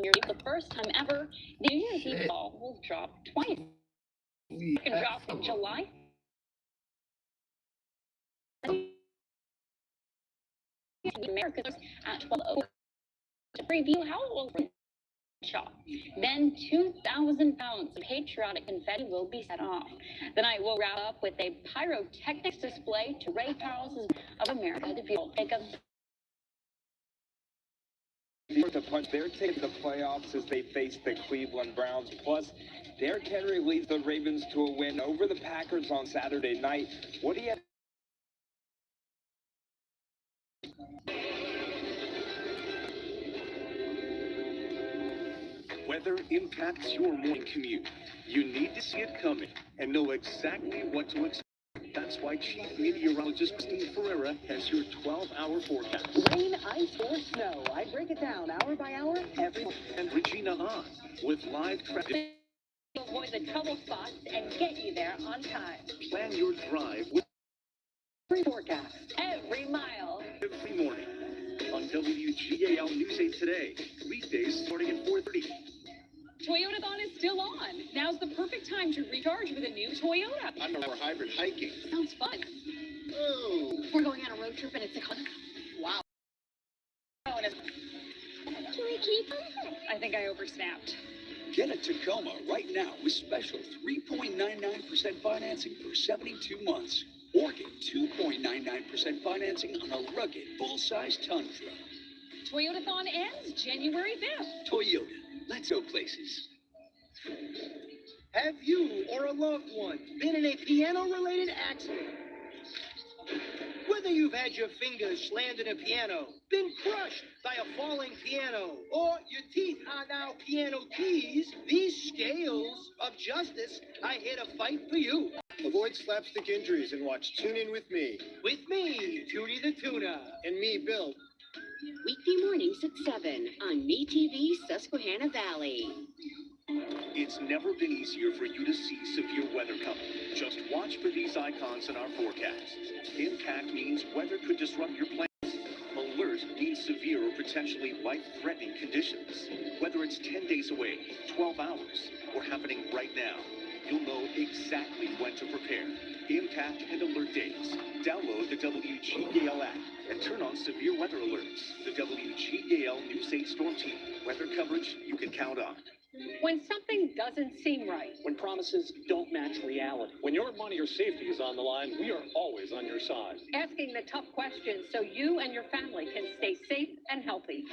The first time ever, New Year's Eve ball will drop twice. It can drop in July. America's at 12:00 to preview how it will shop. Then 2,000 pounds of patriotic confetti will be set off. The night will wrap up with a pyrotechnics display to raise houses of America to view. To punch their ticket to the playoffs as they face the Cleveland Browns. Plus, Derrick Henry leads the Ravens to a win over the Packers on Saturday night. What do you have? Weather impacts your morning commute. You need to see it coming and know exactly what to expect. That's why Chief Meteorologist Christine Ferreira has your 12-hour forecast. Rain, ice, or snow. I break it down hour by hour every morning. And Regina on with live traffic. Avoid the trouble spots and get you there on time. Plan your drive with Free forecast. Every mile. every morning on WGAL News 8 Today. Weekdays starting at 4:30. Toyotathon is still on. Now's the perfect time to recharge with a new Toyota. I'm for hybrid hiking. Sounds fun. Oh. We're going on a road trip and it's a wow. Oh, and Can we keep I think I oversnapped. Get a Tacoma right now with special 3.99% financing for 72 months. Or get 2.99% financing on a rugged, full-size Tundra. Toyotathon ends January 5th. Toyota. Let's go places. Have you or a loved one been in a piano-related accident? Whether you've had your fingers slammed in a piano, been crushed by a falling piano, or your teeth are now piano keys, these scales of justice are here to fight for you. Avoid slapstick injuries and watch Tune In With Me. With me, Tootie the Tuna. And me, Bill. Weekday mornings at 7 on MeTV Susquehanna Valley. It's never been easier for you to see severe weather coming. Just watch for these icons in our forecasts. Impact means weather could disrupt your plans. Alert means severe or potentially life-threatening conditions. Whether it's 10 days away, 12 hours, or happening right now, you'll know exactly when to prepare. Impact and alert days. Download the WGAL app and turn on severe weather alerts. The WGAL News 8 Storm Team. Weather coverage you can count on. When something doesn't seem right. When promises don't match reality. When your money or safety is on the line, we are always on your side. Asking the tough questions so you and your family can stay safe and healthy.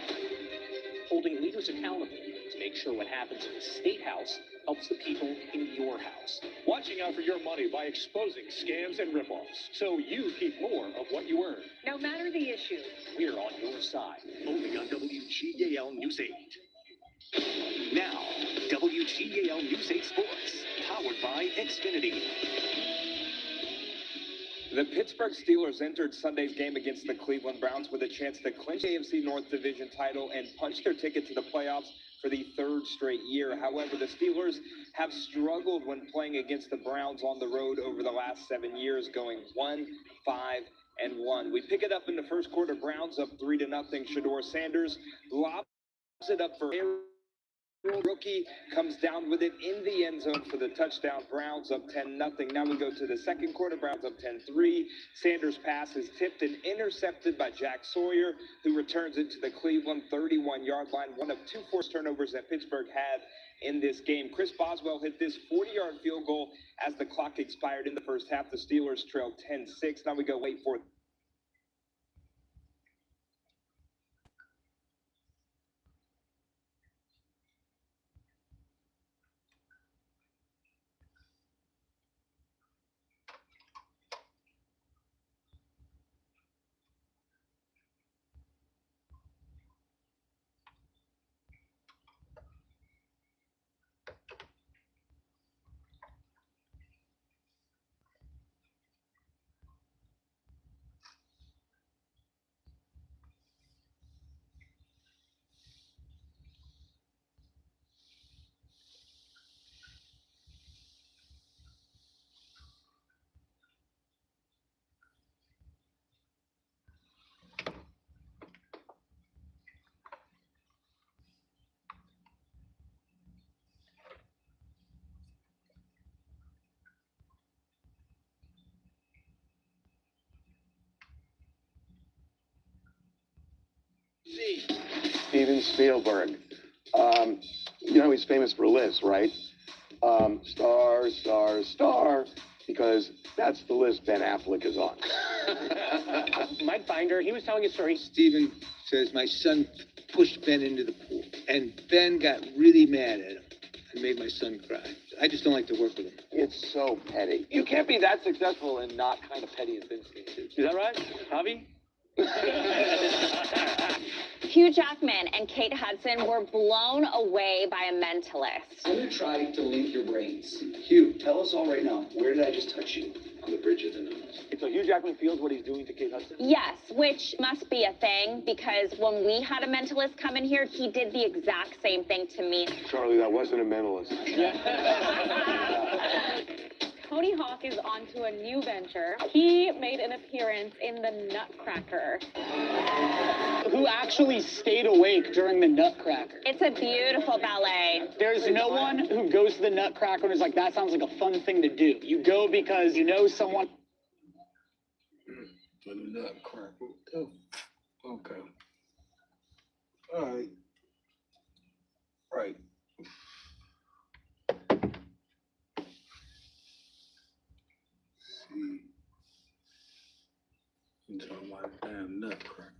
Holding leaders accountable to make sure what happens in the State House helps the people in your house. Watching out for your money by exposing scams and ripoffs so you keep more of what you earn. No matter the issue. We're on your side. Only on WGAL News 8. Now, WGAL News 8 Sports, powered by Xfinity. The Pittsburgh Steelers entered Sunday's game against the Cleveland Browns with a chance to clinch the AFC North Division title and punch their ticket to the playoffs for the third straight year. However, the Steelers have struggled when playing against the Browns on the road over the last 7 years, going 1-5-1. We pick it up in the first quarter. Browns up 3-0. Shedeur Sanders lobs it up for rookie, comes down with it in the end zone for the touchdown. Browns up 10-0. Now we go to the second quarter. Browns up 10-3. Sanders' pass is tipped and intercepted by Jack Sawyer, who returns it to the Cleveland 31-yard line. One of two forced turnovers that Pittsburgh had in this game. Chris Boswell hit this 40-yard field goal as the clock expired in the first half. The Steelers trailed 10-6. Now we go wait for it. Steven Spielberg. You know he's famous for lists, right? Star, star, star, because that's the list Ben Affleck is on. Mike Binder, he was telling a story. Steven says my son pushed Ben into the pool, and Ben got really mad at him and made my son cry. I just don't like to work with him. It's so petty. You can't be that successful and not kind of petty and thin-skinned. Is that right, Javi? Hugh Jackman and Kate Hudson were blown away by a mentalist. I'm going to try to link your brains. Hugh, tell us all right now, where did I just touch you? On the bridge of the nose. So Hugh Jackman feels what he's doing to Kate Hudson? Yes, which must be a thing, because when we had a mentalist come in here, he did the exact same thing to me. Charlie, that wasn't a mentalist. Tony Hawk is onto a new venture. He made an appearance in the Nutcracker. Who actually stayed awake during the Nutcracker? It's a beautiful ballet. There's no one who goes to the Nutcracker and is like, that sounds like a fun thing to do. You go because you know someone. The Nutcracker. Oh, okay. All right. Right. See. You talking about a damn Nutcracker.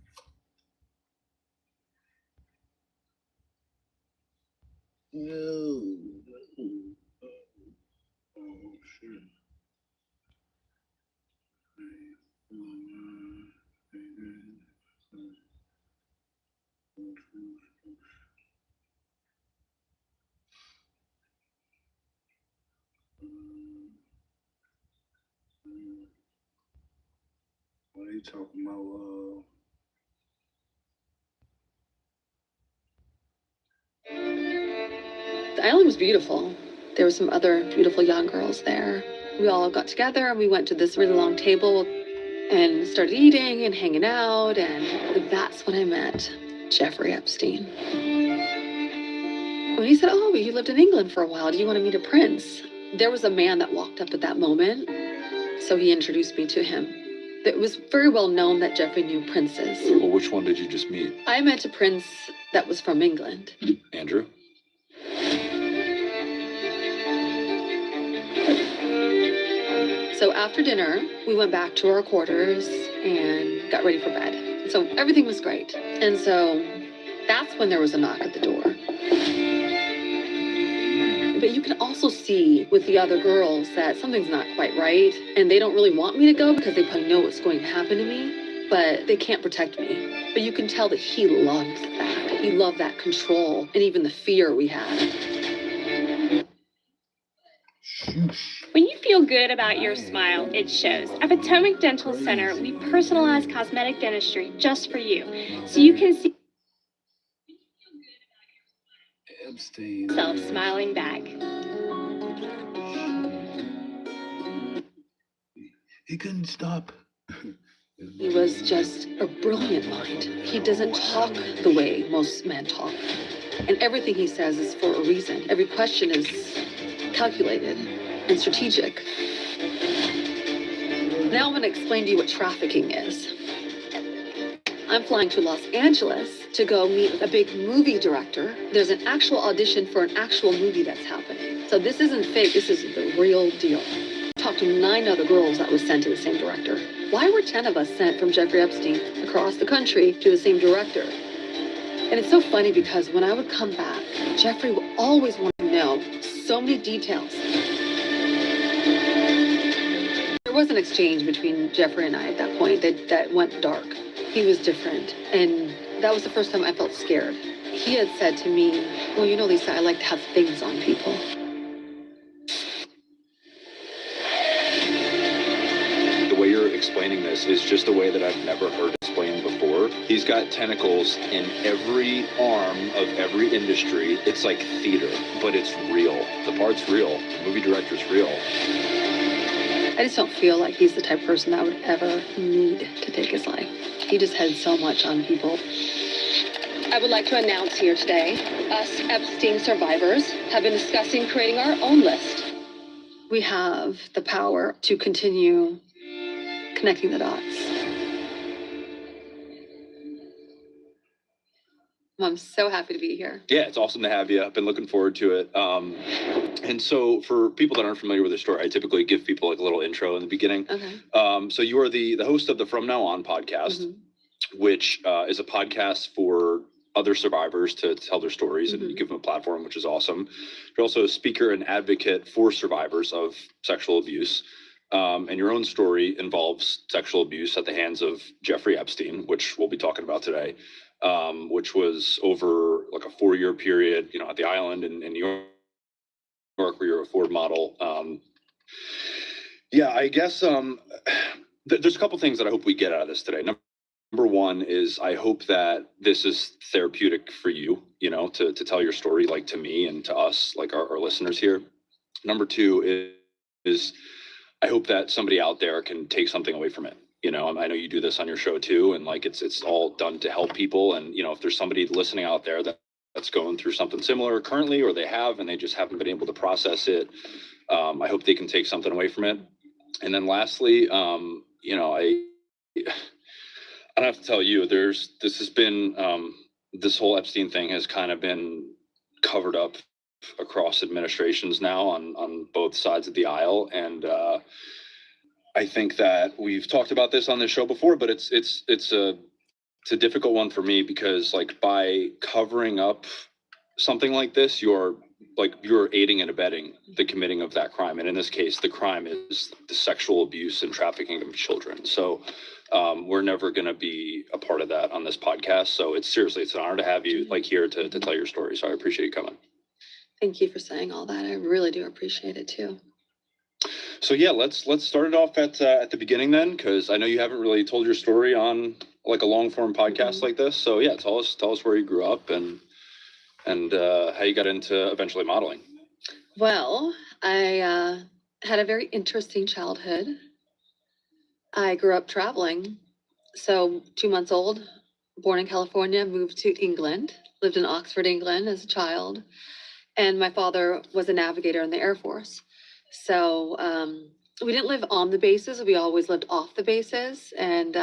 No. Oh, shit. What are you talking about? The island was beautiful. There were some other beautiful young girls there. We all got together and we went to this really long table and started eating and hanging out, and that's when I met Jeffrey Epstein. When he said, oh, you lived in England for a while, do you want to meet a prince? There was a man that walked up at that moment, so he introduced me to him. It was very well known that Jeffrey knew princes. Well, which one did you just meet? I met a prince that was from England. Andrew? So after dinner, we went back to our quarters and got ready for bed. So everything was great. And so that's when there was a knock at the door. But you can also see with the other girls that something's not quite right. And they don't really want me to go because they probably know what's going to happen to me. But they can't protect me. But you can tell that he loved that. He loved that control and even the fear we had. When you feel good about your smile, it shows. At Potomac Dental Center, we personalize cosmetic dentistry just for you, so you can see yourself smiling back. He couldn't stop. He was just a brilliant mind. He doesn't talk the way most men talk. And everything he says is for a reason. Every question is calculated and strategic. Now I'm going to explain to you what trafficking is. I'm flying to Los Angeles to go meet a big movie director. There's an actual audition for an actual movie that's happening. So this isn't fake, this is the real deal. I talked to 9 other girls that was sent to the same director. Why were 10 of us sent from Jeffrey Epstein across the country to the same director? And it's so funny because when I would come back, Jeffrey would always want to know so many details. There was an exchange between Jeffrey and I at that point that went dark. He was different, and that was the first time I felt scared. He had said to me, well, you know, Lisa, I like to have things on people. The way you're explaining this is just a way that I've never heard explained before. He's got tentacles in every arm of every industry. It's like theater, but it's real. The part's real. The movie director's real. I just don't feel like he's the type of person that would ever need to take his life. He just had so much on people. I would like to announce here today, us Epstein survivors have been discussing creating our own list. We have the power to continue connecting the dots. I'm so happy to be here. Yeah, it's awesome to have you. I've been looking forward to it. And so for people that aren't familiar with the story, I typically give people like a little intro in the beginning. Okay. So you are the host of the From Now On podcast, which is a podcast for other survivors to tell their stories and you give them a platform, which is awesome. You're also a speaker and advocate for survivors of sexual abuse. And your own story involves sexual abuse at the hands of Jeffrey Epstein, which we'll be talking about today, which was over like a 4-year period, you know, at the island in New York, where you're a Ford model. Yeah, I guess there's a couple things that I hope we get out of this today. Number one is I hope that this is therapeutic for you, you know, to tell your story, like to me and to us, like our listeners here. Number two is I hope that somebody out there can take something away from it. You know, I know you do this on your show too, and like it's all done to help people. And, you know, if there's somebody listening out there that's going through something similar currently, or they have, and they just haven't been able to process it, I hope they can take something away from it. And then lastly, you know, I don't have to tell you, this has been, this whole Epstein thing has kind of been covered up across administrations now on both sides of the aisle. And I think that we've talked about this on this show before, but it's a difficult one for me because like by covering up something like this, you're aiding and abetting the committing of that crime. And in this case, the crime is the sexual abuse and trafficking of children. So we're never going to be a part of that on this podcast. So it's an honor to have you like here to tell your story. So I appreciate you coming. Thank you for saying all that. I really do appreciate it too. So yeah, let's start it off at the beginning then, because I know you haven't really told your story on like a long form podcast like this. So yeah, tell us where you grew up and how you got into eventually modeling. Well, I had a very interesting childhood. I grew up traveling. So 2 months old, born in California, moved to England, lived in Oxford, England as a child. And my father was a navigator in the Air Force. So we didn't live on the bases. We always lived off the bases. And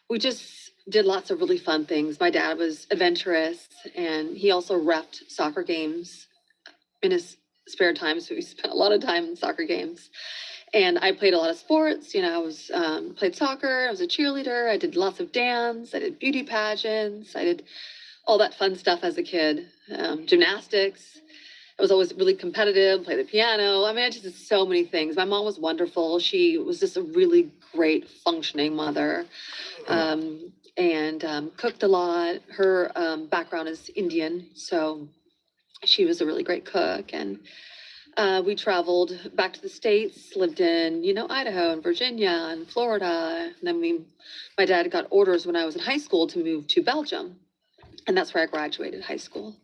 we just did lots of really fun things. My dad was adventurous, and he also repped soccer games in his spare time. So we spent a lot of time in soccer games. And I played a lot of sports. You know, I was played soccer. I was a cheerleader. I did lots of dance. I did beauty pageants. I did all that fun stuff as a kid. Gymnastics. I was always really competitive, play the piano. I mean, I just did so many things. My mom was wonderful. She was just a really great functioning mother, and cooked a lot. Her background is Indian, so she was a really great cook. And we traveled back to the States, lived in, you know, Idaho and Virginia and Florida. And then my dad got orders when I was in high school to move to Belgium. And that's where I graduated high school.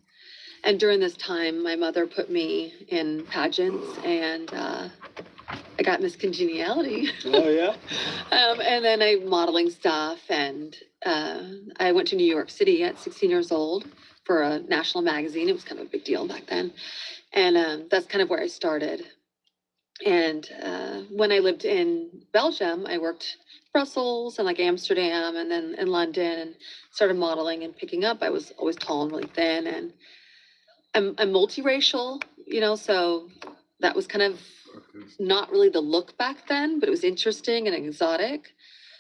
And during this time, my mother put me in pageants, and I got Miss Congeniality. Oh, yeah? And then modeling stuff. And I went to New York City at 16 years old for a national magazine. It was kind of a big deal back then. And that's kind of where I started. And when I lived in Belgium, I worked Brussels and like Amsterdam and then in London and started modeling and picking up. I was always tall and really thin, and I'm multiracial, you know, so that was kind of not really the look back then, but it was interesting and exotic.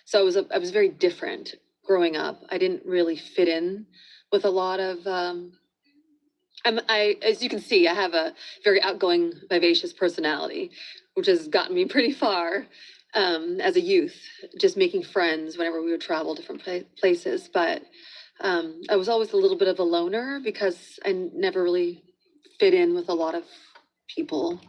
So I was very different growing up. I didn't really fit in with a lot of, as you can see, I have a very outgoing, vivacious personality, which has gotten me pretty far as a youth, just making friends whenever we would travel different places. But I was always a little bit of a loner because I never really fit in with a lot of people,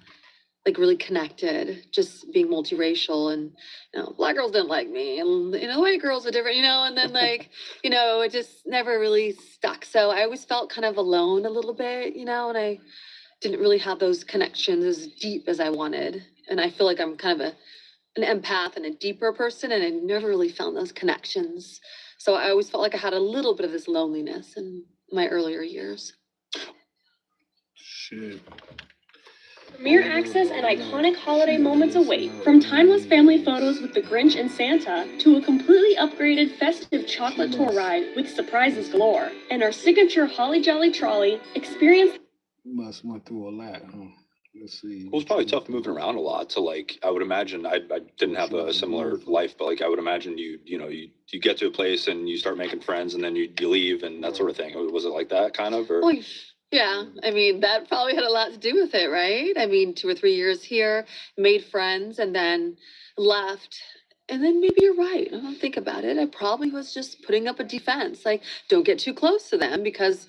like really connected, just being multiracial. And, you know, black girls didn't like me, and, you know, white girls are different, you know, and then like, you know, it just never really stuck. So I always felt kind of alone a little bit, you know, and I didn't really have those connections as deep as I wanted. And I feel like I'm kind of an empath and a deeper person, and I never really found those connections. So I always felt like I had a little bit of this loneliness in my earlier years. Shit. Premiere access and iconic holiday moments await, from timeless family photos with the Grinch and Santa to a completely upgraded festive chocolate tour ride with surprises galore. And our signature Holly Jolly Trolley, experience. Must went through a lot, huh? Let's see. Well, it's probably tough moving around a lot to like, I would imagine, I didn't have a similar life, but like I would imagine you get to a place and you start making friends and then you leave and that sort of thing. Was it like that kind of? Or? Well, yeah, I mean, that probably had a lot to do with it, right? I mean, 2 or 3 years here, made friends, and then left. And then maybe you're right. I don't think about it. I probably was just putting up a defense. Like, don't get too close to them because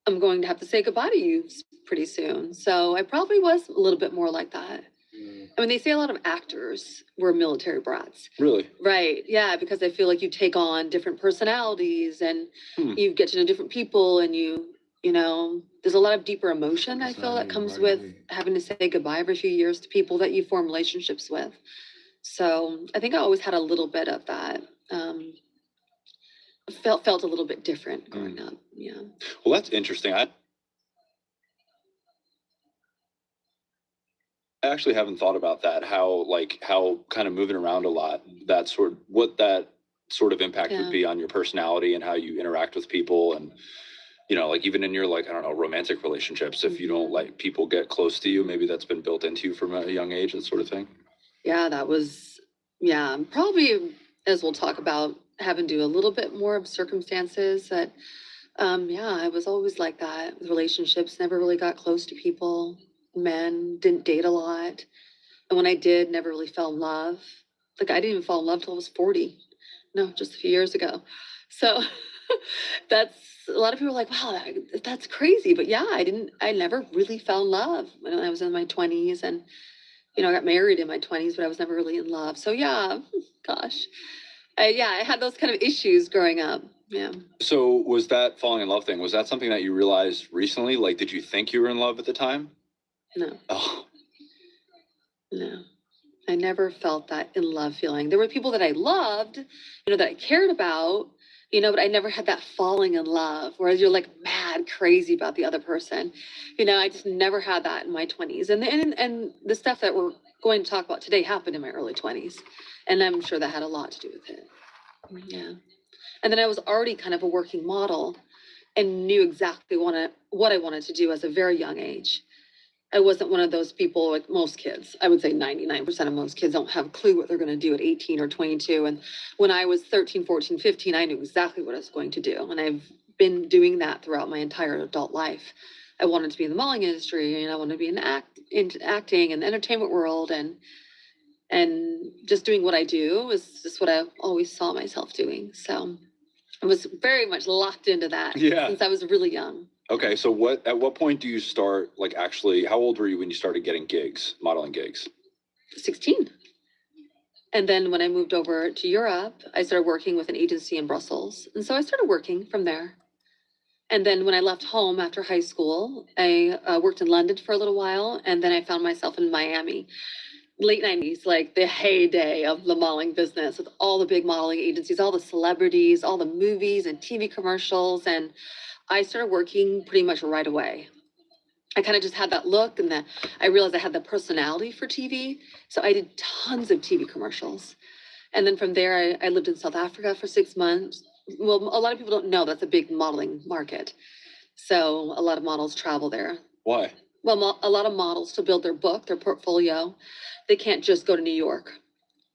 I'm going to have to say goodbye to you pretty soon. So I probably was a little bit more like that. I mean, they say a lot of actors were military brats. Really? Right. Yeah, because I feel like you take on different personalities and you get to know different people and you know, there's a lot of deeper emotion, I feel, that comes with having to say goodbye every few years to people that you form relationships with. So I think I always had a little bit of that. Felt a little bit different growing up. Yeah. Well, that's interesting. I actually haven't thought about that. How kind of moving around a lot, what that sort of impact would be on your personality and how you interact with people. And, you know, like even in your, like, I don't know, romantic relationships, if you don't like people get close to you, maybe that's been built into you from a young age, that sort of thing. Yeah, that was, probably, as we'll talk about, having to do a little bit more of circumstances that, I was always like that with relationships, never really got close to people, men, didn't date a lot. And when I did, never really fell in love. Like, I didn't even fall in love till I was 40. No, just a few years ago. So that's, a lot of people are like, wow, that's crazy. But yeah, I never really fell in love when I was in my 20s. And, you know, I got married in my 20s, but I was never really in love. So yeah, gosh. I had those kind of issues growing up. Yeah. So was that falling in love thing, was that something that you realized recently? Like, did you think you were in love at the time? No. Oh. No. I never felt that in love feeling. There were people that I loved, you know, that I cared about, you know, but I never had that falling in love, whereas you're like mad crazy about the other person. You know, I just never had that in my 20s. And the stuff that we're going to talk about today happened in my early 20s. And I'm sure that had a lot to do with it. Yeah. And then I was already kind of a working model and knew exactly what I wanted to do as a very young age. I wasn't one of those people like most kids. I would say 99% of most kids don't have a clue what they're going to do at 18 or 22. And when I was 13, 14, 15, I knew exactly what I was going to do. And I've been doing that throughout my entire adult life. I wanted to be in the modeling industry, and I wanted to be in acting and the entertainment world, and just doing what I do was just what I always saw myself doing. So I was very much locked into that since I was really young. Okay, so at what point do you start, like, actually, how old were you when you started getting gigs, modeling gigs? 16. And then when I moved over to Europe, I started working with an agency in Brussels. And so I started working from there. And then when I left home after high school, I worked in London for a little while. And then I found myself in Miami. Late 90s, like the heyday of the modeling business with all the big modeling agencies, all the celebrities, all the movies and TV commercials. And I started working pretty much right away. I kind of just had that look, and I realized I had the personality for TV. So I did tons of TV commercials. And then from there, I lived in South Africa for 6 months. Well, a lot of people don't know that's a big modeling market. So a lot of models travel there. Why? Well, a lot of models, to build their book, their portfolio, they can't just go to New York,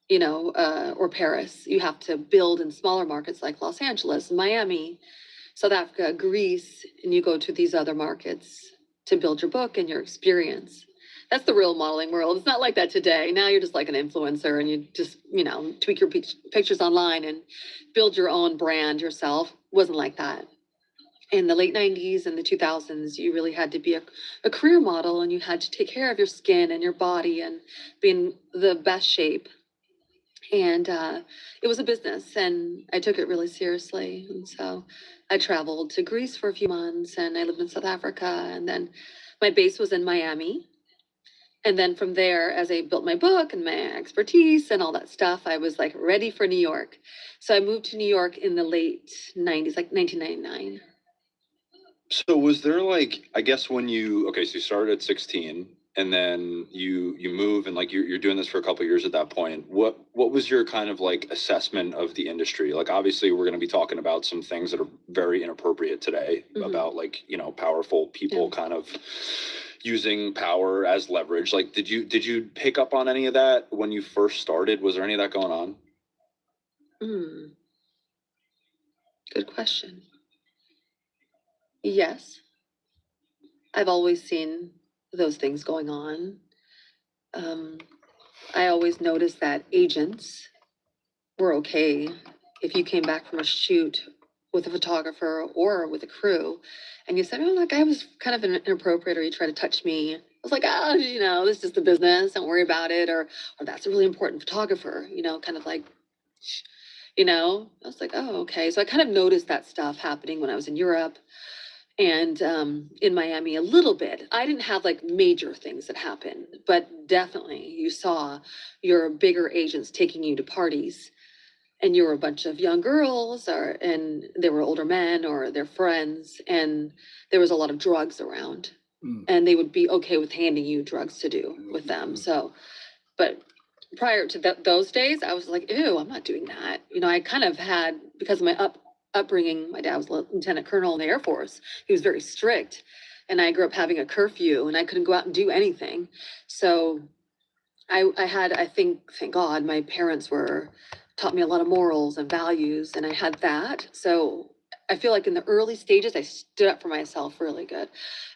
you know, or Paris. You have to build in smaller markets like Los Angeles, Miami, South Africa, Greece, and you go to these other markets to build your book and your experience. That's the real modeling world. It's not like that today. Now you're just like an influencer and you just, you know, tweak your pictures online and build your own brand yourself. Wasn't like that. In the late 90s and the 2000s, you really had to be a career model, and you had to take care of your skin and your body and be in the best shape. And it was a business, and I took it really seriously. And so I traveled to Greece for a few months, and I lived in South Africa, and then my base was in Miami. And then from there, as I built my book and my expertise and all that stuff, I was like ready for New York. So I moved to New York in the late 90s, like 1999. So was there, like, I guess so you started at 16, and then you move, and like you're doing this for a couple of years at that point. What was your kind of like assessment of the industry? Like, obviously we're going to be talking about some things that are very inappropriate today, about like, you know, powerful people kind of using power as leverage. Like, did you pick up on any of that when you first started? Was there any of that going on? Good question. Yes, I've always seen those things going on. I always noticed that agents were okay if you came back from a shoot with a photographer or with a crew and you said, oh, that guy was kind of inappropriate, or he tried to touch me. I was like, oh, you know, this is the business, don't worry about it. Or that's a really important photographer, you know, kind of like, you know, I was like, oh, okay. So I kind of noticed that stuff happening when I was in Europe and in Miami a little bit. I didn't have like major things that happened, but definitely you saw your bigger agents taking you to parties, and you were a bunch of young girls, and they were older men or their friends, and there was a lot of drugs around, and they would be okay with handing you drugs to do with them. So, but prior to those days, I was like, ew, I'm not doing that. You know, I kind of had, because of my upbringing, my dad was lieutenant colonel in the Air Force. He was very strict, and I grew up having a curfew, and I couldn't go out and do anything. So I had, I think, thank God, my parents taught me a lot of morals and values, and I had that. So I feel like in the early stages, I stood up for myself really good.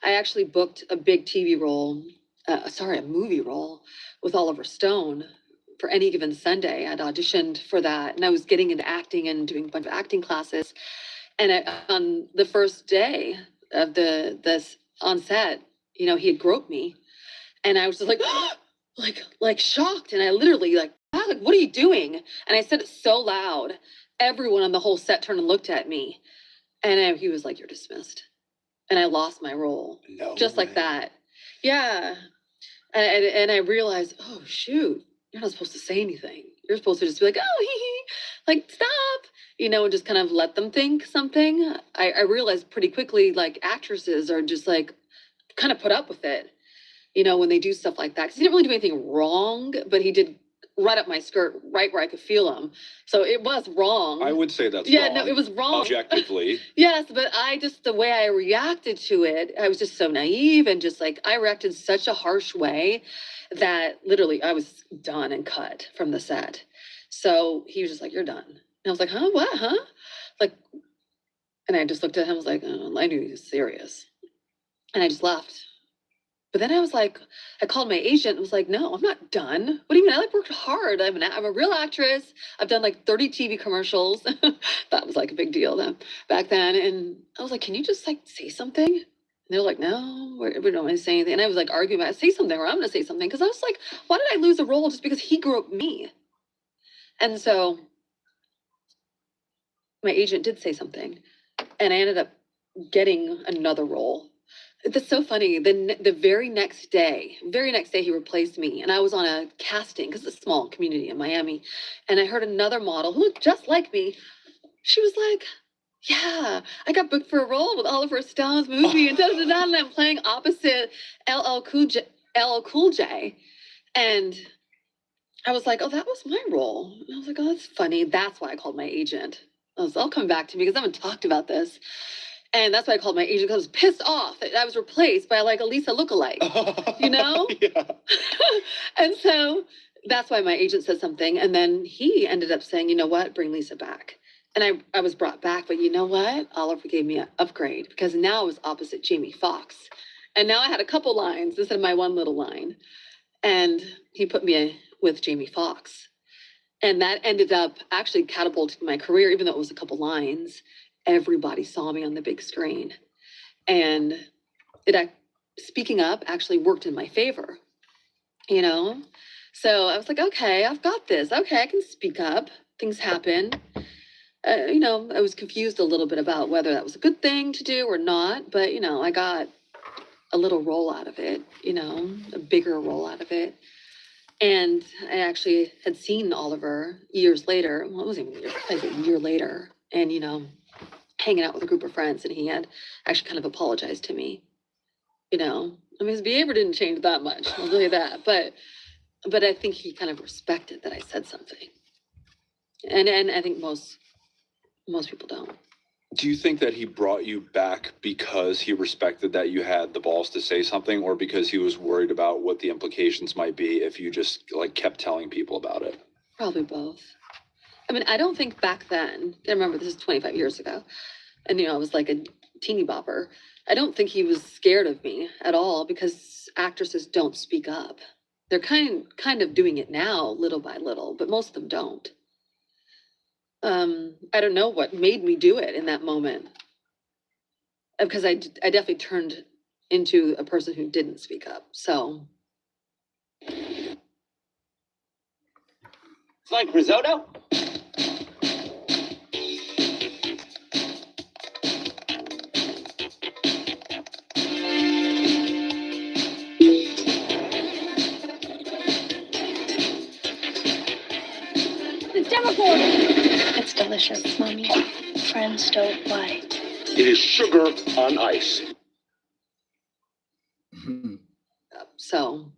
I actually booked a big TV role, a movie role with Oliver Stone for Any Given Sunday. I'd auditioned for that, and I was getting into acting and doing a bunch of acting classes. And on the first day of this on set, you know, he had groped me, and I was just like, like shocked, and I literally like, what are you doing? And I said it so loud, everyone on the whole set turned and looked at me, and he was like, you're dismissed. And I lost my role. No just way. Like that. Yeah. And I realized, oh shoot, you're not supposed to say anything. You're supposed to just be like, oh, hee hee, like stop, you know, and just kind of let them think something. I realized pretty quickly, like, actresses are just like kind of put up with it, you know, when they do stuff like that. Because he didn't really do anything wrong, but he did right up my skirt, right where I could feel him. So it was wrong. I would say that's wrong. Yeah, no, it was wrong. Objectively. Yes, but the way I reacted to it, I was just so naive, and just like, I reacted in such a harsh way that literally I was done and cut from the set. So he was just like, you're done. And I was like, huh, what, huh? Like, and I just looked at him, I was like, oh, I knew he was serious. And I just left. But then I was like, I called my agent and was like, no, I'm not done. What do you mean? I like worked hard. I'm a real actress. I've done like 30 TV commercials. That was like a big deal then, back then. And I was like, can you just like say something? And they're like, no, we don't want to say anything. And I was like arguing about, say something, or I'm going to say something. Because I was like, why did I lose a role just because he groped me? And so my agent did say something, and I ended up getting another role. That's so funny. The very next day, he replaced me, and I was on a casting, because it's a small community in Miami, and I heard another model who looked just like me. She was like, yeah, I got booked for a role with Oliver Stone's movie, and da-da-da-da, and I'm playing opposite LL Cool J. And I was like, oh, that was my role. And I was like, oh, that's funny. That's why I called my agent. I'll come back to me, because I haven't talked about this. And that's why I called my agent, because I was pissed off that I was replaced by like a Lisa lookalike, you know? Yeah. And so that's why my agent said something. And then he ended up saying, you know what, bring Lisa back. And I was brought back, but you know what? Oliver gave me an upgrade, because now I was opposite Jamie Foxx. And now I had a couple lines instead of my one little line. And he put me with Jamie Foxx. And that ended up actually catapulting my career, even though it was a couple lines. Everybody saw me on the big screen, and speaking up actually worked in my favor, you know? So I was like, okay, I've got this. Okay, I can speak up. Things happen. You know, I was confused a little bit about whether that was a good thing to do or not, but, you know, I got a little role out of it, you know, a bigger role out of it. And I actually had seen Oliver years later. Well, it wasn't even like a year later. And, you know, hanging out with a group of friends, and he had actually kind of apologized to me, you know. I mean, his behavior didn't change that much, I'll tell you that. But I think he kind of respected that I said something. And I think most people don't. Do you think that he brought you back because he respected that you had the balls to say something, or because he was worried about what the implications might be if you just like kept telling people about it? Probably both. I mean, I don't think back then, I remember this is 25 years ago, and I was like a teeny bopper. I don't think he was scared of me at all, because actresses don't speak up. They're kind of doing it now, little by little, but most of them don't. I don't know what made me do it in that moment, because I definitely turned into a person who didn't speak up. So it's like risotto. The Demogorgon! It's delicious, Mommy. Friends don't lie. It is sugar on ice. So.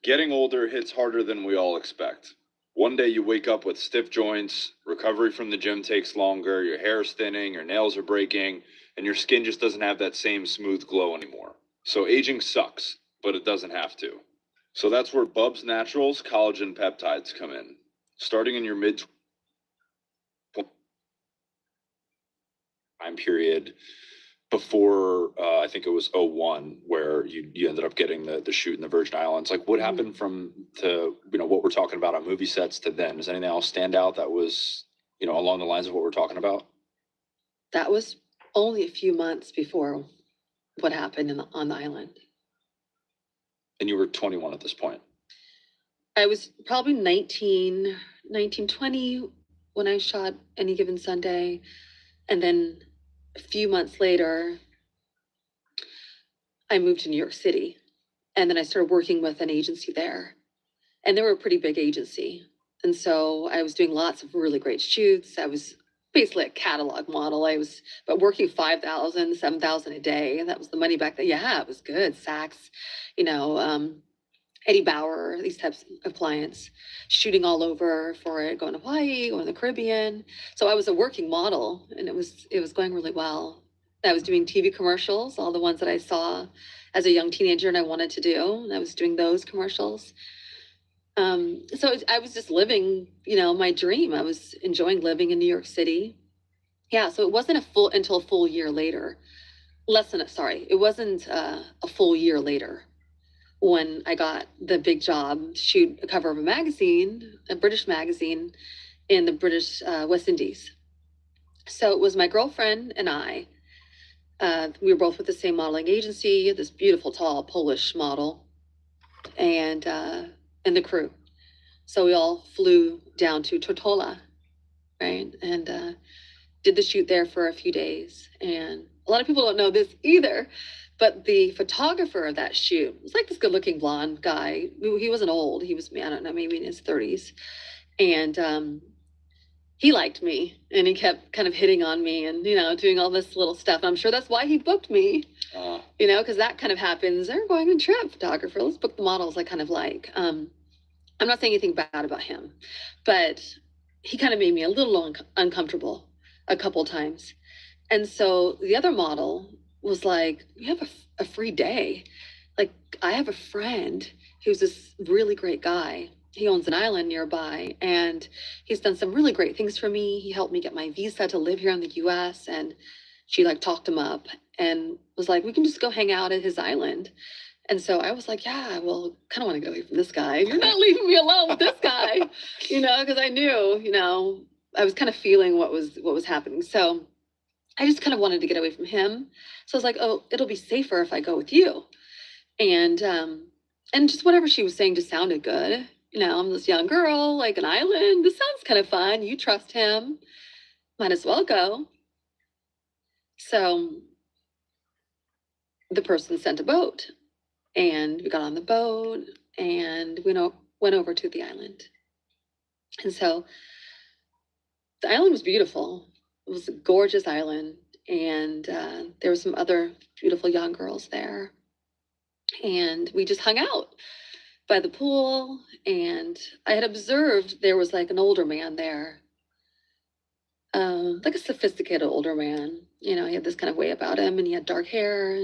Getting older hits harder than we all expect. One day you wake up with stiff joints, recovery from the gym takes longer, your hair is thinning, your nails are breaking, and your skin just doesn't have that same smooth glow anymore. So aging sucks, but it doesn't have to. So that's where Bubs Naturals collagen peptides come in. Starting in your mid time period before, I think it was 01, where you ended up getting the shoot in the Virgin Islands. Like, what happened from what we're talking about on movie sets to then? Does anything else stand out that was, along the lines of what we're talking about? That was only a few months before what happened on the island. And you were 21 at this point. I was probably 19, 20 when I shot Any Given Sunday. And then a few months later, I moved to New York City. And then I started working with an agency there. And they were a pretty big agency. And so I was doing lots of really great shoots. I was basically a catalog model. But working 5,000, 7,000 a day. And that was the money back then. Yeah, it was good. Saks, Eddie Bauer, these types of clients, shooting all over for it, going to Hawaii, going to the Caribbean. So I was a working model, and it was going really well. I was doing TV commercials, all the ones that I saw as a young teenager and I wanted to do. And I was doing those commercials. So I was just living, my dream. I was enjoying living in New York City. Yeah, so it wasn't until a full year later. It wasn't a full year later when I got the big job to shoot a cover of a magazine, a British magazine in the British West Indies. So it was my girlfriend and I. We were both with the same modeling agency, this beautiful, tall Polish model, and the crew. So we all flew down to Tortola, right? And did the shoot there for a few days. And a lot of people don't know this either, but the photographer of that shoot was like this good-looking blonde guy. He wasn't old. He was, I don't know, maybe in his 30s. And he liked me, and he kept kind of hitting on me and, doing all this little stuff. I'm sure that's why he booked me, because that kind of happens. They're going on a trip, photographer. Let's book the models I kind of like. I'm not saying anything bad about him, but he kind of made me a little uncomfortable a couple times. And so the other model was like, you have a free day. Like, I have a friend who's this really great guy. He owns an island nearby, and he's done some really great things for me. He helped me get my visa to live here in the US, and she talked him up and was like, we can just go hang out at his island. And so I was like, yeah, well, kind of want to get away from this guy. You're not leaving me alone with this guy, because I knew, I was kind of feeling what was happening. So I just kind of wanted to get away from him. So I was like, oh, it'll be safer if I go with you. And just whatever she was saying just sounded good. I'm this young girl, like an island. This sounds kind of fun. You trust him. Might as well go. So the person sent a boat, and we got on the boat and we went over to the island. And so the island was beautiful. It was a gorgeous island. and there were some other beautiful young girls there. And we just hung out by the pool, and I had observed there was like an older man there, like a sophisticated older man. You know, he had this kind of way about him, and he had dark hair,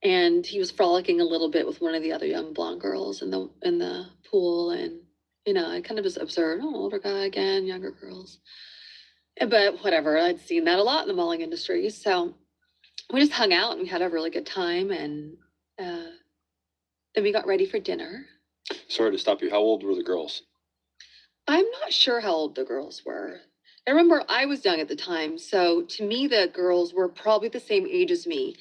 and he was frolicking a little bit with one of the other young blonde girls in the pool. And you know, I kind of just observed, oh, older guy again, younger girls. But whatever, I'd seen that a lot in the modeling industry. So we just hung out and we had a really good time. And then we got ready for dinner. Sorry to stop you. How old were the girls? I'm not sure how old the girls were. I remember I was young at the time. So to me, the girls were probably the same age as me.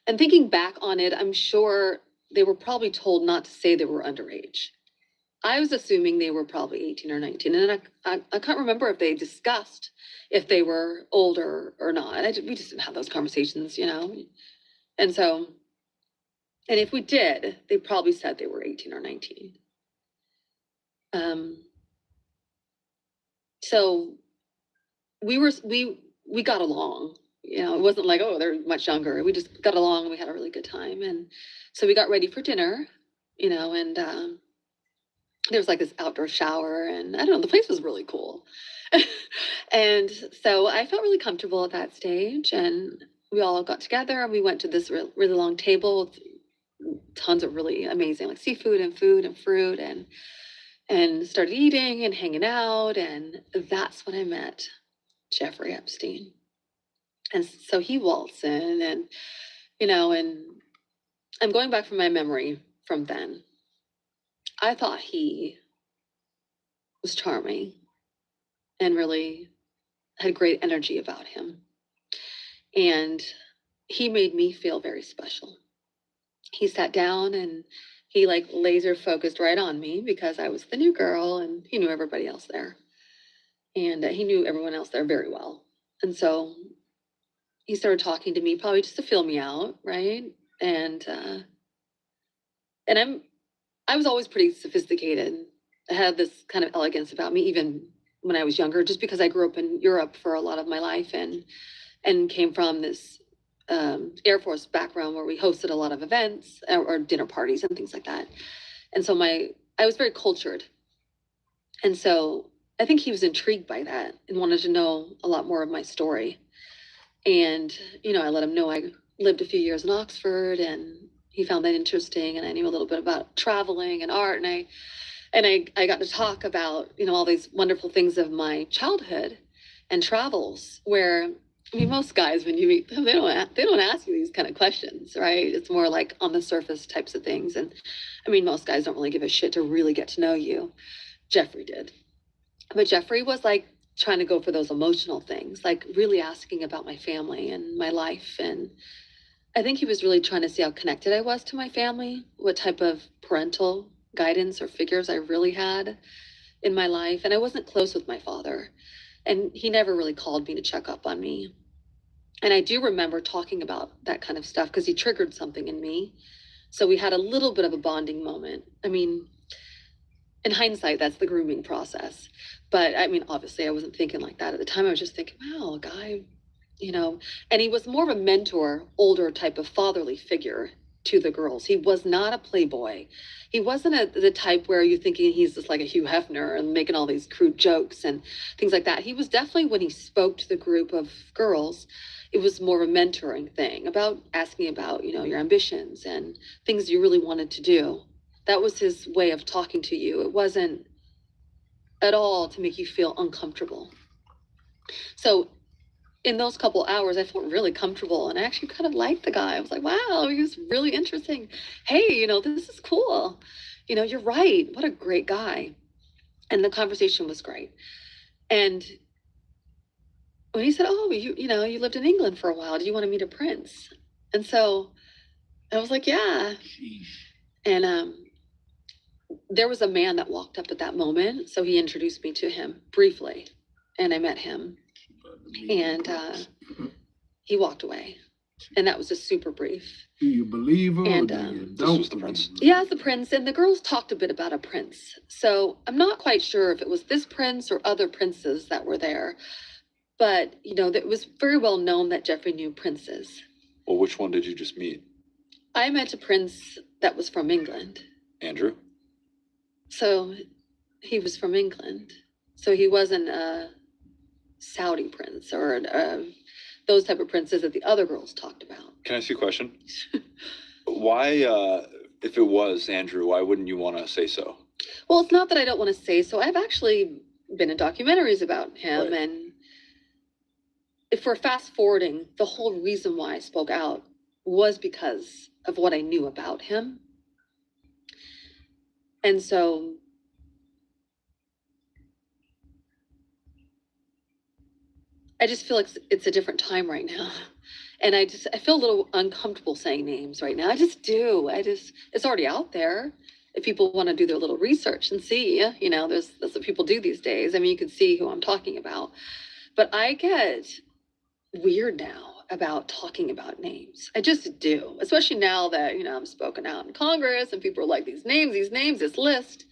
And thinking back on it, I'm sure they were probably told not to say they were underage. I was assuming they were probably 18 or 19. And I can't remember if they discussed if they were older or not. We just didn't have those conversations, you know. And so, and if we did, they probably said they were 18 or 19. So we got along. You know, it wasn't like, oh, they're much younger. We just got along and we had a really good time. And so we got ready for dinner, you know, and there was like this outdoor shower, and I don't know, the place was really cool. And so I felt really comfortable at that stage, and we all got together and we went to this really long table with tons of really amazing like seafood and food and fruit, and started eating and hanging out. And that's when I met Jeffrey Epstein. And so he waltzed in, and, you know, and I'm going back from my memory from then. I thought he was charming and really had great energy about him. And he made me feel very special. He sat down and he like laser focused right on me because I was the new girl and he knew everybody else there. And he knew everyone else there very well. And so he started talking to me, probably just to feel me out, right? And I was always pretty sophisticated. I had this kind of elegance about me, even when I was younger, just because I grew up in Europe for a lot of my life and came from this Air Force background where we hosted a lot of events or dinner parties and things like that. And so I was very cultured. And so I think he was intrigued by that and wanted to know a lot more of my story. And, you know, I let him know I lived a few years in Oxford, and he found that interesting. And I knew a little bit about traveling and art. And I got to talk about, you know, all these wonderful things of my childhood and travels where, I mean, most guys, when you meet them, they don't ask you these kind of questions, right? It's more like on the surface types of things. And I mean, most guys don't really give a shit to really get to know you. Jeffrey did. But Jeffrey was like trying to go for those emotional things, like really asking about my family and my life. And I think he was really trying to see how connected I was to my family, what type of parental guidance or figures I really had in my life. And I wasn't close with my father, and he never really called me to check up on me. And I do remember talking about that kind of stuff because he triggered something in me. So we had a little bit of a bonding moment. I mean, in hindsight, that's the grooming process. But I mean, obviously I wasn't thinking like that at the time. I was just thinking, wow, a guy, you know, and he was more of a mentor, older type of fatherly figure to the girls. He was not a playboy. He wasn't the type where you're thinking he's just like a Hugh Hefner and making all these crude jokes and things like that. He was definitely, when he spoke to the group of girls, it was more of a mentoring thing about asking about, you know, your ambitions and things you really wanted to do. That was his way of talking to you. It wasn't at all to make you feel uncomfortable. So in those couple hours, I felt really comfortable, and I actually kind of liked the guy. I was like, wow, he was really interesting. Hey, you know, this is cool. You know, you're right. What a great guy. And the conversation was great. And when he said, oh, you know, you lived in England for a while. Do you want to meet a prince? And so I was like, yeah. And there was a man that walked up at that moment. So he introduced me to him briefly, and I met him. And he walked away, and that was just super brief. Do you believe her? And or do you this don't was the prince. yeah, the prince, and the girls talked a bit about a prince. So I'm not quite sure if it was this prince or other princes that were there, But, it was very well known that Jeffrey knew princes. Well, which one did you just meet? I met a prince that was from England. Andrew? So he was from England. So he wasn't a Saudi prince or those type of princes that the other girls talked about. Can I ask you a question? Why, if it was Andrew, why wouldn't you want to say so? Well, it's not that I don't want to say so. I've actually been in documentaries about him. Right. And if we're fast forwarding, the whole reason why I spoke out was because of what I knew about him. And so I just feel like it's a different time right now. And I feel a little uncomfortable saying names right now. I just do. It's already out there. If people want to do their little research and see, that's what people do these days. I mean, you can see who I'm talking about. But I get weird now about talking about names. I just do, especially now that, I'm spoken out in Congress and people are like, these names, this list.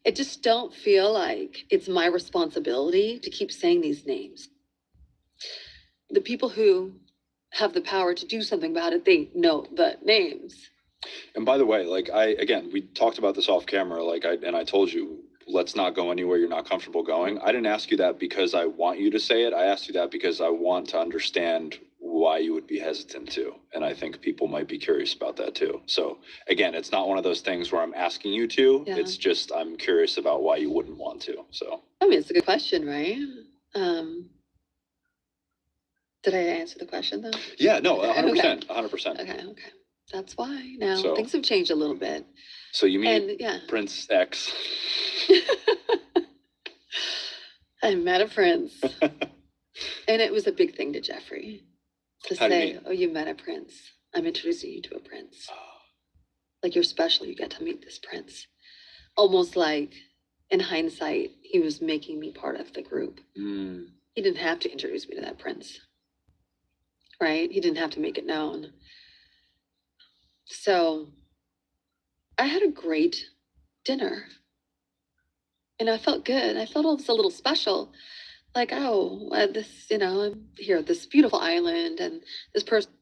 It just don't feel like it's my responsibility to keep saying these names. The people who have the power to do something about it, they know the names. And by the way, we talked about this off camera, I told you, let's not go anywhere you're not comfortable going. I didn't ask you that because I want you to say it. I asked you that because I want to understand why you would be hesitant to. And I think people might be curious about that too. So again, it's not one of those things where I'm asking you to. Yeah. It's just I'm curious about why you wouldn't want to. So I mean, it's a good question, right? Did I answer the question though? Yeah, no, 100%, 100%. Okay. That's why now things have changed a little bit. So you mean Prince X? I met a prince, and it was a big thing to Jeffrey to say, "Oh, you met a prince. I'm introducing you to a prince. Like you're special. You get to meet this prince." Almost like, in hindsight, he was making me part of the group. Mm. He didn't have to introduce me to that prince. Right? He didn't have to make it known. So I had a great dinner. And I felt good. I felt it was a little special. Like, this, I'm here at this beautiful island and this person.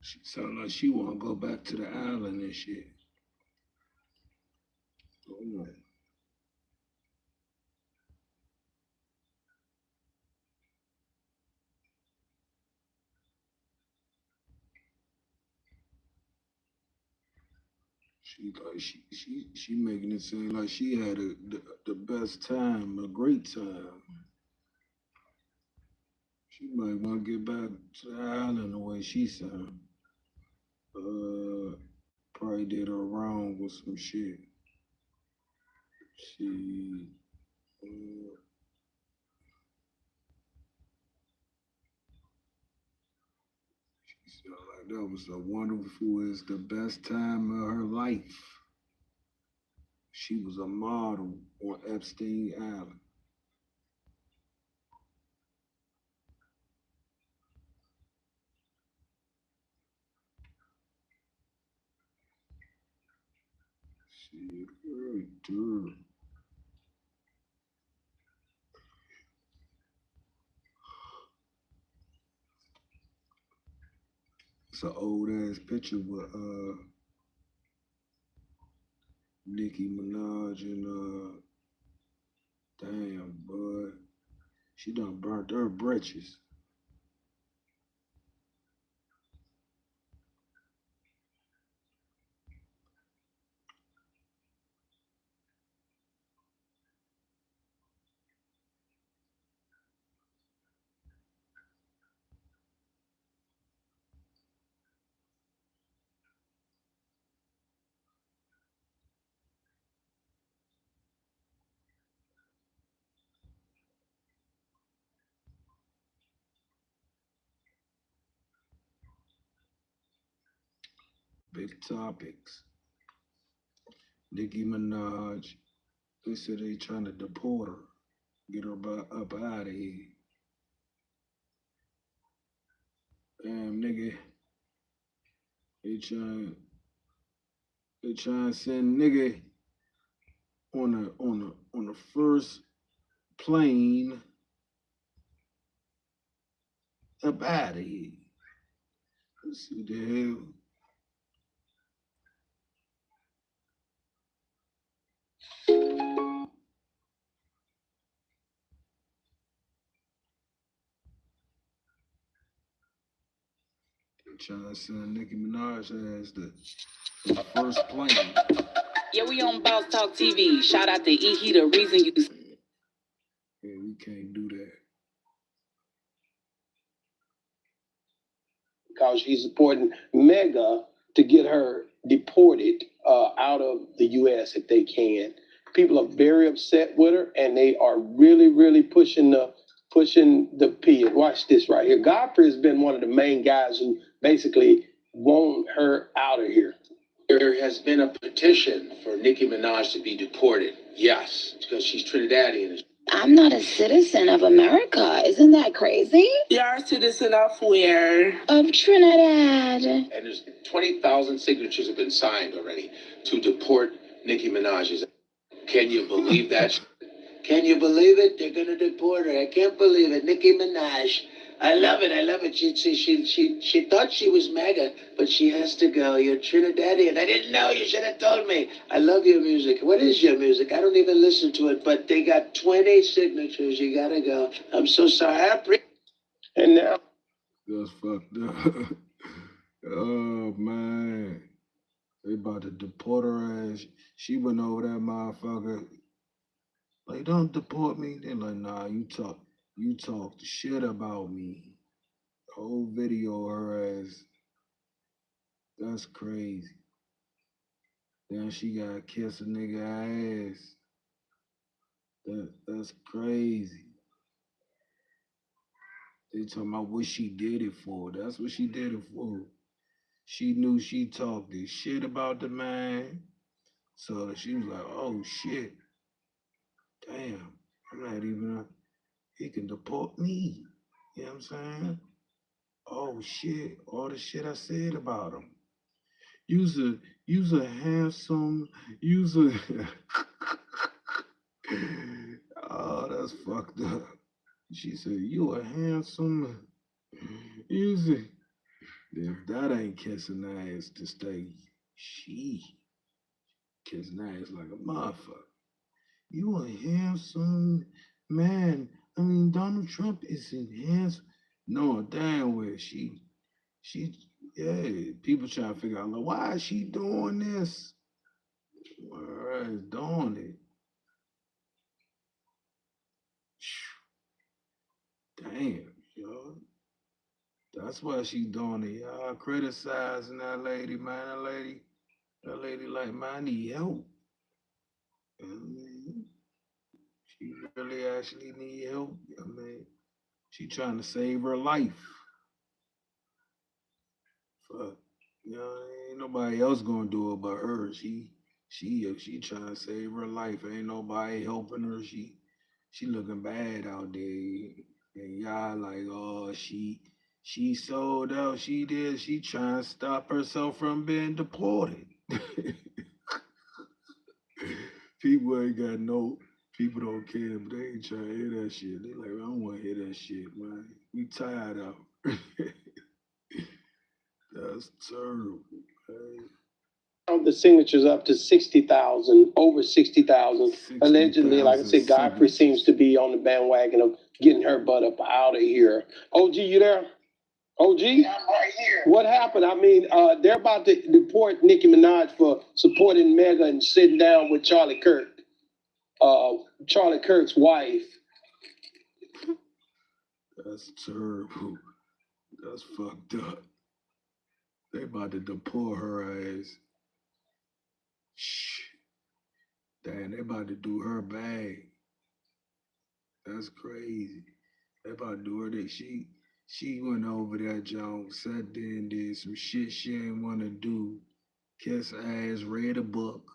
She sound like she want to go back to the island and shit. Oh, no. She making it seem like she had the best time, a great time. She might want to get back to the island the way she sound. Probably did her wrong with some shit. She sound like that was a wonderful, it's the best time of her life. She was a model on Epstein Island. Shit, right there. It's an old ass picture with Nicki Minaj and damn, bud, she done burnt her britches. Big topics. Nicki Minaj, they said they trying to deport her, get her up out of here. Damn, nigga, They trying to send nigga on the first plane up out of here. Let's see the hell. Trying to send Nicki Minaj as the first plane. Yeah, we on Boss Talk TV. Shout out to E. The reason you. Yeah, we can't do that. Because he's supporting Mega to get her deported out of the U.S. if they can. People are very upset with her, and they are really, really pushing the P. Watch this right here. Godfrey has been one of the main guys who basically want her out of here. There has been a petition for Nicki Minaj to be deported. Yes, because she's Trinidadian. I'm not a citizen of America. Isn't that crazy? You're a citizen of where? Of Trinidad. And there's 20,000 signatures have been signed already to deport Nicki Minaj. Can you believe that? Can you believe it? They're gonna deport her. I can't believe it. Nicki Minaj. I love it. I love it. She thought she was mega, but she has to go. You're Trinidadian. I didn't know. You should have told me. I love your music. What is your music? I don't even listen to it, but they got 20 signatures. You gotta go. I'm so sorry. And now. That's fucked up. Oh, man. They about to deport her ass. She went over that motherfucker. Like, don't deport me. They're like, nah, you talk the shit about me. The whole video of her ass. That's crazy. Then she gotta kiss a nigga ass. That's crazy. They talking about what she did it for. That's what she did it for. She knew she talked this shit about the man. So she was like, oh shit. Damn, I'm not even he can deport me. You know what I'm saying? Oh shit, all the shit I said about him. You's a handsome, oh, that's fucked up. She said, you a handsome, if that ain't kissing ass to stay, she kissing ass like a motherfucker. You a handsome man. I mean, Donald Trump is handsome. No, damn well, yeah, people trying to figure out, like, why is she doing this? Why is doing it? Damn, yo. That's why she doing it. Y'all criticizing that lady, man. That lady like, man, I need help. I mean, she really actually need help. I mean, she trying to save her life. Fuck, you know, ain't nobody else gonna do it but her. She trying to save her life. Ain't nobody helping her. She looking bad out there. And y'all like, oh, she sold out. She did. She trying to stop herself from being deported. People ain't got no. People don't care, but they ain't trying to hear that shit. They like, I don't want to hear that shit, man. We tired of it. That's terrible, man. The signatures up to 60,000, over 60,000. Allegedly, like I said, Godfrey seems to be on the bandwagon of getting her butt up out of here. OG, you there? OG? Yeah, I'm right here. What happened? I mean, they're about to deport Nicki Minaj for supporting Mega and sitting down with Charlie Kirk. Charlie Kirk's wife. That's terrible. That's fucked up. They about to deport her ass. Shh. Damn, they about to do her bad. That's crazy. They about to do her that she went over that joint, sat there and did some shit she didn't want to do. Kiss ass, read a book.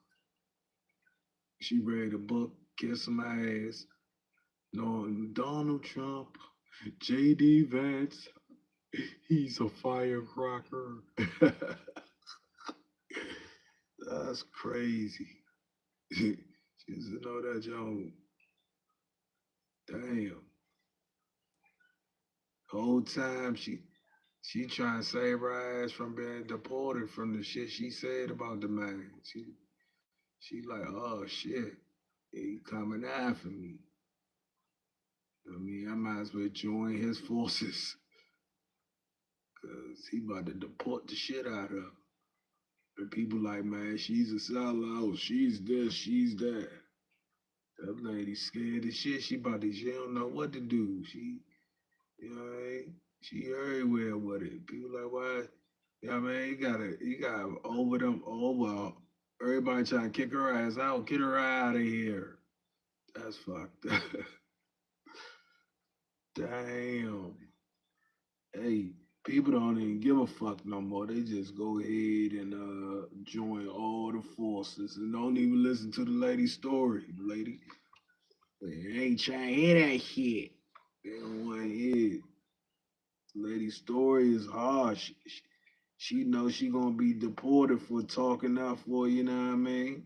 She read a book, kiss some ass. No, Donald Trump, J.D. Vance, he's a firecracker. crazy. She used to know that Joe. Damn. Whole time she trying to save her ass from being deported from the shit she said about the man. She like, oh shit, he coming after me. I mean, I might as well join his forces. Cause he about to deport the shit out of her. And people like, man, she's a sellout, she's this, she's that. That lady scared as shit. She don't know what to do. You know what I mean? She everywhere with it. People like, why? Yeah, man, you gotta over. Everybody trying to kick her ass out. Get her out of here. That's fucked up. Damn. Hey, people don't even give a fuck no more. They just go ahead and join all the forces and don't even listen to the lady's story. The lady, they ain't trying to hear that shit. They don't want to hear it. The lady's story is harsh. She knows she gonna be deported for talking out for, you know what I mean,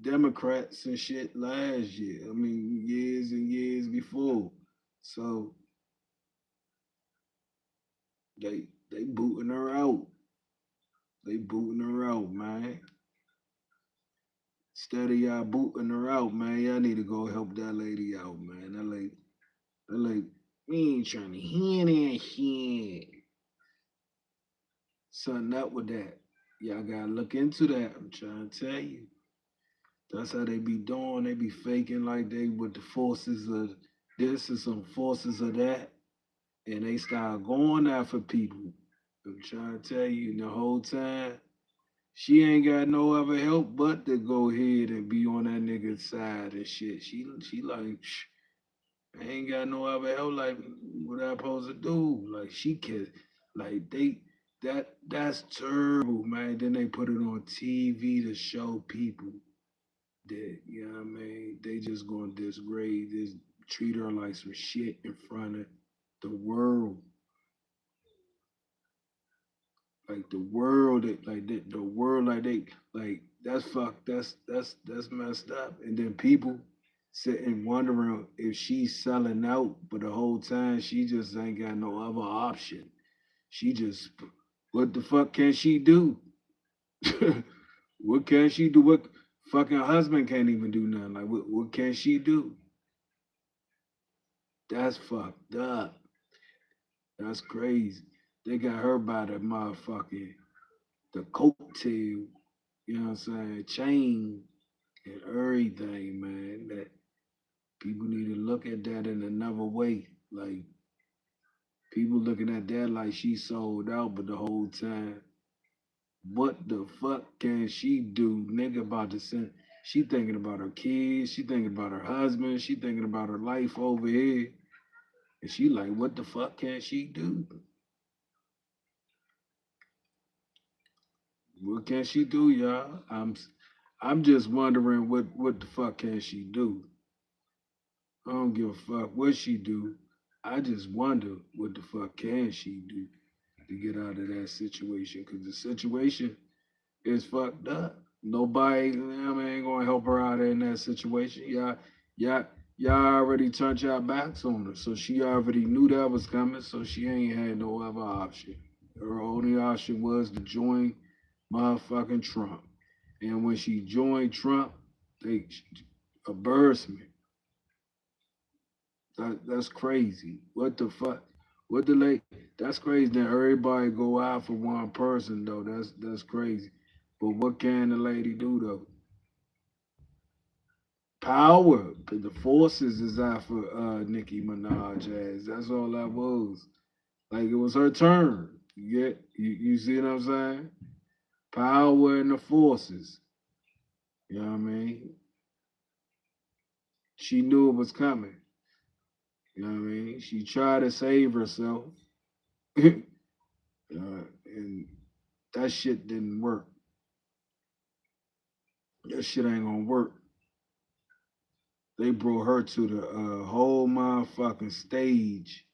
Democrats and shit last year. I mean, years and years before. So they booting her out. They booting her out, man. Instead of y'all booting her out, man, y'all need to go help that lady out, man. That lady, we ain't trying to hear that shit. Something up with that. Y'all gotta look into that. I'm trying to tell you. That's how they be doing. They be faking like they with the forces of this and some forces of that. And they start going after people. I'm trying to tell you, the whole time, she ain't got no other help but to go ahead and be on that nigga's side and shit. She like, I ain't got no other help. Like, what I supposed to do? Like, she can, like, that's terrible, man. Then they put it on TV to show people that, you know what I mean, they just gonna disgrade this, treat her like some shit in front of the world. Like the world, the world, like they, like that's fucked. That's messed up. And then people sitting wondering if she's selling out, but the whole time she just ain't got no other option. She just, what the fuck can she do? What can she do? What fucking husband can't even do nothing. Like what can she do? That's fucked up. That's crazy. They got her by the motherfucking the coattail, you know what I'm saying, chain and everything, man. That people need to look at that in another way. Like people looking at that like she sold out, but the whole time, what the fuck can she do? Nigga about to send. She thinking about her kids. She thinking about her husband. She thinking about her life over here. And she like, what the fuck can she do? What can she do, y'all? I'm just wondering what the fuck can she do? I don't give a fuck what she do. I just wonder what the fuck can she do to get out of that situation? Cause the situation is fucked up. Nobody, I mean, ain't gonna help her out in that situation. Y'all, y'all already turned y'all backs on her, so she already knew that was coming. So she ain't had no other option. Her only option was to join motherfucking Trump. And when she joined Trump, they embarrassment. That's crazy. What the fuck? What the late? That's crazy that everybody go out for one person though. That's crazy. But what can the lady do though? Power. The forces is out for Nicki Minaj ass. That's all that was. Like it was her turn. You see what I'm saying? Power and the forces. You know what I mean? She knew it was coming. You know what I mean? She tried to save herself. And that shit didn't work. That shit ain't gonna work. They brought her to the whole motherfucking stage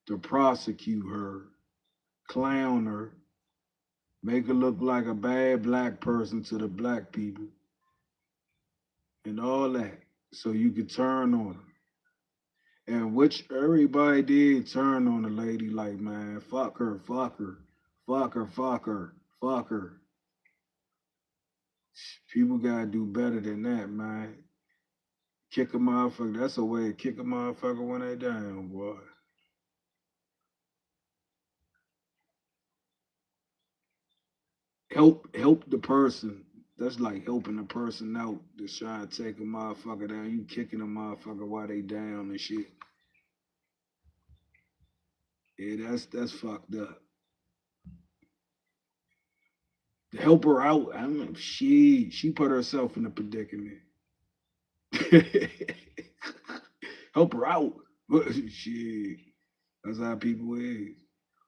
to prosecute her, clown her, make her look like a bad black person to the black people and all that, so you could turn on her. And which everybody did turn on the lady like, man, fuck her, fuck her, fuck her, fuck her, fuck her. People gotta do better than that, man. Kick a motherfucker. That's a way to kick a motherfucker when they down, boy. Help the person. That's like helping the person out that's trying to take a motherfucker down. You kicking a motherfucker while they down and shit. Yeah, that's fucked up. To help her out, I mean, she put herself in a predicament. Help her out. Shit. That's how people is.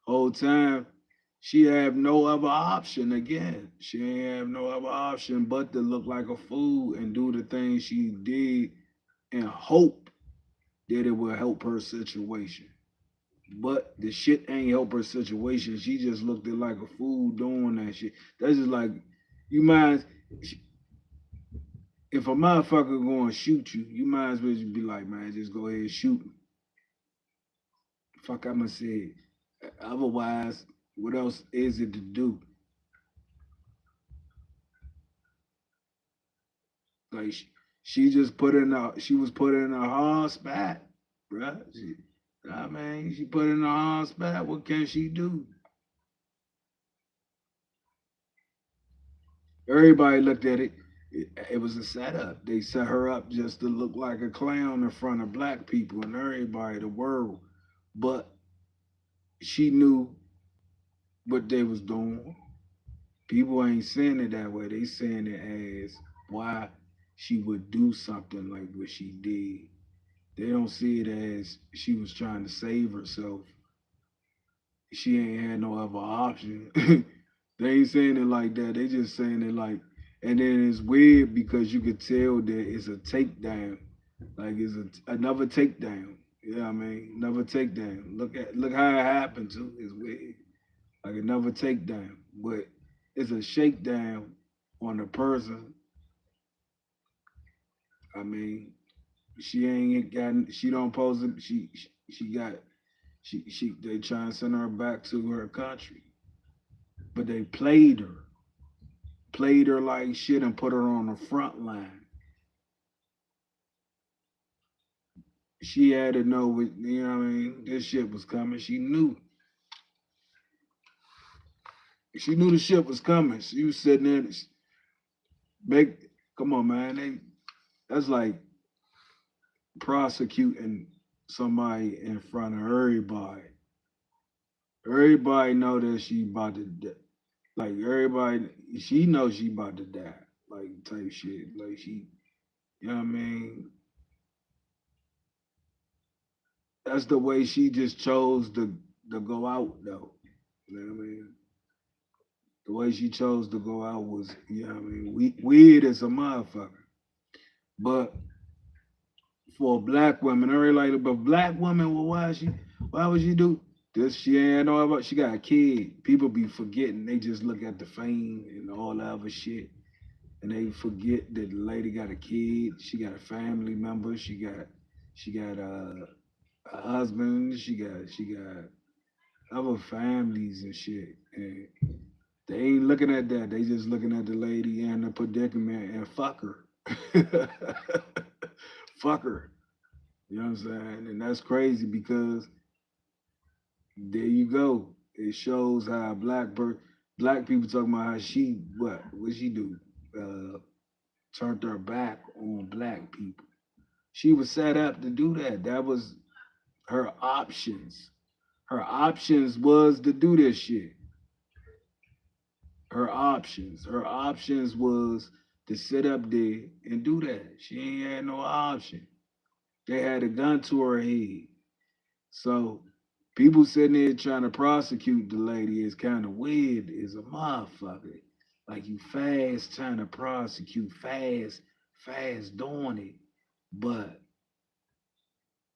Whole time, she have no other option again. She ain't have no other option but to look like a fool and do the things she did and hope that it will help her situation. But the shit ain't help her situation. She just looked at like a fool doing that shit. That's just like, you might, if a motherfucker gonna shoot you, you might as well just be like, man, just go ahead and shoot me. Fuck, I'ma say it. Otherwise, what else is it to do? Like she just she was put in a hard spot, bruh. I mean, she put in a hard spot. What can she do? Everybody looked at it. It was a setup. They set her up just to look like a clown in front of black people and everybody, the world. But she knew what they was doing. People ain't saying it that way. They saying it as why she would do something like what she did. They don't see it as she was trying to save herself. She ain't had no other option. They ain't saying it like that. They just saying it like, and then it's weird because you could tell that it's a takedown. Like it's another takedown. You know what I mean? Another takedown. Look how it happened too. It's weird. Like another takedown. But it's a shakedown on the person. I mean, she ain't got she don't pose it. She got she they trying to send her back to her country. But they played her like shit and put her on the front line. She had to know, you know what I mean, this shit was coming. She knew. She knew the shit was coming. She was sitting there, come on, man. That's like prosecuting somebody in front of everybody. Everybody know that she about to die. Like everybody, she knows she about to die. Like type shit. Like she, you know what I mean? That's the way she just chose to go out though. You know what I mean? The way she chose to go out was, you know what I mean, weird as a motherfucker. But for black women, I really like it. But black women, well, why would she do this? She ain't know about. She got a kid. People be forgetting. They just look at the fame and all that other shit, and they forget that the lady got a kid. She got a family member. She got a husband. She got other families and shit. And they ain't looking at that. They just looking at the lady and the predicament and fuck her. Fuck her. You know what I'm saying? And that's crazy because there you go. It shows how black people talking about how she what she do? Turned her back on black people. She was set up to do that. That was her options. Her options was to do this shit. Her options. Her options was to sit up there and do that. She ain't had no option. They had a gun to her head. So people sitting there trying to prosecute the lady is kind of weird as a motherfucker. Like you fast trying to prosecute, fast doing it. But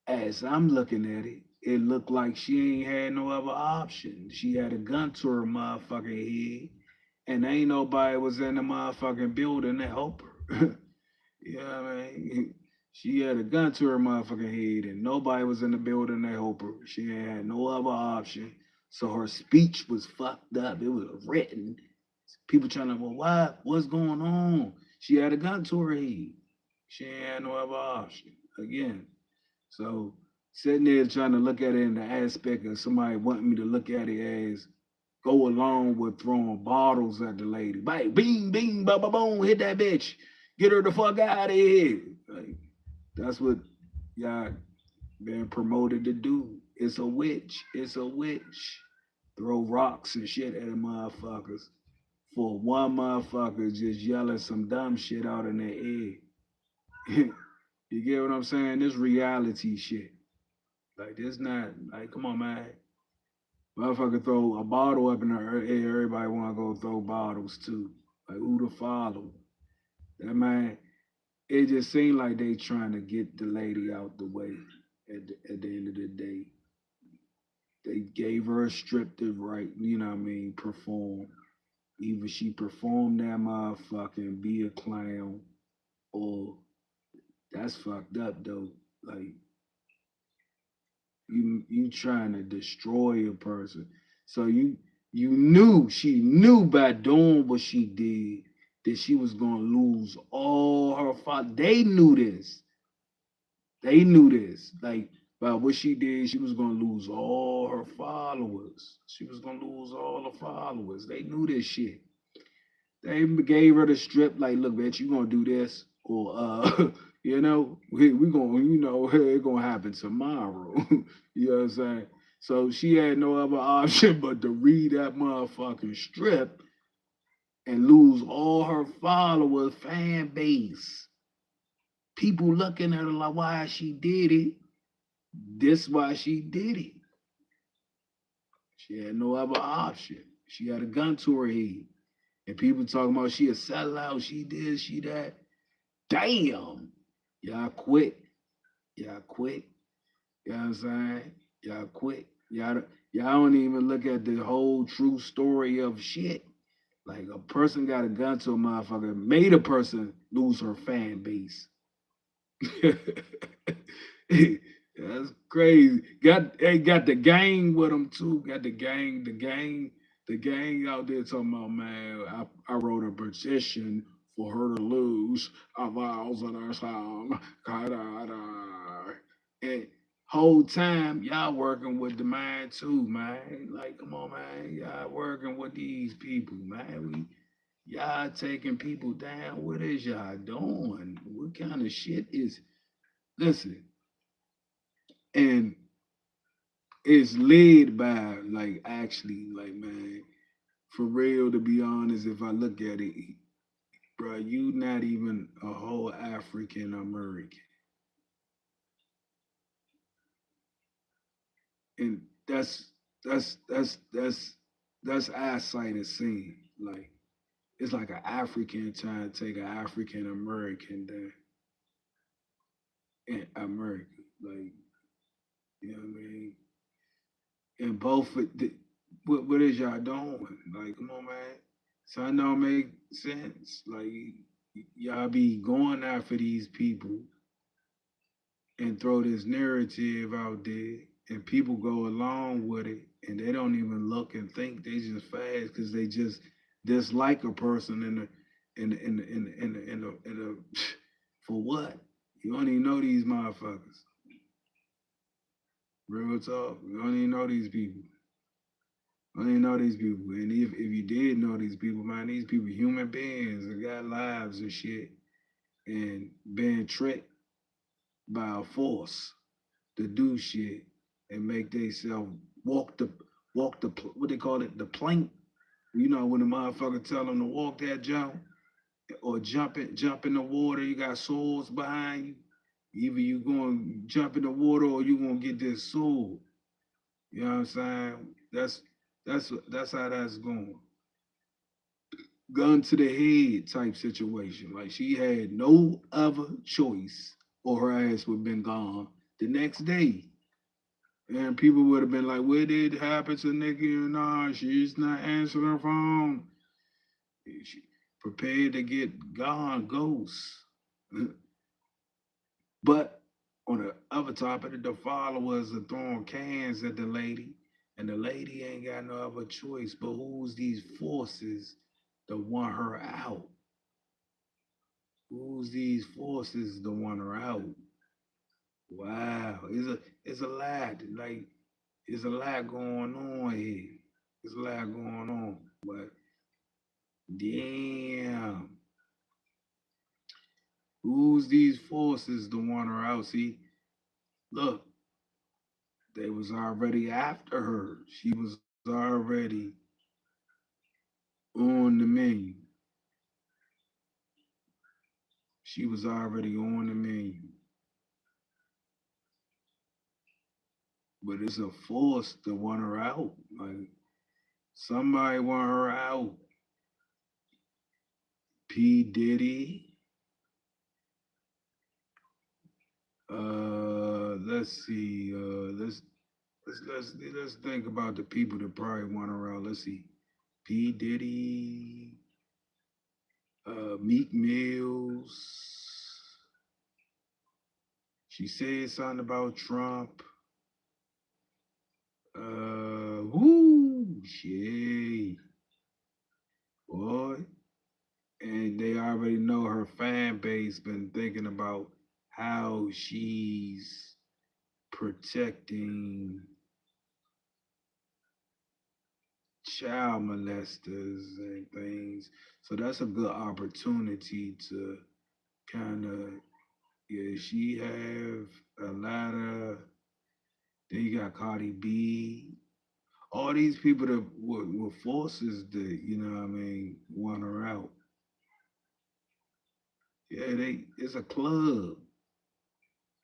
as I'm looking at it, it looked like she ain't had no other option. She had a gun to her motherfucking head. and ain't nobody was in the motherfucking building to help her. You know what I mean? She had a gun to her motherfucking head, and nobody was in the building to help her. She had no other option. So her speech was fucked up. It was written. People trying to, well, why? What's going on? She had a gun to her head. She ain't had no other option. Again. So sitting there trying to look at it in the aspect of somebody wanting me to look at it as go along with throwing bottles at the lady. Bang, bing, bing, ba ba boom, hit that bitch. Get her the fuck out of here. Like, that's what y'all been promoted to do. It's a witch. It's a witch. Throw rocks and shit at the motherfuckers for one motherfucker just yelling some dumb shit out in their ear. You get what I'm saying? This reality shit. Like, this not, like, come on, man. Motherfucker throw a bottle up in the air, everybody want to go throw bottles too. Like, who to follow? That man, it just seemed like they trying to get the lady out the way at the end of the day. They gave her a strip to write, you know what I mean, perform. Either she performed that motherfucking be a clown, or that's fucked up though. Like, you trying to destroy a person. So she knew by doing what she did that she was gonna lose all her they knew this. They knew this. Like, by what she did, she was gonna lose all her followers. She was gonna lose all the followers. They knew this shit. They gave her the strip, like, look, bitch, you gonna do this, or you know, we gonna, you know, it gonna happen tomorrow. You know what I'm saying? So she had no other option but to read that motherfucking strip and lose all her followers, fan base. People looking at her like, why she did it. This why she did it. She had no other option. She had a gun to her head. And people talking about she a sellout, she this, she that. Damn. Y'all quit. Y'all quit. You know what I'm saying? Y'all quit. Y'all don't even look at the whole true story of shit. Like, a person got a gun to a motherfucker, made a person lose her fan base. That's crazy. Got the gang with them too. Got the gang out there talking about, man, I wrote a petition for her to lose 1,000 song. And whole time y'all working with the mind too, man. Like, come on, man. Y'all working with these people, man. Y'all taking people down. What is y'all doing? What kind of shit is, listen, and it's led by, like, actually, like, man, for real, to be honest, if I look at it, bro, you not even a whole African American. And that's eyesight of seeing. Like, it's like an African trying to take an African American down in America. Like, you know what I mean? And both, what is y'all doing? Like, come on, man. So I know it make sense. Like, y'all be going after these people and throw this narrative out there, and people go along with it, and they don't even look and think. They just fast because they just dislike a person in the for what? You don't even know these motherfuckers. Real talk. You don't even know these people. I didn't know these people. And if you did know these people, man, these people human beings that got lives and shit, and being tricked by a force to do shit and make themselves walk the what they call it, the plank. You know, when the motherfucker tell them to walk that jump or jump in the water, you got swords behind you. Either you gonna jump in the water or you gonna get this sword. You know what I'm saying? That's how that's going. Gun to the head type situation. Like, she had no other choice, or her ass would have been gone the next day. And people would have been like, what did happen to Nicki Minaj? She's not answering her phone. She prepared to get gone, ghosts. But on the other top of it, the followers are throwing cans at the lady, and the lady ain't got no other choice. But who's these forces that want her out? Who's these forces that want her out? Wow, it's a lot. Like there's a lot going on here. There's a lot going on. But damn, who's these forces that want her out? See, look, they was already after her. She was already on the menu. She was already on the menu. But it's a force to want her out. Like somebody want her out. P. Diddy. Let's see. Let's think about the people that probably want her out. Let's see. P. Diddy. Meek Mills. She said something about Trump. Whoo, shit. Boy. And they already know her fan base been thinking about how she's protecting child molesters and things. So that's a good opportunity to kind of, yeah, she have a lot of, then you got Cardi B, all these people that were forces that, you know what I mean, want her out. Yeah, it's a club.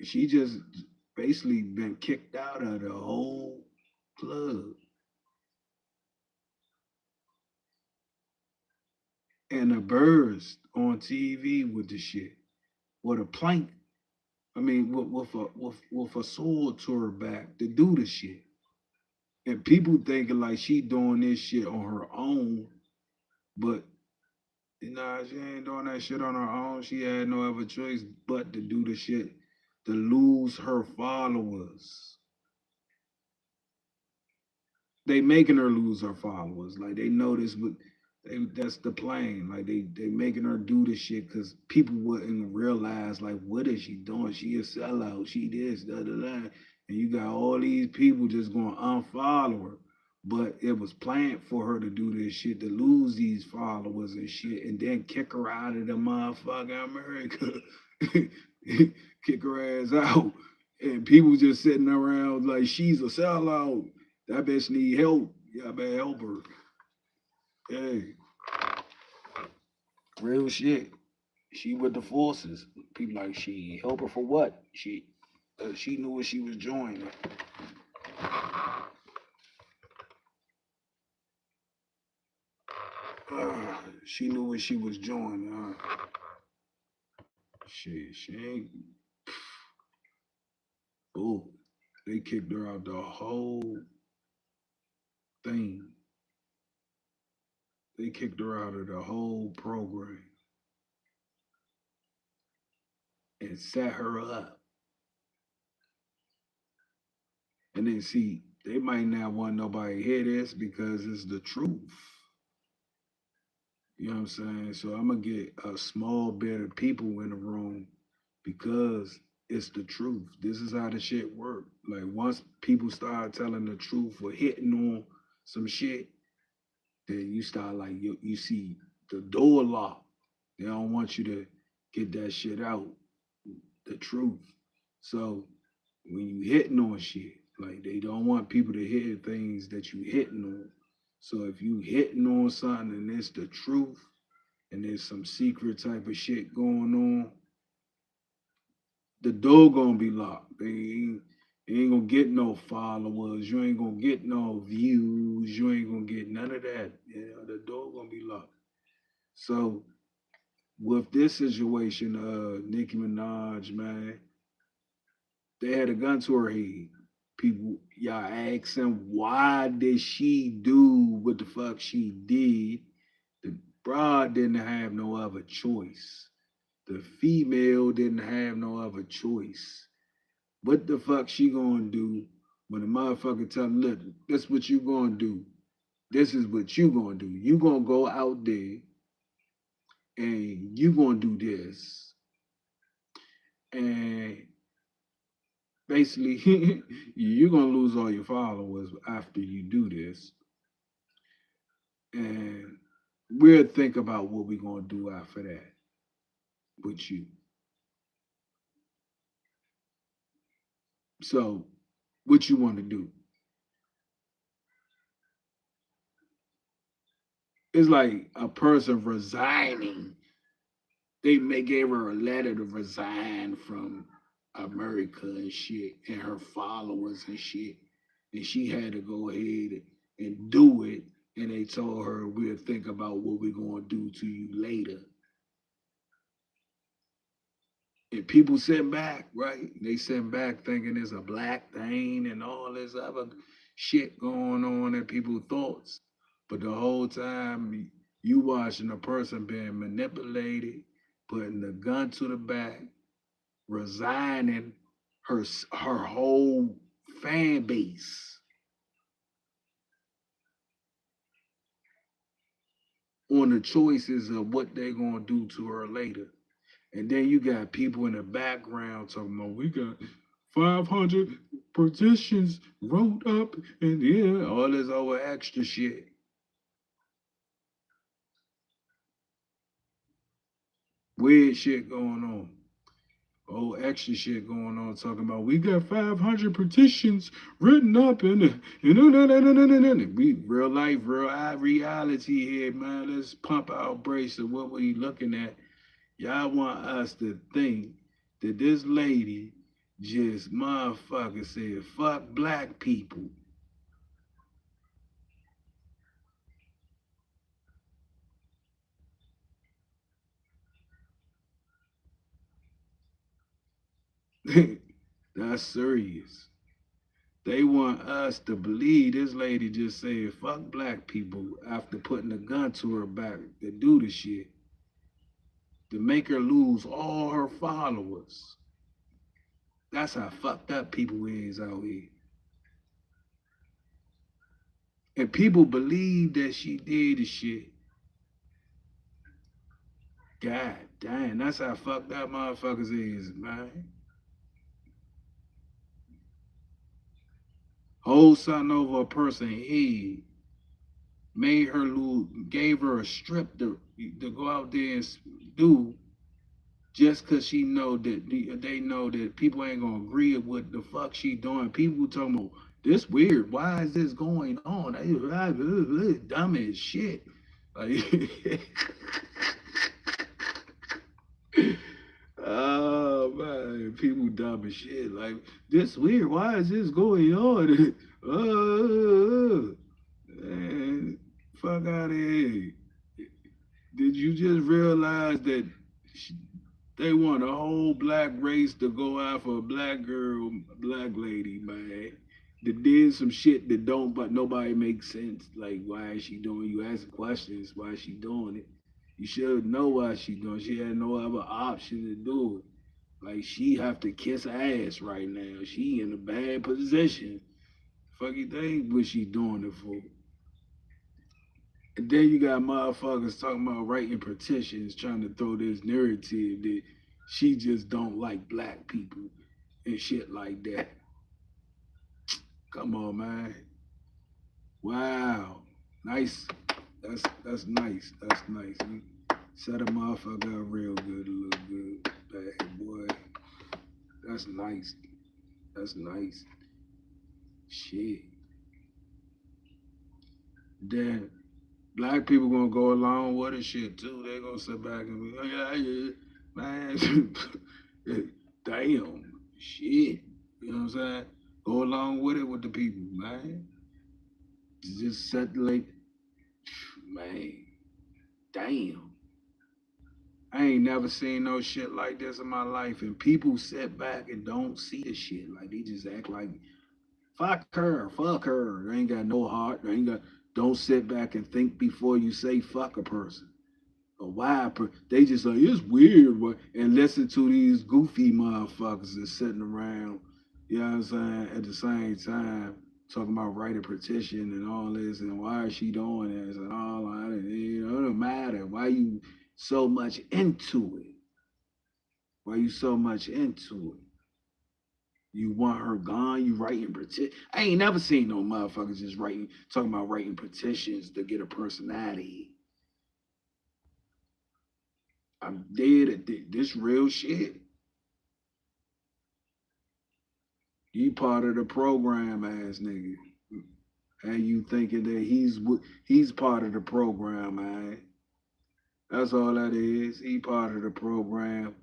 She just basically been kicked out of the whole club. And a burst on TV with the shit. With a plank. I mean, with a sword to her back to do the shit. And people thinking like she doing this shit on her own, but nah, she ain't doing that shit on her own. She had no other choice but to do the shit to lose her followers. They making her lose her followers. Like they know this, but that's the plan. Like they making her do this shit because people wouldn't realize like what is she doing? She a sellout. She this da da da. And you got all these people just going to unfollow her. But it was planned for her to do this shit to lose these followers and shit, and then kick her out of the motherfucking America. Kick her ass out. And people just sitting around like she's a sellout. That bitch need help. Y'all better help her. Hey, real shit. She with the forces. People like she help her for what? She knew what she was joining. She knew what she was joining. She ain't. Oh, they kicked her out the whole thing. They kicked her out of the whole program and set her up. And then see, they might not want nobody to hear this because it's the truth. You know what I'm saying? So I'm gonna get a small bit of people in the room because it's the truth. This is how the shit work. Like once people start telling the truth or hitting on some shit, then you start like you see the door locked. They don't want you to get that shit out, the truth. So when you hitting on shit, like they don't want people to hear things that you hitting on. So if you hitting on something and it's the truth and there's some secret type of shit going on, the door gonna be locked. They ain't gonna get no followers. You ain't gonna get no views. You ain't gonna get none of that. You know, the door gonna be locked. So with this situation, Nicki Minaj, man, they had a gun to her head. People, y'all asking why did she do what the fuck she did? broad didn't have no other choice. The female didn't have no other choice. What the fuck she gonna do when the motherfucker tell her, look, this what you gonna do. This is what you gonna do. You gonna go out there and you gonna do this. And basically, you're gonna lose all your followers after you do this. And we'll think about what we're gonna do after that with you. So, what you want to do? It's like a person resigning. They may give her a letter to resign from America and shit, and her followers and shit, and she had to go ahead and do it. And they told her, we'll think about what we're gonna do to you later. And people sent back, right? They sent back thinking it's a black thing and all this other shit going on in people's thoughts. But the whole time you watching a person being manipulated, putting the gun to the back, resigning her whole fan base on the choices of what they're gonna do to her later. And then you got people in the background talking about we got 500 petitions wrote up and yeah, all this other extra shit. Weird shit going on. Oh, extra shit going on talking about we got 500 petitions written up and we real life, real reality here, man. Let's pump our brakes of what we looking at. Y'all want us to think that this lady just motherfucker said, fuck black people. That's serious. They want us to believe this lady just said, fuck black people after putting a gun to her back to do the shit. To make her lose all her followers. That's how fucked up people is out here. And people believe that she did the shit. God damn, that's how fucked up motherfuckers is, man. Hold something over a person's head, made her lose, gave her a strip to go out there and do, just cause she know that they know that people ain't gonna agree with what the fuck she doing. People talking about this weird. Why is this going on? They dumb as shit. Like, oh man, people dumb as shit. Like this weird. Why is this going on? Man, fuck out of here. Did you just realize that they want a whole black race to go after a black girl, a black lady, man? That did some shit that don't, but nobody makes sense. Like, why is she doing? You ask questions. Why is she doing it? You should know why she doing. She had no other option to do it. Like she have to kiss ass right now. She in a bad position. Fuck you think what she doing it for? And then you got motherfuckers talking about writing petitions, trying to throw this narrative that she just don't like black people and shit like that. Come on, man. Wow. Nice. That's nice. That's nice. You set a motherfucker up real good, a little good. Bad boy. That's nice. That's nice. Shit. Then black people gonna go along with it shit too. They gonna sit back and be, oh, yeah, yeah, man. Damn. Shit. You know what I'm saying? Go along with it with the people, man. Just set like, man. Damn. I ain't never seen no shit like this in my life. And people sit back and don't see the shit. Like they just act like, fuck her, fuck her. They ain't got no heart. They ain't got. Don't sit back and think before you say fuck a person. They just like, it's weird, and listen to these goofy motherfuckers that's sitting around, you know what I'm saying, at the same time talking about writing petition and all this, and why is she doing this and all that, you know, it don't matter. Why you so much into it? Why you so much into it? You want her gone? You writing petition? I ain't never seen no motherfuckers just talking about writing petitions to get a personality. I'm dead at this real shit. You part of the program, ass nigga. And you thinking that he's part of the program, man. That's all that is. He part of the program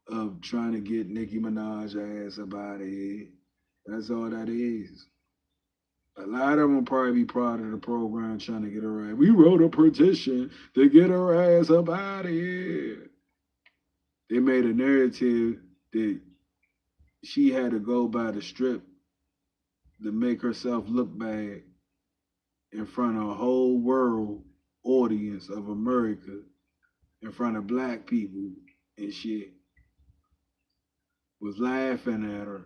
of trying to get Nicki Minaj ass up out of here. That's all that is. A lot of them probably be part of the program trying to get her ass. We wrote a petition to get her ass up out of here. They made a narrative that she had to go by the strip to make herself look bad in front of a whole world audience of America, in front of black people and shit. Was laughing at her.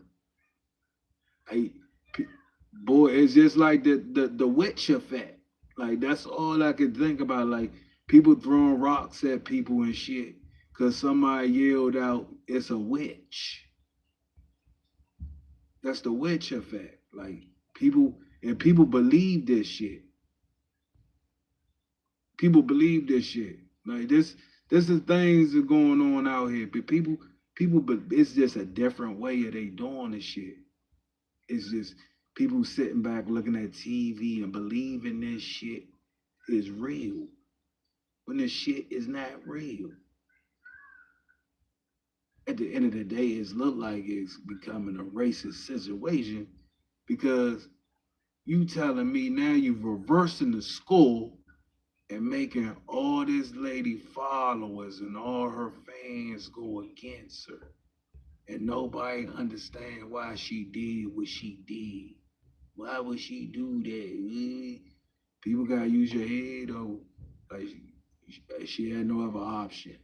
Boy, it's just like the witch effect. Like, that's all I could think about. Like, people throwing rocks at people and shit because somebody yelled out, it's a witch. That's the witch effect. Like, people believe this shit. People believe this shit. Like, this is things that are going on out here. But people, it's just a different way of they doing this shit. It's just people sitting back looking at TV and believing this shit is real when this shit is not real. At the end of the day, it's look like it's becoming a racist situation because you telling me now you're reversing the school and making all this lady followers and all her fans go against her. And nobody understand why she did what she did. Why would she do that? People gotta use your head though. Like, she had no other option.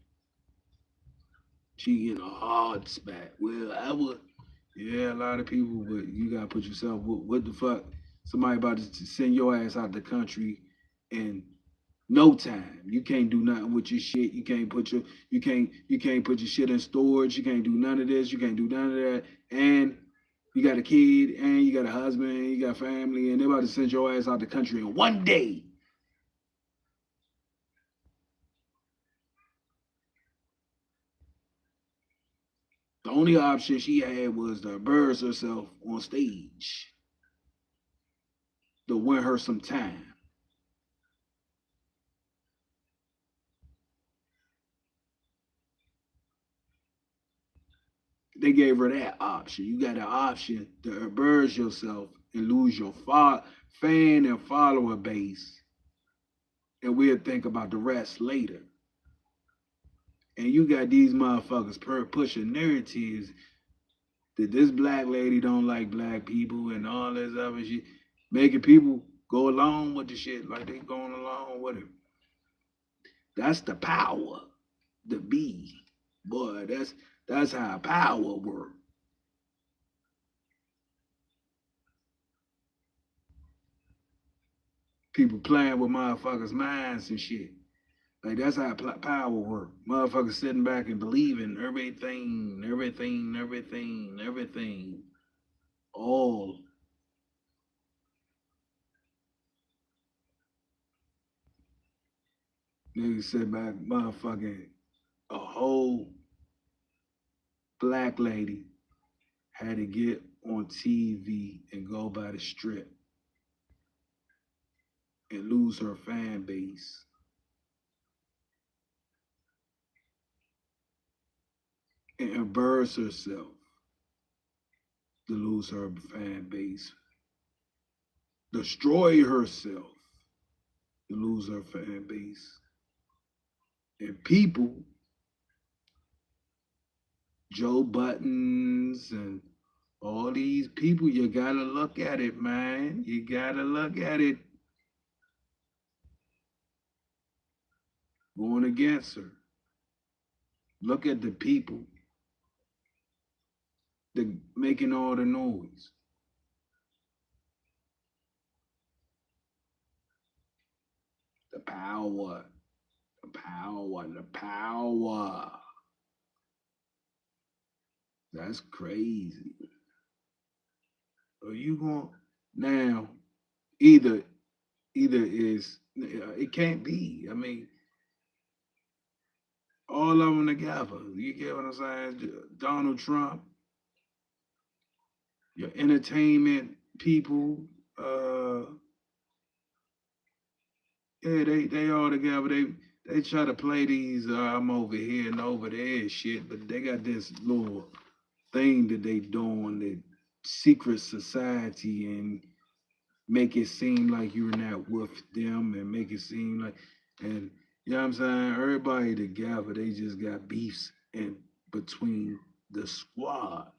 She in a hard spot. Well, I would, yeah, a lot of people, but you gotta put yourself, what the fuck? Somebody about to send your ass out the country in no time. You can't do nothing with your shit. You can't put your shit in storage. You can't do none of this. You can't do none of that. And you got a kid, and you got a husband, and you got family, and they're about to send your ass out the country in one day. The only option she had was to embarrass herself on stage to win her some time. They gave her that option. You got an option to embarrass yourself and lose your fan and follower base, and we'll think about the rest later. And you got these motherfuckers pushing narratives that this black lady don't like black people and all this other shit, making people go along with the shit like they going along with it. That's the power, the be. Boy, that's how power works. People playing with motherfuckers' minds and shit. Like, that's how power works. Motherfuckers sitting back and believing everything. All. Niggas sit back, motherfucking, a whole black lady had to get on TV and go by the strip and lose her fan base. And embarrass herself to lose her fan base. Destroy herself to lose her fan base. And people, Joe Buttons and all these people, you gotta look at it, man. You gotta look at it. going against her. Look at the people that making all the noise. The power, the power, the power. That's crazy. Are you going now? Either is it can't be. I mean, all of them together. You get what I'm saying? Donald Trump, your entertainment people, yeah, they all together. They try to play these I'm over here and over there shit, but they got this little thing that they doing, the secret society, and make it seem like you're not with them, and make it seem like, and you know what I'm saying? Everybody together, they just got beefs in between the squad.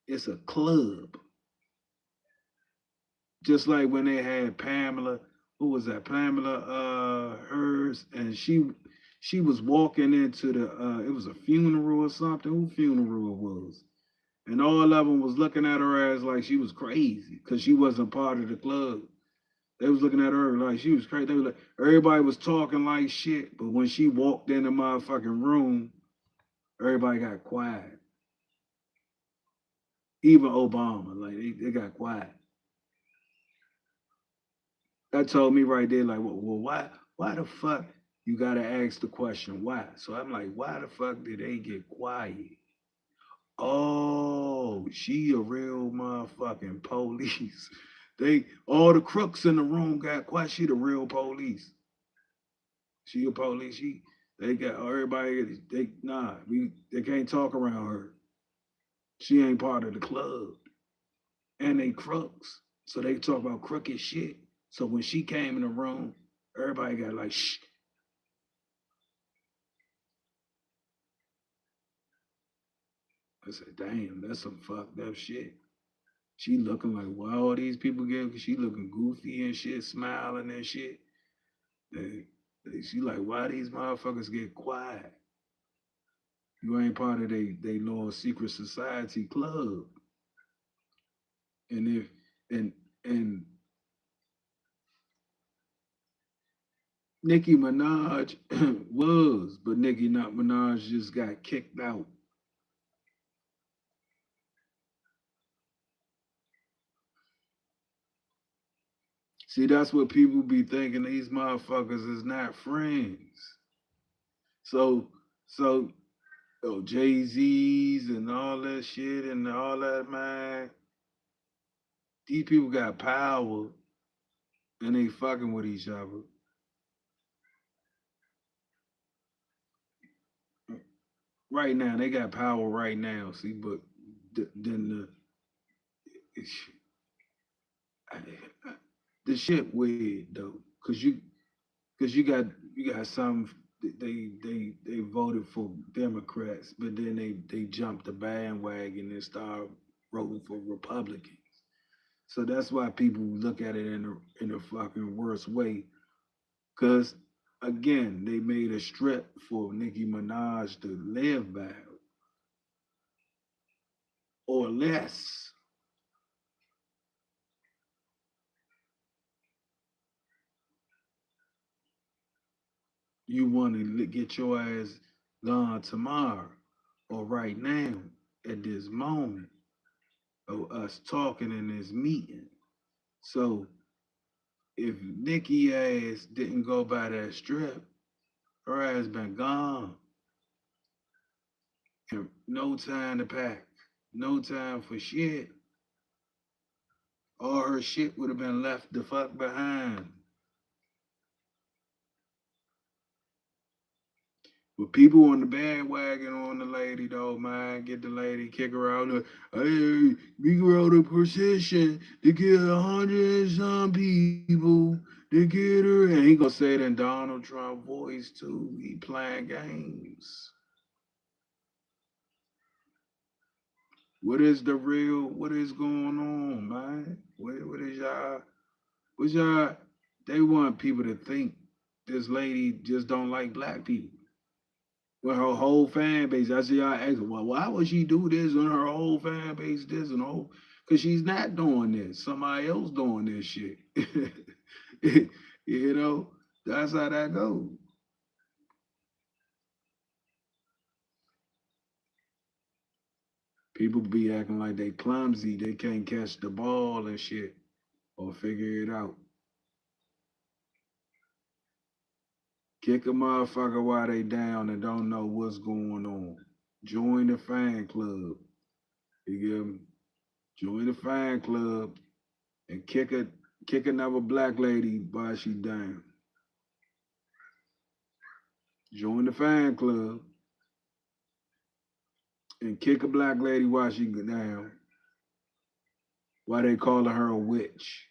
It's a club. Just like when they had Pamela, who was that? Pamela hers, and she was walking into the it was a funeral or something. Who funeral it was? And all of them was looking at her as like she was crazy because she wasn't part of the club. They was looking at her like she was crazy. They was like, everybody was talking like shit, but when she walked in the motherfucking room, everybody got quiet. Even Obama, like they got quiet. That told me right there, like, well, why the fuck you gotta ask the question why? So I'm like, why the fuck did they get quiet? Oh, she a real motherfucking police. They all the crooks in the room got quiet. She the real police. She a police. They got everybody. They can't talk around her. She ain't part of the club, and they crooks. So they talk about crooked shit. So when she came in the room, everybody got like shh. I said, damn, that's some fucked up shit. She looking like, why all these people get, she looking goofy and shit, smiling and shit. She like, why these motherfuckers get quiet? You ain't part of they little secret society club. And if and Nicki Minaj was, but Nicki Minaj just got kicked out. See, that's what people be thinking. These motherfuckers is not friends. So Jay-Z's and all that shit and all that, man. These people got power and they fucking with each other. Right now, they got power right now. See, but then the shit weird though, cause you got some they voted for Democrats, but then they jumped the bandwagon and started voting for Republicans. So that's why people look at it in a fucking worse way. Cause again, they made a strip for Nicki Minaj to live by or less. You want to get your ass gone tomorrow or right now at this moment of us talking in this meeting. So if Nikki ass didn't go by that strip, her ass been gone. And no time to pack, no time for shit. All her shit would have been left the fuck behind. But people on the bandwagon on the lady though, man, get the lady, kick her out. Hey, we wrote a petition to get 100 and some people to get her. And he gonna say it in Donald Trump voice too. He playing games. What is going on, man? What is y'all, they want people to think this lady just don't like black people. With her whole fan base, I see y'all asking, well, why would she do this when her whole fan base this and whole? Because she's not doing this. Somebody else doing this shit. You know, that's how that goes. People be acting like they clumsy, they can't catch the ball and shit or figure it out. Kick a motherfucker while they down and don't know what's going on. Join the fan club. You get me? Join the fan club and kick another black lady while she down. Join the fan club and kick a black lady while she down. Why they calling her a witch?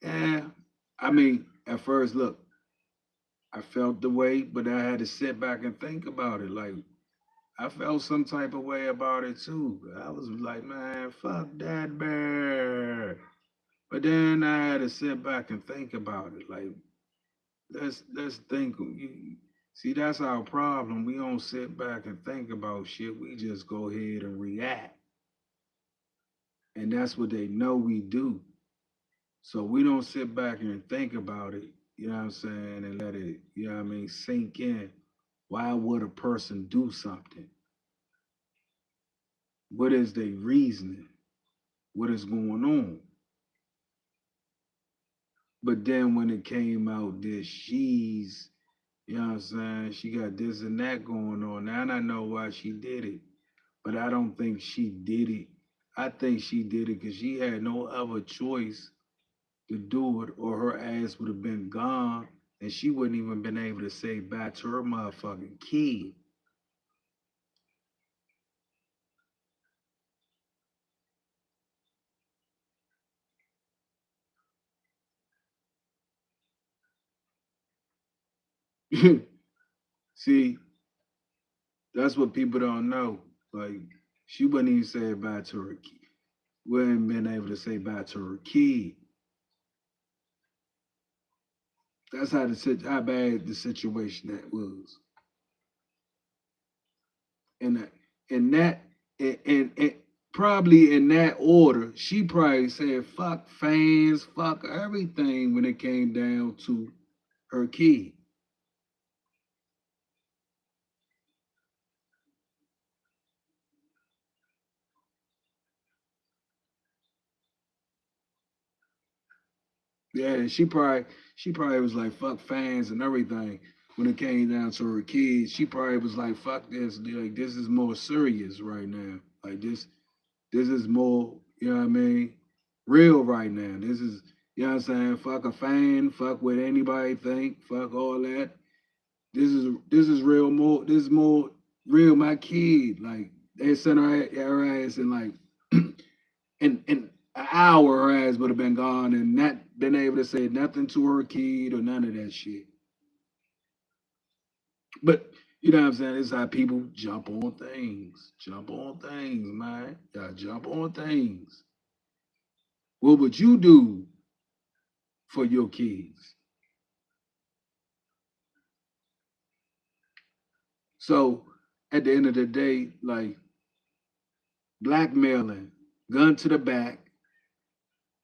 Yeah, I mean, at first, look, I felt the way, but I had to sit back and think about it. Like, I felt some type of way about it too. I was like, man, fuck that bear. But then I had to sit back and think about it. Like, let's think. See, that's our problem. We don't sit back and think about shit. We just go ahead and react. And that's what they know we do. So we don't sit back and think about it, you know what I'm saying, and let it, you know what I mean, sink in. Why would a person do something? What is their reasoning? What is going on? But then when it came out that she's, you know what I'm saying, she got this and that going on. Now I know why she did it. But I don't think she did it. I think she did it because she had no other choice to do it, or her ass would have been gone and she wouldn't even been able to say bye to her motherfucking kid. See, that's what people don't know. Like, she wouldn't even say bye to her kid. Wouldn't been able to say bye to her kid. That's how bad the situation that was. And and that and probably in that order, she probably said fuck fans, fuck everything when it came down to her kid. Yeah, she probably was like fuck fans and everything when it came down to her kids. She probably was like fuck this, like this is more serious right now. Like this is more, you know what I mean, real right now. This is, you know what I'm saying, fuck a fan, fuck what anybody think, fuck all that. This is real more, this is more real my kid. Like they sent her ass in like in an hour, her ass would have been gone and not been able to say nothing to her kid or none of that shit. But you know what I'm saying? It's how people jump on things. Jump on things, man. Y'all jump on things. What would you do for your kids? So at the end of the day, like blackmailing, gun to the back,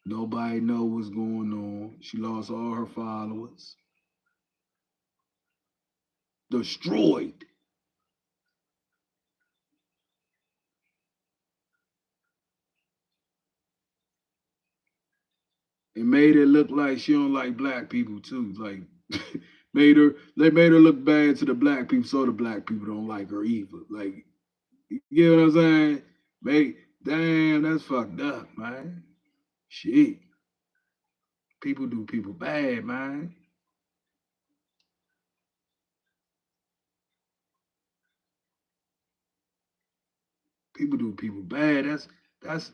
nobody know what's going on. She lost all her followers. Destroyed. It made it look like she don't like black people too. Like they made her look bad to the black people, so the black people don't like her either. Like, you get what I'm saying? Damn, that's fucked up, man. Shit. People do people bad, man. People do people bad. That's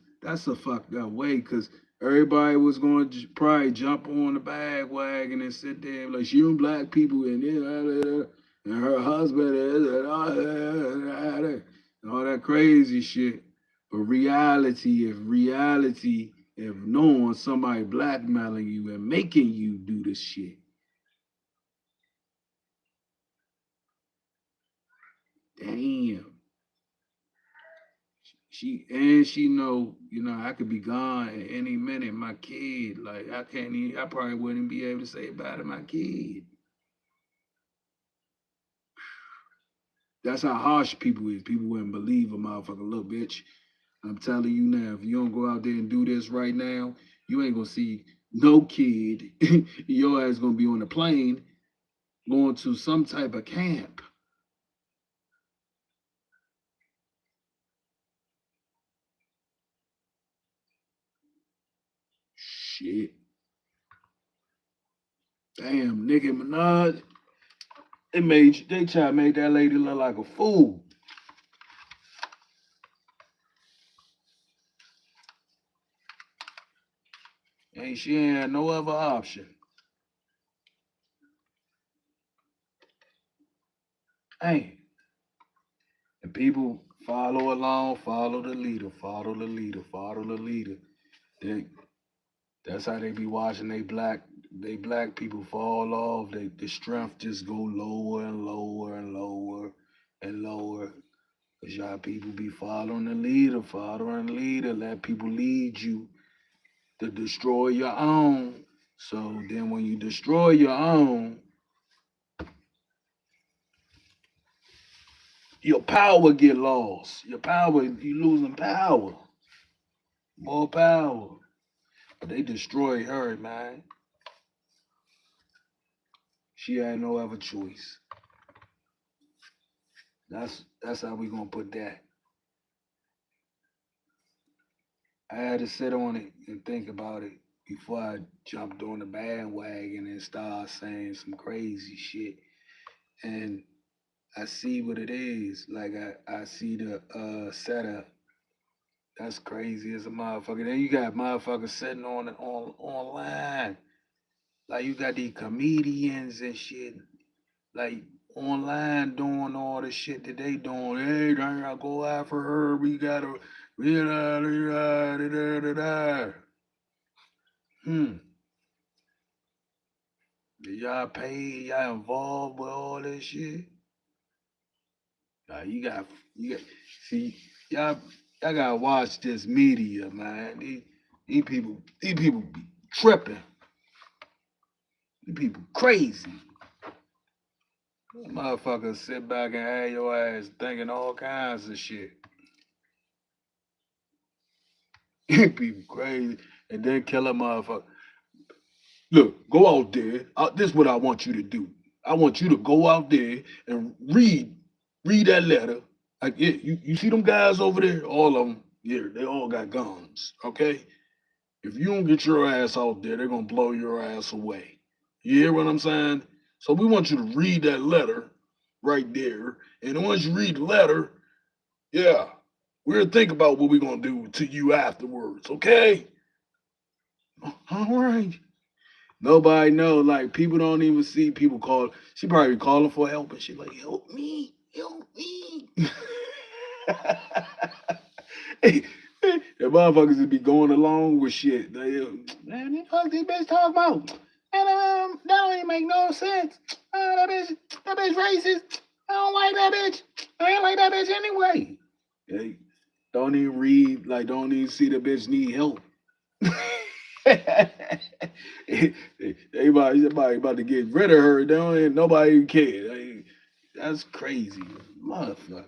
a fucked up way, cause everybody was going to probably jump on the bandwagon and sit there and like she don't black people and her husband is and all that. all that crazy shit. But if knowing somebody blackmailing you and making you do this shit, damn. She know, I could be gone at any minute. My kid, like I probably wouldn't be able to say bye to my kid. That's how harsh people is. People wouldn't believe a motherfucker. Look, bitch, I'm telling you now, if you don't go out there and do this right now, you ain't gonna see no kid. Your ass gonna be on the plane going to some type of camp. Shit. Damn, Nicki Minaj. They try to make that lady look like a fool. And she ain't had no other option. Hey. And people follow along, follow the leader, follow the leader, follow the leader. That's how they be watching they black people fall off. The strength just go lower and lower and lower and lower. Cause y'all people be following the leader, let people lead you to destroy your own. So then when you destroy your own, your power get lost. You losing power. More power. But they destroyed her, man. She had no other choice. That's how we gonna put that. I had to sit on it and think about it before I jumped on the bandwagon and started saying some crazy shit. And I see what it is. Like I see the setup. That's crazy as a motherfucker. Then you got motherfuckers sitting online. Like you got these comedians and shit. Like online doing all the shit that they doing. Hey, I gotta go after her. We gotta. Did y'all pay? Y'all involved with all this shit? You got. See, y'all gotta watch this media, man. These people be tripping. These people crazy. Motherfuckers sit back and have your ass thinking all kinds of shit. People crazy. And then kill a motherfucker. Look, go out there. This is what I want you to do. I want you to go out there and read that letter. Like, yeah, you see them guys over there? All of them, yeah, they all got guns, okay? If you don't get your ass out there, they're going to blow your ass away. You hear what I'm saying? So we want you to read that letter right there. And once you read the letter, yeah, we'll think about what we're going to do to you afterwards, okay? All right. Nobody know. Like people don't even see people call. She probably calling for help and she like, help me, help me. The motherfuckers would be going along with shit. Man, the fuck these bitch talking about? And that don't even make no sense. That bitch racist. I don't like that bitch. I ain't like that bitch anyway. Hey, don't even read. Like, don't even see the bitch need help. Everybody about to get rid of her. Nobody even cares. That's crazy, motherfucker.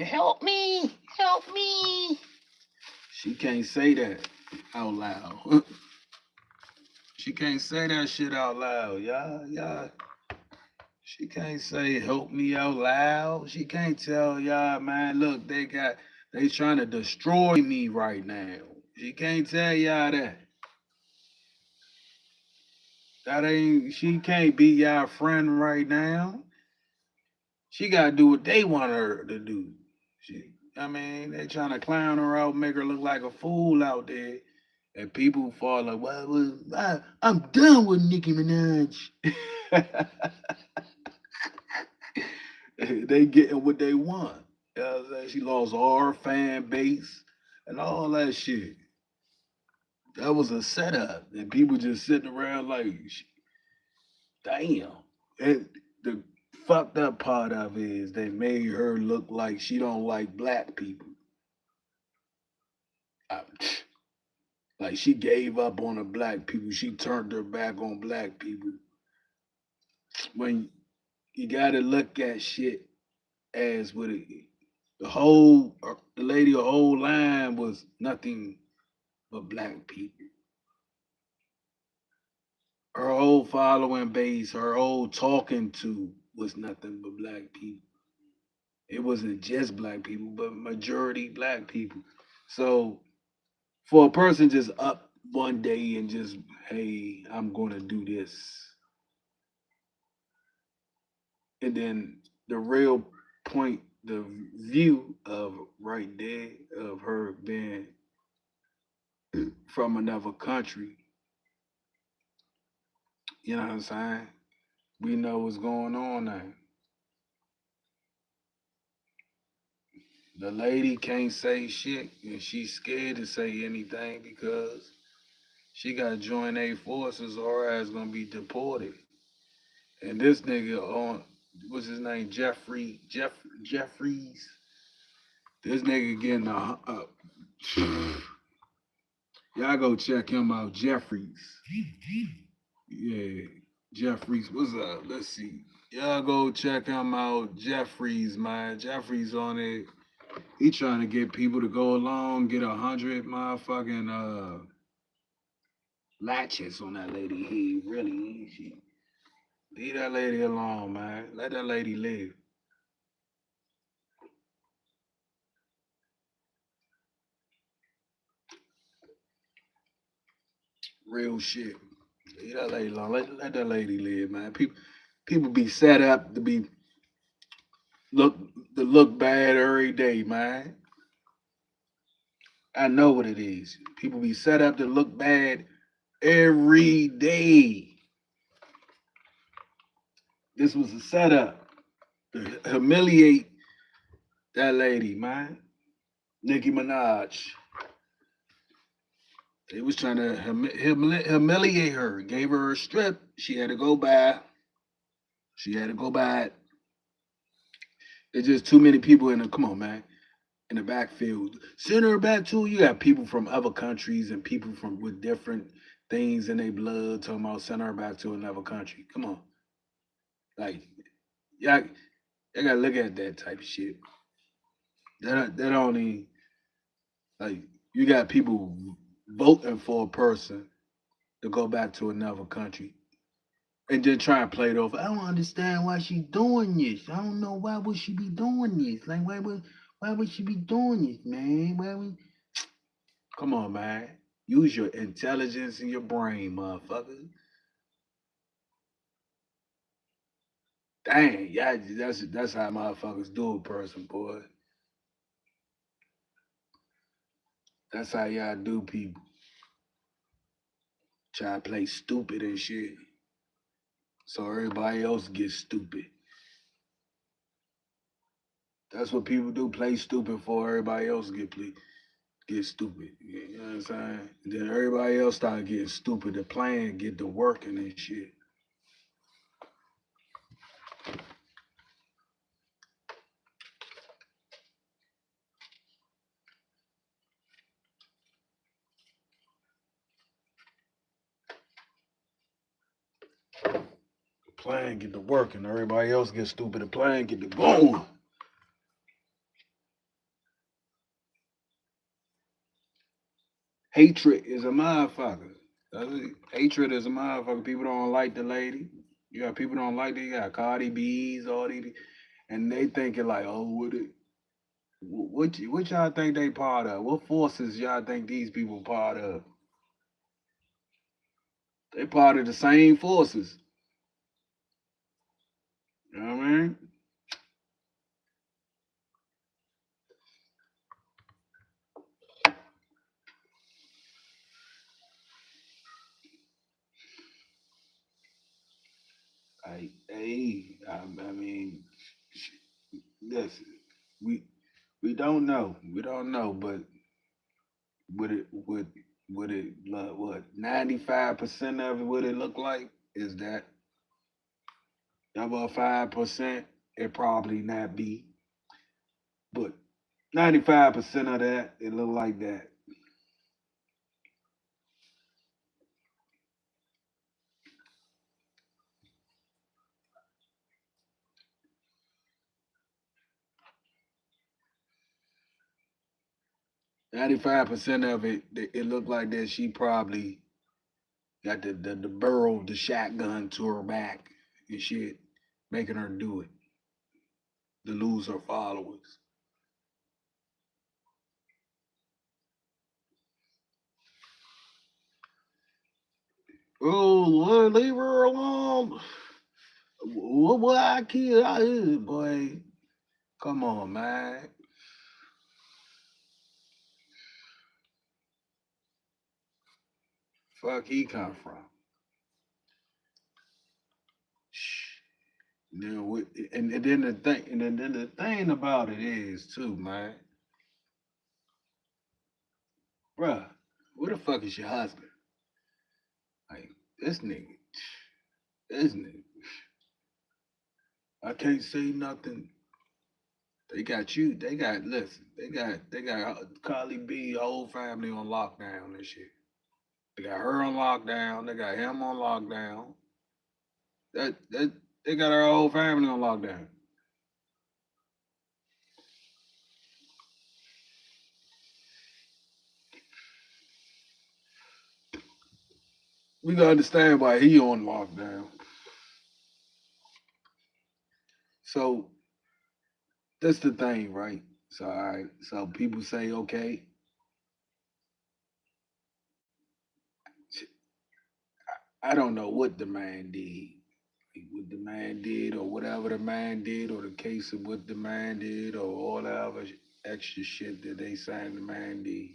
Help me, help me. She can't say that out loud. She can't say that shit out loud, y'all. She can't say help me out loud. She can't tell y'all, man, look, they trying to destroy me right now. She can't tell y'all that. She can't be y'all friend right now. She gotta do what they want her to do. They trying to clown her out, make her look like a fool out there. And people fall like, well, I'm done with Nicki Minaj. they getting what they want. You know what I'm saying? She lost all her fan base and all that shit. That was a setup, and people just sitting around like, damn. And the fucked up part of it is they made her look like she don't like black people. I- Like she gave up on the black people. She turned her back on black people. When you gotta look at shit as what it, the lady, her whole line was nothing but black people. Her whole following base, her whole talking to was nothing but black people. It wasn't just black people, but majority black people. So for a person just up one day and just, hey, I'm gonna do this, and then the real point, the view of right there of her being from another country, you know what I'm saying? We know what's going on now. The lady can't say shit, and she's scared to say anything because she got to join their forces or her ass gonna be deported. And this nigga on, what's his name? Jeffries. This nigga getting y'all go check him out, Jeffries. Yeah, Jeffries. What's up? Let's see. Y'all go check him out, Jeffries, man. Jeffries on it. He trying to get people to go along, get 100 motherfucking latches on that lady. He really, leave that lady alone, man. Let that lady live. Real shit. Leave that lady alone. Let that lady live, man. People be set up to be look to look bad every day, man. I know what it is. People be set up to look bad every day. This was a setup to humiliate that lady, man. Nicki Minaj. They was trying to humiliate her. Gave her a strip. She had to go by. She had to go by it. There's just too many people in the, come on, man, in the backfield. Send her back too. You got people from other countries and people from with different things in their blood talking about send her back to another country. Come on. Like, y'all gotta look at that type of shit. That only, like, you got people voting for a person to go back to another country and then try and play it off. I don't understand why she's doing this. I don't know why would she be doing this. Like, why would she be doing this, man? Come on, man. Use your intelligence and your brain, motherfucker. Dang, yeah, that's how motherfuckers do a person, boy. That's how y'all do people. Try to play stupid and shit. So everybody else gets stupid. That's what people do, play stupid for everybody else get stupid. You know what I'm saying? And then everybody else start getting stupid. The plan get to working and shit. The plan get to working. Everybody else get stupid. The plan get to going. Hatred is a motherfucker. Hatred is a motherfucker. People don't like the lady. You got people don't like the, you got Cardi B's, all these, and they thinking like, oh, what y'all think they part of? What forces y'all think these people part of? They part of the same forces. You know what I mean? I mean, listen, we don't know. We don't know, but would it what 95% of it would it look like? Is that about 5%? It probably not be. But 95% of that, it look like that. $95% of it, it looked like that she probably got the barrel of the shotgun to her back and shit, making her do it to lose her followers. Oh, Lord, leave her alone. What boy I killed? Boy, come on, man. Fuck he come from? Then and then the thing about it is too, man. Bruh, where the fuck is your husband? Like this nigga, this nigga. I can't say nothing. They got you. They got listen. They got Carly B whole family on lockdown and shit. They got her on lockdown. They got him on lockdown. That they got our whole family on lockdown. We gotta understand why he on lockdown. So that's the thing, right? So all right. So people say, okay, I don't know what the man did. What the man did, or whatever the man did, or the case of what the man did, or all that other extra shit that they saying the man did.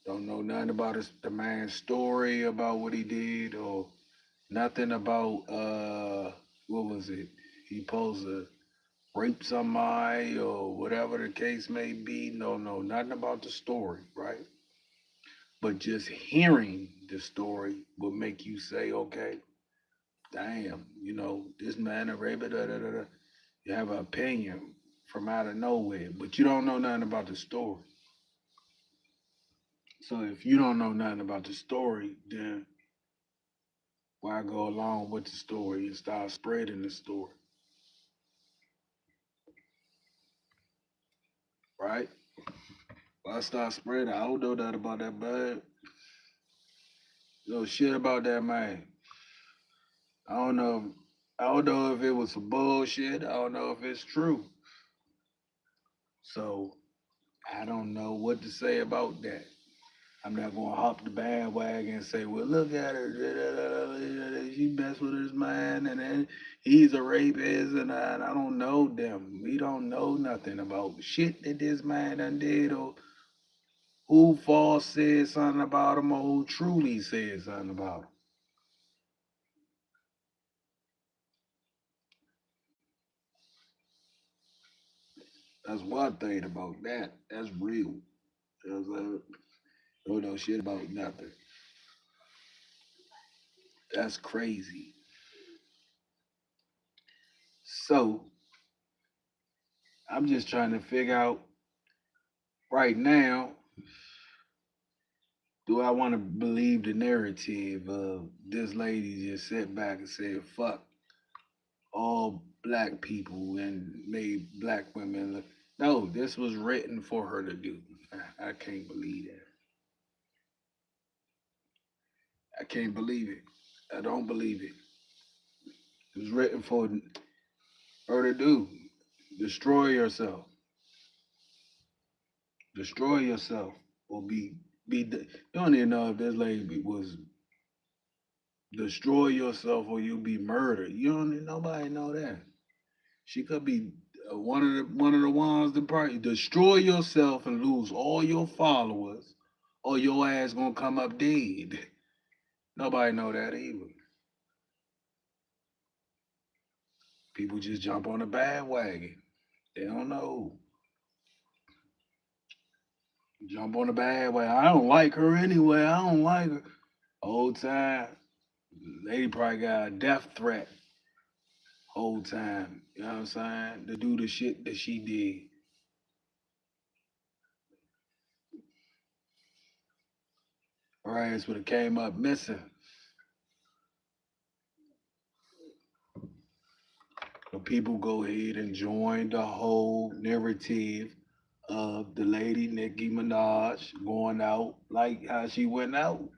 Don't know nothing about the man's story about what he did, or nothing about what was it? He supposed to rape somebody or whatever the case may be. No, nothing about the story, right? But just hearing the story will make you say, okay, damn, this man a rapist, da, da, da, da. You have an opinion from out of nowhere, but you don't know nothing about the story. So if you don't know nothing about the story, then why go along with the story and start spreading the story? Right? Why start spreading? I don't know that about that bud. No shit about that man. I don't know. I don't know if it was some bullshit. I don't know if it's true. So I don't know what to say about that. I'm not gonna hop the bandwagon and say, well, look at her. She messed with his man, and then he's a rapist, and I don't know them. We don't know nothing about shit that this man done did, or who false said something about him, or who truly said something about him. That's one thing about that. That's real. Don't know shit about nothing. That's crazy. So I'm just trying to figure out right now, do I want to believe the narrative of this lady just sat back and said, fuck all black people and made black women look. No, this was written for her to do. I can't believe that. I can't believe it. I don't believe it. It was written for her to do. Destroy yourself. Destroy yourself or you don't even know if this lady was destroy yourself or you'll be murdered. You don't nobody know that. She could be one of the ones that probably destroy yourself and lose all your followers, or your ass gonna come up dead. Nobody know that either. People just jump on the bandwagon. They don't know. Jump on the bad way. I don't like her anyway. I don't like her. Whole time, lady probably got a death threat. Whole time. You know what I'm saying? To do the shit that she did. Her ass would have came up missing. But people go ahead and join the whole narrative of the lady Nicki Minaj going out like how she went out.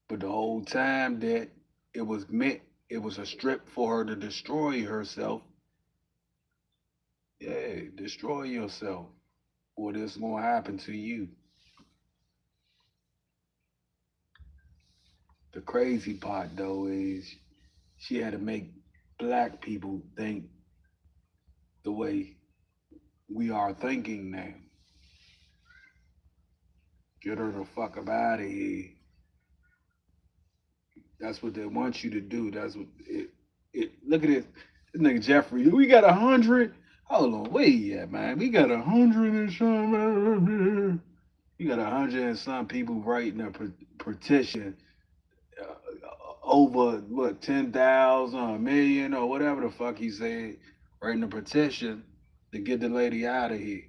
But the whole time that it was meant, it was a strip for her to destroy herself. Yeah, destroy yourself, or this gonna happen to you. The crazy part though is she had to make black people think the way we are thinking now. Get her the fuck up out of here. That's what they want you to do. That's what it look at this nigga Jeffrey. We got 100. Hold on, wait, yeah, man. We got 100 and some. We got 100 and some people writing a petition uh, over what 10,000 or a million or whatever the fuck he said, writing a petition to get the lady out of here.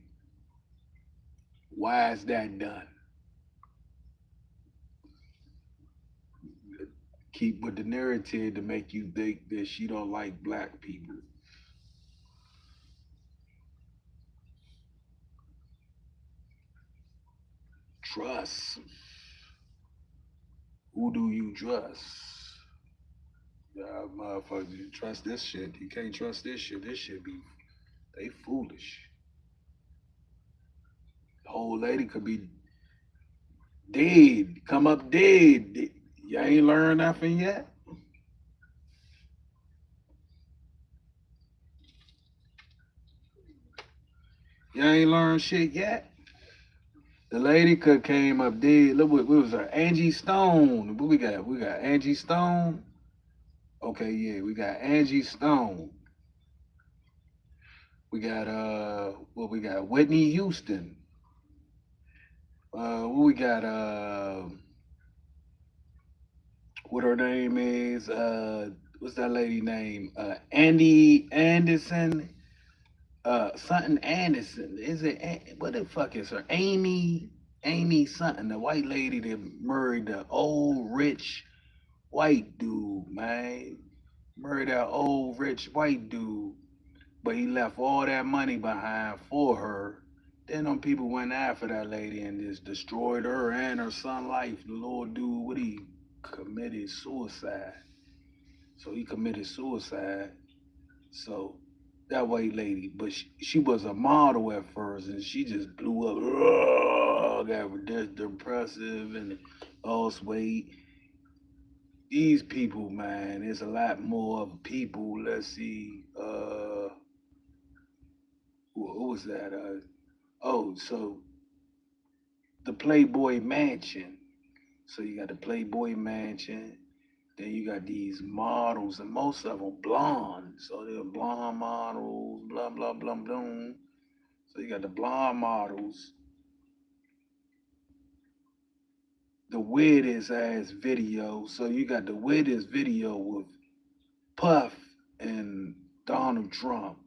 Why is that done? Keep with the narrative to make you think that she don't like black people. Trust. Who do you trust? Yeah, motherfuckers, you trust this shit. You can't trust this shit. This shit be, they foolish. The whole lady could be dead, come up dead. You ain't learned nothing yet? You ain't learned shit yet? The lady could came up dead. Look what was her? Angie Stone. What we got? We got Angie Stone. Okay, yeah, we got Angie Stone. We got what we got? Whitney Houston. What we got? What her name is? What's that lady name? Andy Anderson. Something Anderson. Is it what the fuck is her? Amy something, the white lady that married the old rich white dude, man. Married that old rich white dude, but he left all that money behind for her. Then them people went after that lady and just destroyed her and her son life. The little dude, what he committed suicide. So he committed suicide. So that white lady, but she was a model at first, and she just blew up. Got depressive and lost weight. These people, man, there's a lot more of people. Let's see, who was that? Oh, so the Playboy Mansion. So you got the Playboy Mansion. Then you got these models, and most of them blonde. So they're blonde models, blah blah blah blah. So you got the blonde models, the weirdest ass video. So you got the weirdest video with Puff and Donald Trump.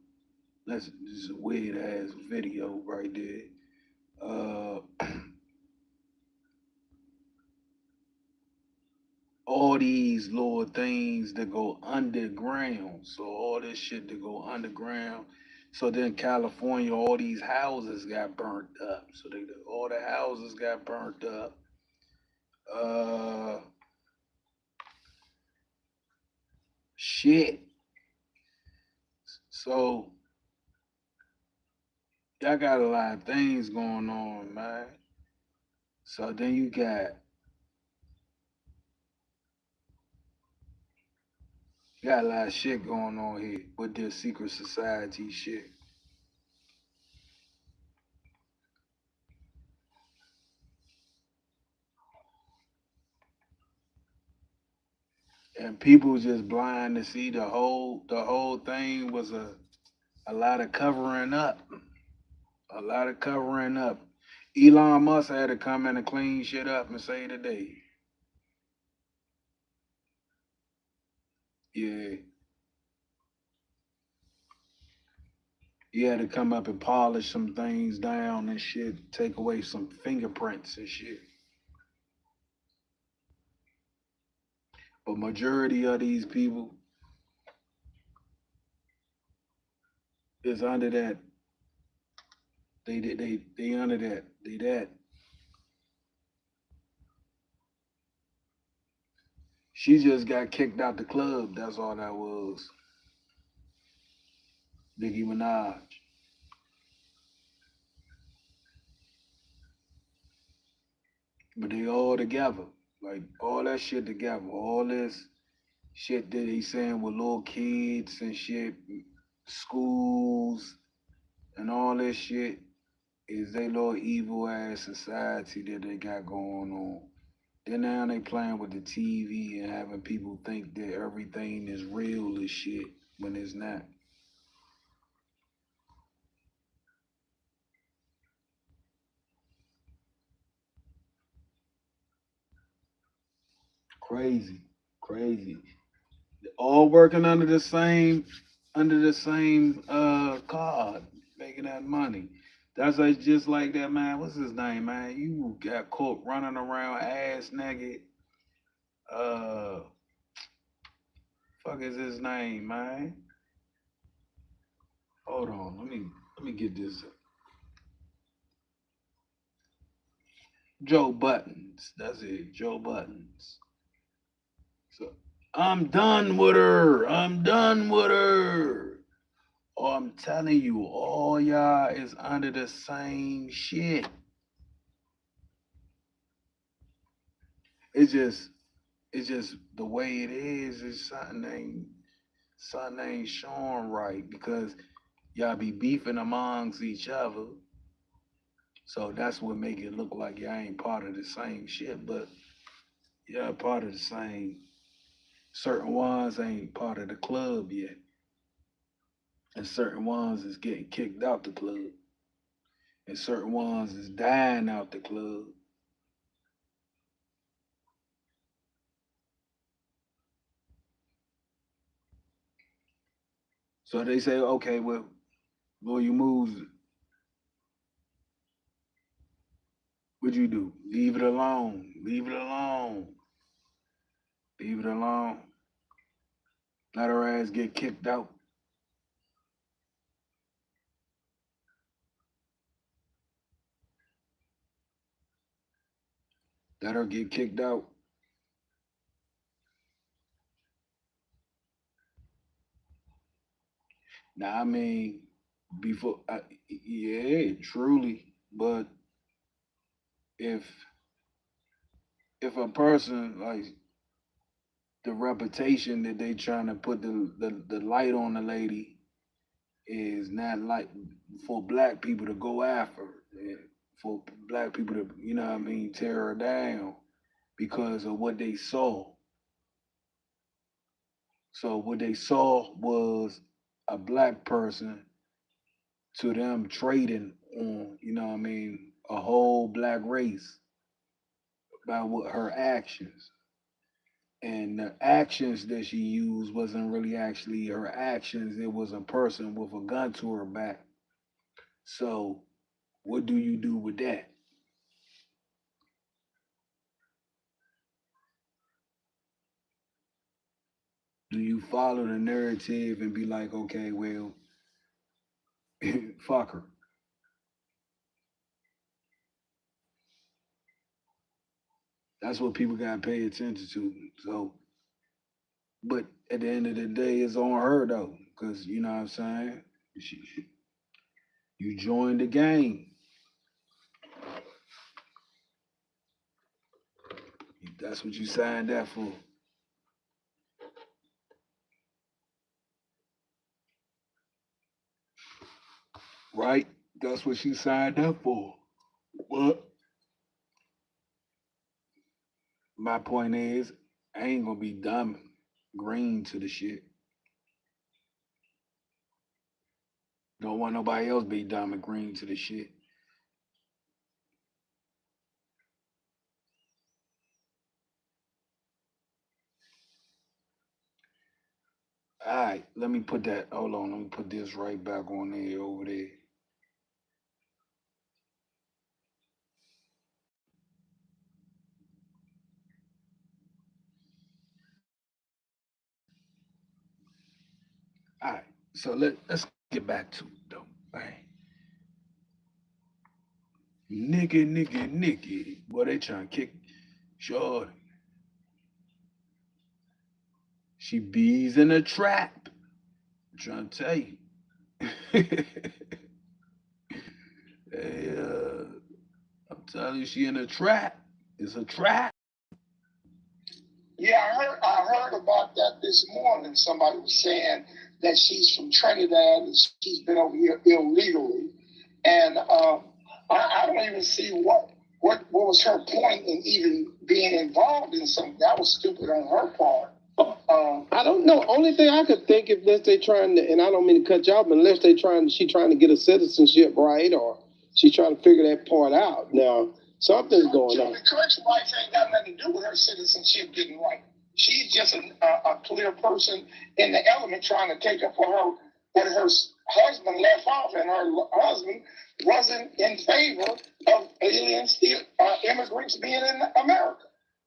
That's just a weird ass video right there. All these little things that go underground. So all this shit that go underground. So then California, all these houses got burnt up. So all the houses got burnt up. Shit. So y'all got a lot of things going on, man. So then you got a lot of shit going on here with this secret society shit. And people just blind to see the whole thing was a A lot of covering up. A lot of covering up. Elon Musk had to come in and clean shit up and say today. Yeah. He had to come up and polish some things down and shit, take away some fingerprints and shit. But majority of these people is under that. They under that. They that. She just got kicked out the club. That's all that was. Nicki Minaj. But they all together. Like all that shit together. All this shit that they saying with little kids and shit, schools and all this shit is they little evil ass society that they got going on. Then now they playing with the TV and having people think that everything is real as shit when it's not. Crazy, crazy. All working under the same card, making that money. That's like just like that man. What's his name, man? You got caught running around ass naked. Uh, fuck is his name, man? Hold on, let me get this. Joe Buttons. That's it, Joe Buttons. So I'm done with her. I'm done with her. Oh, I'm telling you, all y'all is under the same shit. It's just the way it is something ain't showing right because y'all be beefing amongst each other. So that's what make it look like y'all ain't part of the same shit, but y'all part of the same. Certain ones ain't part of the club yet. And certain ones is getting kicked out the club. And certain ones is dying out the club. So they say, okay, well, LOYALMOVES, what'd you do? Leave it alone. Leave it alone. Leave it alone. Let her ass get kicked out. Let her get kicked out. Now, I mean, yeah, truly, but if a person like the reputation that they trying to put the light on the lady is not like for black people to go after her, for black people to, you know what I mean, tear her down because of what they saw. So what they saw was a black person to them trading on, you know what I mean, a whole black race by what her actions. And the actions that she used wasn't really actually her actions. It was a person with a gun to her back. So what do you do with that? Do you follow the narrative and be like, okay, well, fuck her? That's what people gotta pay attention to. So, but at the end of the day, it's on her though, because you know what I'm saying. You joined the game. That's what you signed up for, right? That's what you signed up for. What? My point is, I ain't gonna be dumb green to the shit. Don't want nobody else be Diamond Green to the shit. All right, let me put that. Hold on, let me put this right back on there over there. All right, so let's get back to it though. All right. Nikki. Boy, they trying to kick Shorty. She bees in a trap. I'm trying to tell you. Hey, I'm telling you, she in a trap. It's a trap. Yeah, I heard about that this morning. Somebody was saying that she's from Trinidad and she's been over here illegally. And I don't even see what was her point in even being involved in something. That was stupid on her part. I don't know. Only thing I could think if unless they trying to, and I don't mean to cut you off, but unless she trying to get a citizenship right, or she's trying to figure that part out. Now something's going on. The Kirk's wife ain't got nothing to do with her citizenship getting right. She's just a clear person in the element trying to take up for her what her husband left off, and her husband wasn't in favor of aliens, immigrants being in America.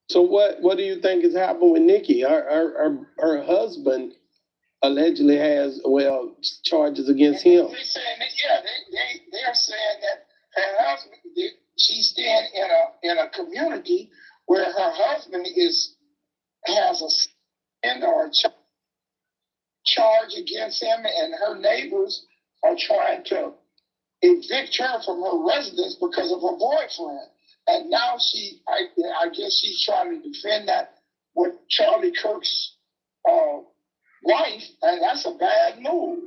So what do you think has happened with Nikki? Her husband allegedly has charges against him. They're saying that, they're saying that her husband, she's staying in a community where her husband has a sin or a charge against him, and her neighbors are trying to evict her from her residence because of her boyfriend. And now I guess she's trying to defend that with Charlie Kirk's wife, and that's a bad move.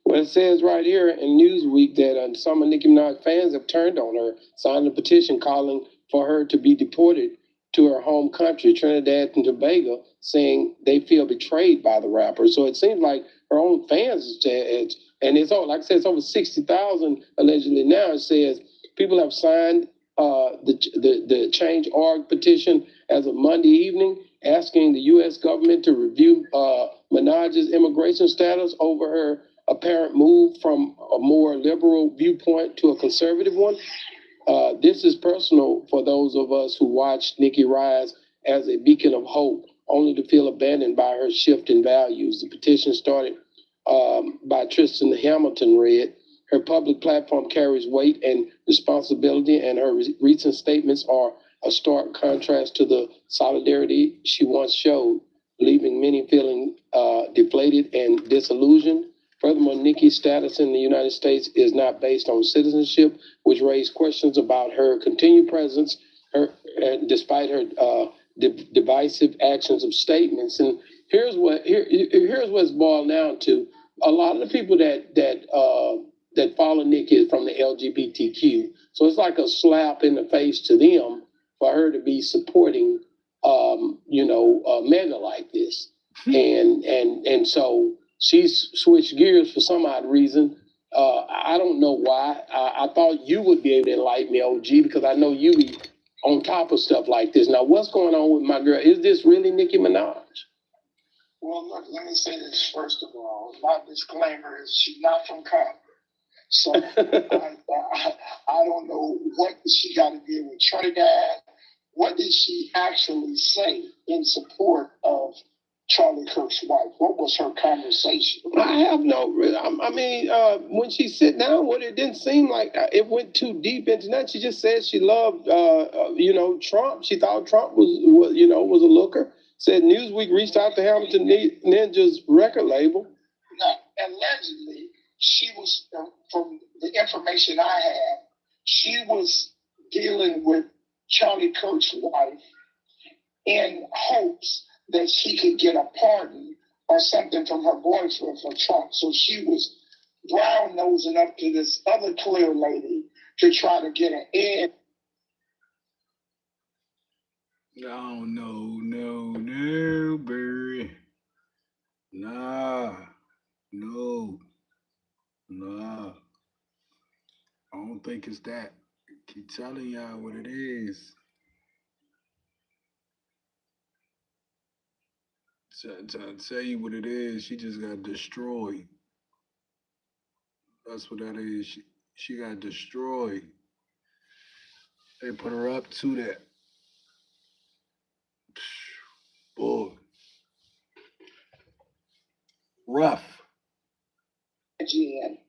Well, it says right here in Newsweek that some of Nicki Minaj fans have turned on her, signed a petition calling for her to be deported to her home country, Trinidad and Tobago, saying they feel betrayed by the rapper. So it seems like her own fans, and it's all, like I said, it's over 60,000 allegedly now. It says people have signed the Change.org petition as of Monday evening, asking the U.S. government to review Minaj's immigration status over her apparent move from a more liberal viewpoint to a conservative one. This is personal for those of us who watched Nikki rise as a beacon of hope, only to feel abandoned by her shift in values. The petition started by Tristan Hamilton read, her public platform carries weight and responsibility, and her recent statements are a stark contrast to the solidarity she once showed, leaving many feeling deflated and disillusioned. Furthermore, Nikki's status in the United States is not based on citizenship, which raised questions about her continued presence, despite her divisive actions of statements. And here's what's boiled down to: a lot of the people that follow Nikki is from the LGBTQ, so it's like a slap in the face to them for her to be supporting, mega like this, and so she's switched gears for some odd reason. I don't know why. I thought you would be able to enlighten me, OG, because I know you be on top of stuff like this. Now, what's going on with my girl? Is this really Nicki Minaj? Well, look, let me say this first of all. My disclaimer is she's not from Compton. So I don't know what she got to do with Trinidad. What did she actually say in support of Charlie Kirk's wife? What was her conversation? I have no. I mean, when she sit down with it didn't seem like it went too deep into that. She just said she loved, Trump. She thought Trump was a looker. Said Newsweek reached out to Hamilton Ninja's record label. Now, allegedly, she was, from the information I have, she was dealing with Charlie Kirk's wife in hopes that she could get a pardon or something from her boyfriend for Trump. So she was brown-nosing up to this other clear lady to try to get an edge. Oh, no, Barry. Nah. don't think it's that. Keep telling y'all what it is. Tell you what it is. She just got destroyed. That's what that is. She got destroyed. They put her up to that. Boy. Rough.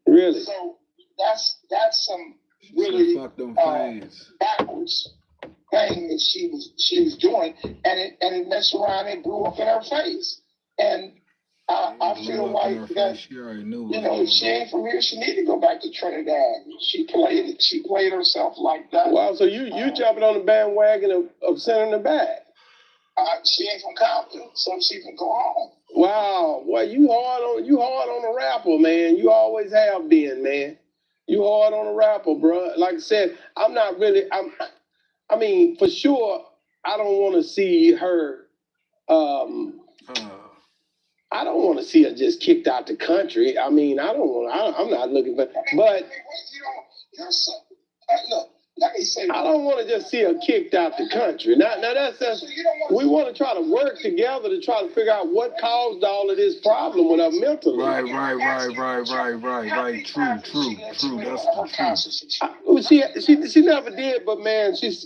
Really? So that's some really Fuck them fans. backwards thing that she was doing, and it messed around and blew up in her face. And I feel like that she already knew. if she ain't from here, she need to go back to Trinidad. She played herself like that. Wow, so you jumping on the bandwagon of sending her back? She ain't from Compton, so she can go home. Wow, well, you hard on the rapper, man. You always have been, man. You hard on the rapper, bro. Like I said, I mean, for sure, I don't want to see her. I don't want to see her just kicked out the country. I mean, I'm not looking for, but Look, let me say, I don't want to just see her kicked out the country. Now that's we want to try to work together to try to figure out what caused all of this problem with her mentally. Right. True. That's the truth. She never did, but man, she's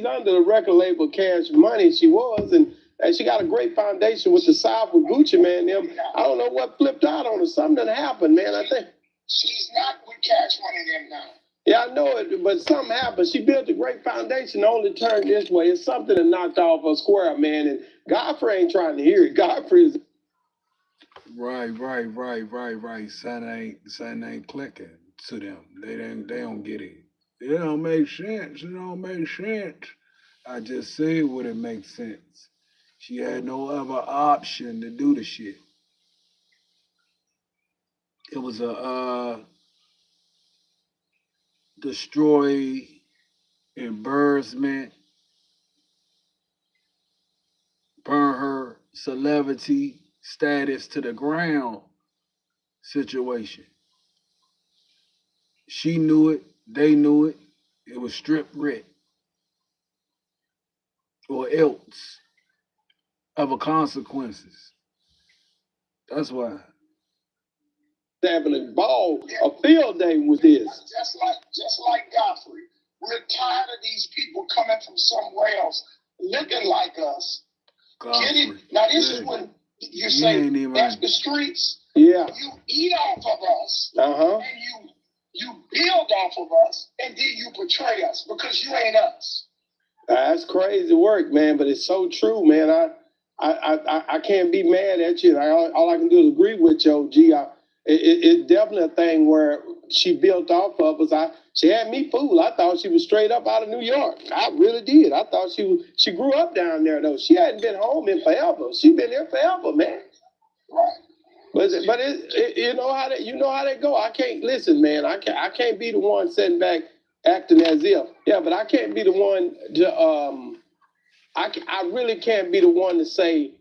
under the record label Cash Money. She was, and she got a great foundation with the South with Gucci, man. Them, I don't know what flipped out on her. Something happened, man. I think she's not with Cash Money them now. Yeah, I know it, but something happened. She built a great foundation, only turned this way. It's something that knocked off her square, man. And Godfrey ain't trying to hear it. Godfrey is Right. Something ain't clicking to them. They don't get it. It don't make sense. I just say what it makes sense. She had no other option to do the shit. It was a destroy, embarrassment, burn her celebrity status to the ground situation. She knew it, they knew it. It was strip writ or else of a consequences. That's why. having a field day with this. Just like Godfrey. We're tired of these people coming from somewhere else, looking like us. Get it? Now this is when you say F the streets. Yeah. You eat off of us. Uh-huh. And you build off of us, and then you betray us because you ain't us. That's crazy work, man, but it's so true, man. I can't be mad at you. All I can do is agree with you, OG. It's definitely a thing where she built off of us. She had me fooled. I thought she was straight up out of New York. I really did. I thought she grew up down there, though. She hadn't been home in forever. She been there forever, man. Right. But you know how that go. I can't listen, man. I can't be the one sitting back acting as if. Yeah, but I can't be the one to I really can't be the one to say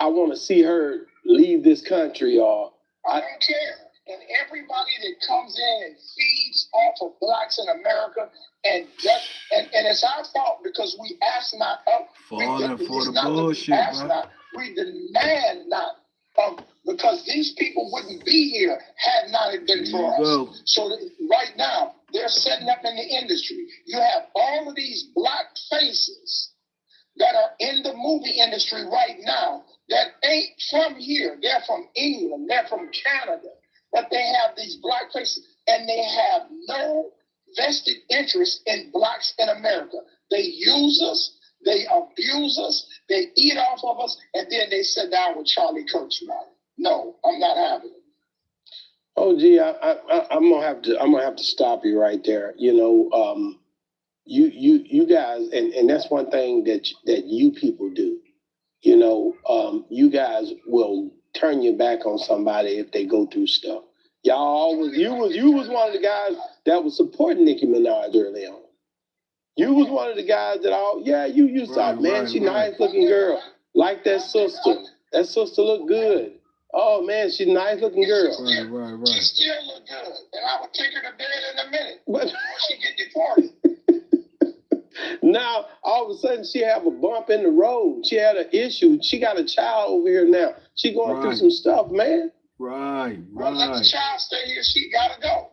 I want to see her leave this country or I don't care. And everybody that comes in and feeds off of blacks in America, and it's our fault because we ask not of. Falling for the bullshit, bro. We demand not of, because these people wouldn't be here had not it been for us. So right now, they're setting up in the industry. You have all of these black faces that are in the movie industry right now that ain't from here. They're from England. They're from Canada. But they have these black faces, and they have no vested interest in blacks in America. They use us. They abuse us. They eat off of us, and then they sit down with Charlie Kirk about it. No, I'm not having it. Oh, gee, I'm gonna have to stop you right there. You know, you guys, and that's one thing that you people do. You know, you guys will turn your back on somebody if they go through stuff. Y'all always, you was one of the guys that was supporting Nicki Minaj early on. You was one of the guys that you thought, man, she nice looking girl. Like that sister. That sister look good. Oh man, she's a nice looking girl. Right. She still look good, and I would take her to bed in a minute But before she get deported. now all of a sudden she have a bump in the road. She had an issue. She got a child over here now. She going through some stuff, man. Right. Well, let the child stay here. She gotta go.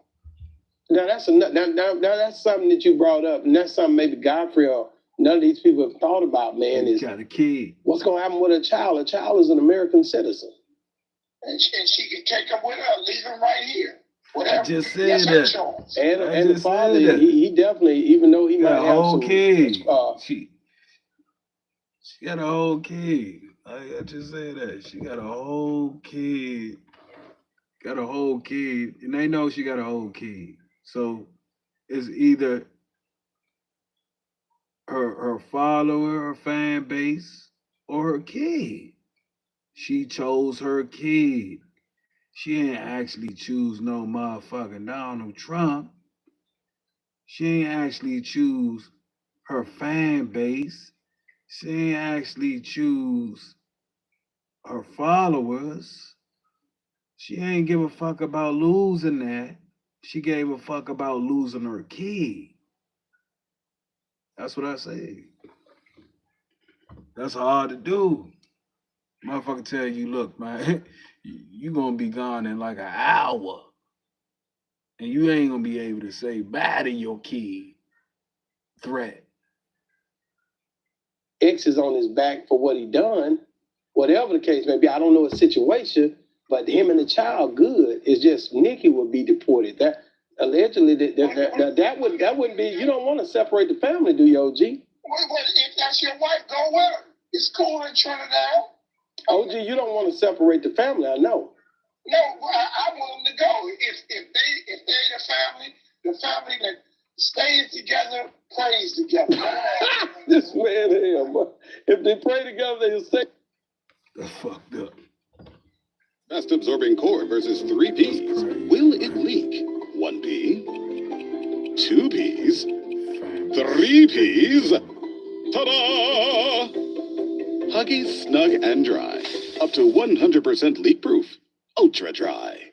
Now that's something that you brought up, and that's something maybe Godfrey or none of these people have thought about, man. You is got a kid. What's gonna happen with a child? A child is an American citizen. And she can take him with her, leave him right here. Whatever. I just said that. And the father, he definitely, even though he might have some kid. She got a whole kid. I just said that. She got a whole kid. Got a whole kid. And they know she got a whole kid. So it's either her follower, her fan base, or her kid. She chose her kid. She ain't actually choose no motherfucking Donald Trump. She ain't actually choose her fan base. She ain't actually choose her followers. She ain't give a fuck about losing that. She gave a fuck about losing her kid. That's what I say. That's hard to do. Motherfucker tell you, look, man, you gonna be gone in like an hour. And you ain't gonna be able to say bye to your kid. Threat. X is on his back for what he done. Whatever the case may be, I don't know his situation, but him and the child good. It's just Nikki would be deported. That allegedly that wouldn't be. You don't want to separate the family, do you, OG? Well, if that's your wife, go with her. It's cool in Trinidad. OG, you don't want to separate the family, I know. No, I want them to go. If they the family that stays together, prays together. This man here, boy. If they pray together, they'll stay. That's fucked up. Fast absorbing core versus 3 Ps. Will it leak? 1 P, 2 Ps, 3 Ps. Ta-da! Huggies, snug and dry. Up to 100% leak proof. Ultra dry.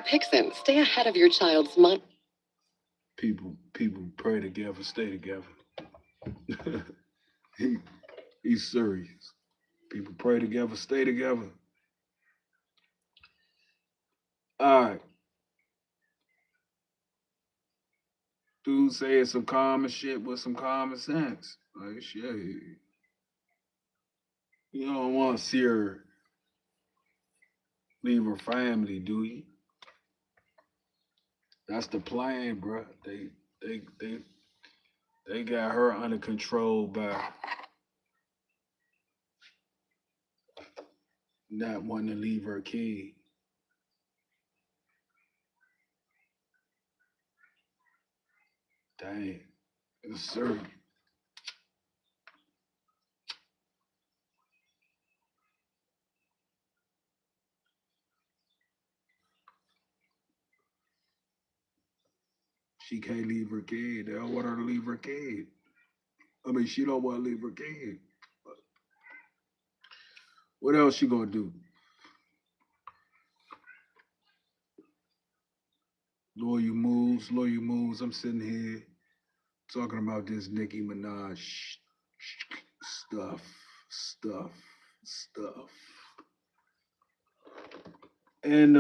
Pixin, stay ahead of your child's month. People pray together, stay together. He's serious. People pray together, stay together. All right. Dude said some common shit with some common sense. Like, shit. You don't want to see her leave her family, do you? That's the plan, bro. They got her under control by not wanting to leave her kid. Dang. It's serious. She can't leave her kid. They don't want her to leave her kid. I mean, she don't want to leave her kid. What else she gonna do? Lawyer moves. I'm sitting here talking about this Nicki Minaj stuff. And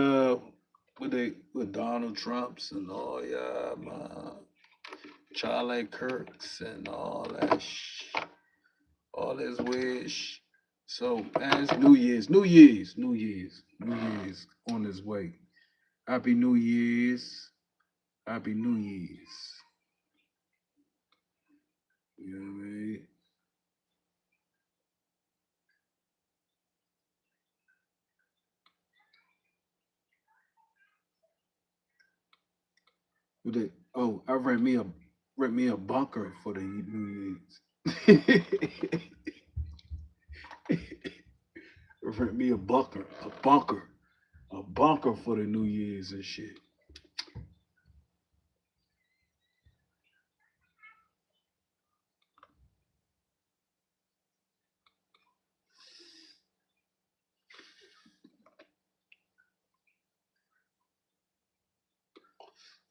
with Donald Trump's and all, yeah, man, Charlie Kirk's and all that all this weird So, man, it's New Year's on its way. Happy New Year's. Happy New Year's. You know what I mean? I rent me a bunker for the New Year's. Rent me a bunker for the New Year's and shit.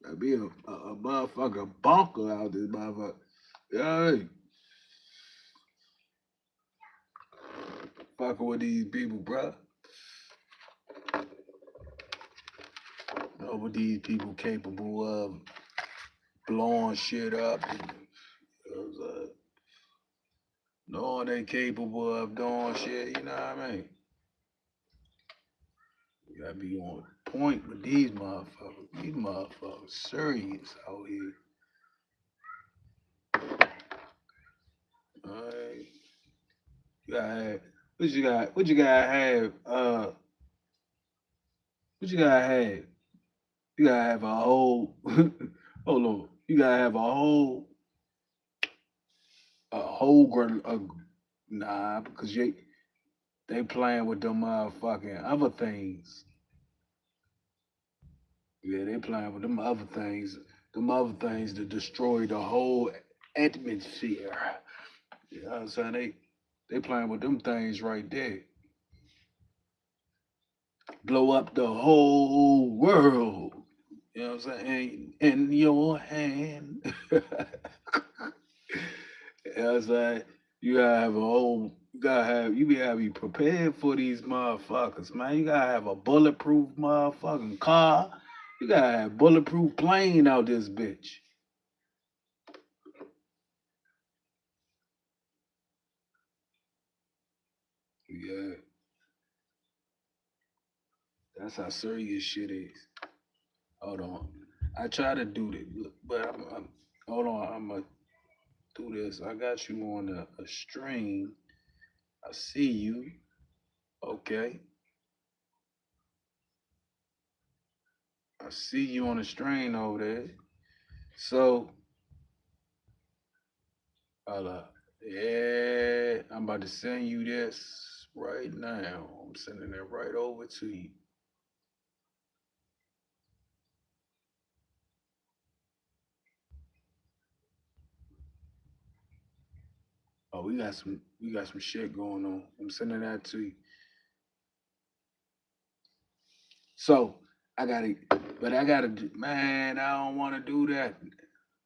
Gotta be a motherfucker bonker out this motherfucker. Yeah, hey, fucking with these people, bruh. Know what these people capable of blowing shit up. Knowing they capable of doing shit, you know what I mean? You gotta be on point with these motherfuckers. These motherfuckers serious out here. Alright. You gotta have what you gotta have, what you gotta have? You gotta have a whole hold on. You gotta have nah, because they playing with them motherfucking other things. Yeah, they playing with them other things. Them other things that destroy the whole atmosphere. You know what I'm saying? They playing with them things right there. Blow up the whole world. You know what I'm saying? In your hand. You know what I'm saying? You gotta be prepared for these motherfuckers, man. You gotta have a bulletproof motherfucking car. You gotta have bulletproof plane out this bitch. Yeah, that's how serious shit is. Hold on. I try to do this, but hold on. I'm gonna do this. I got you on a string. I see you. Okay. I see you on a string over there. So, yeah, I'm about to send you this right now. I'm sending it right over to you. Oh, we got some shit going on. I'm sending that to you. So I gotta, man, I don't want to do that.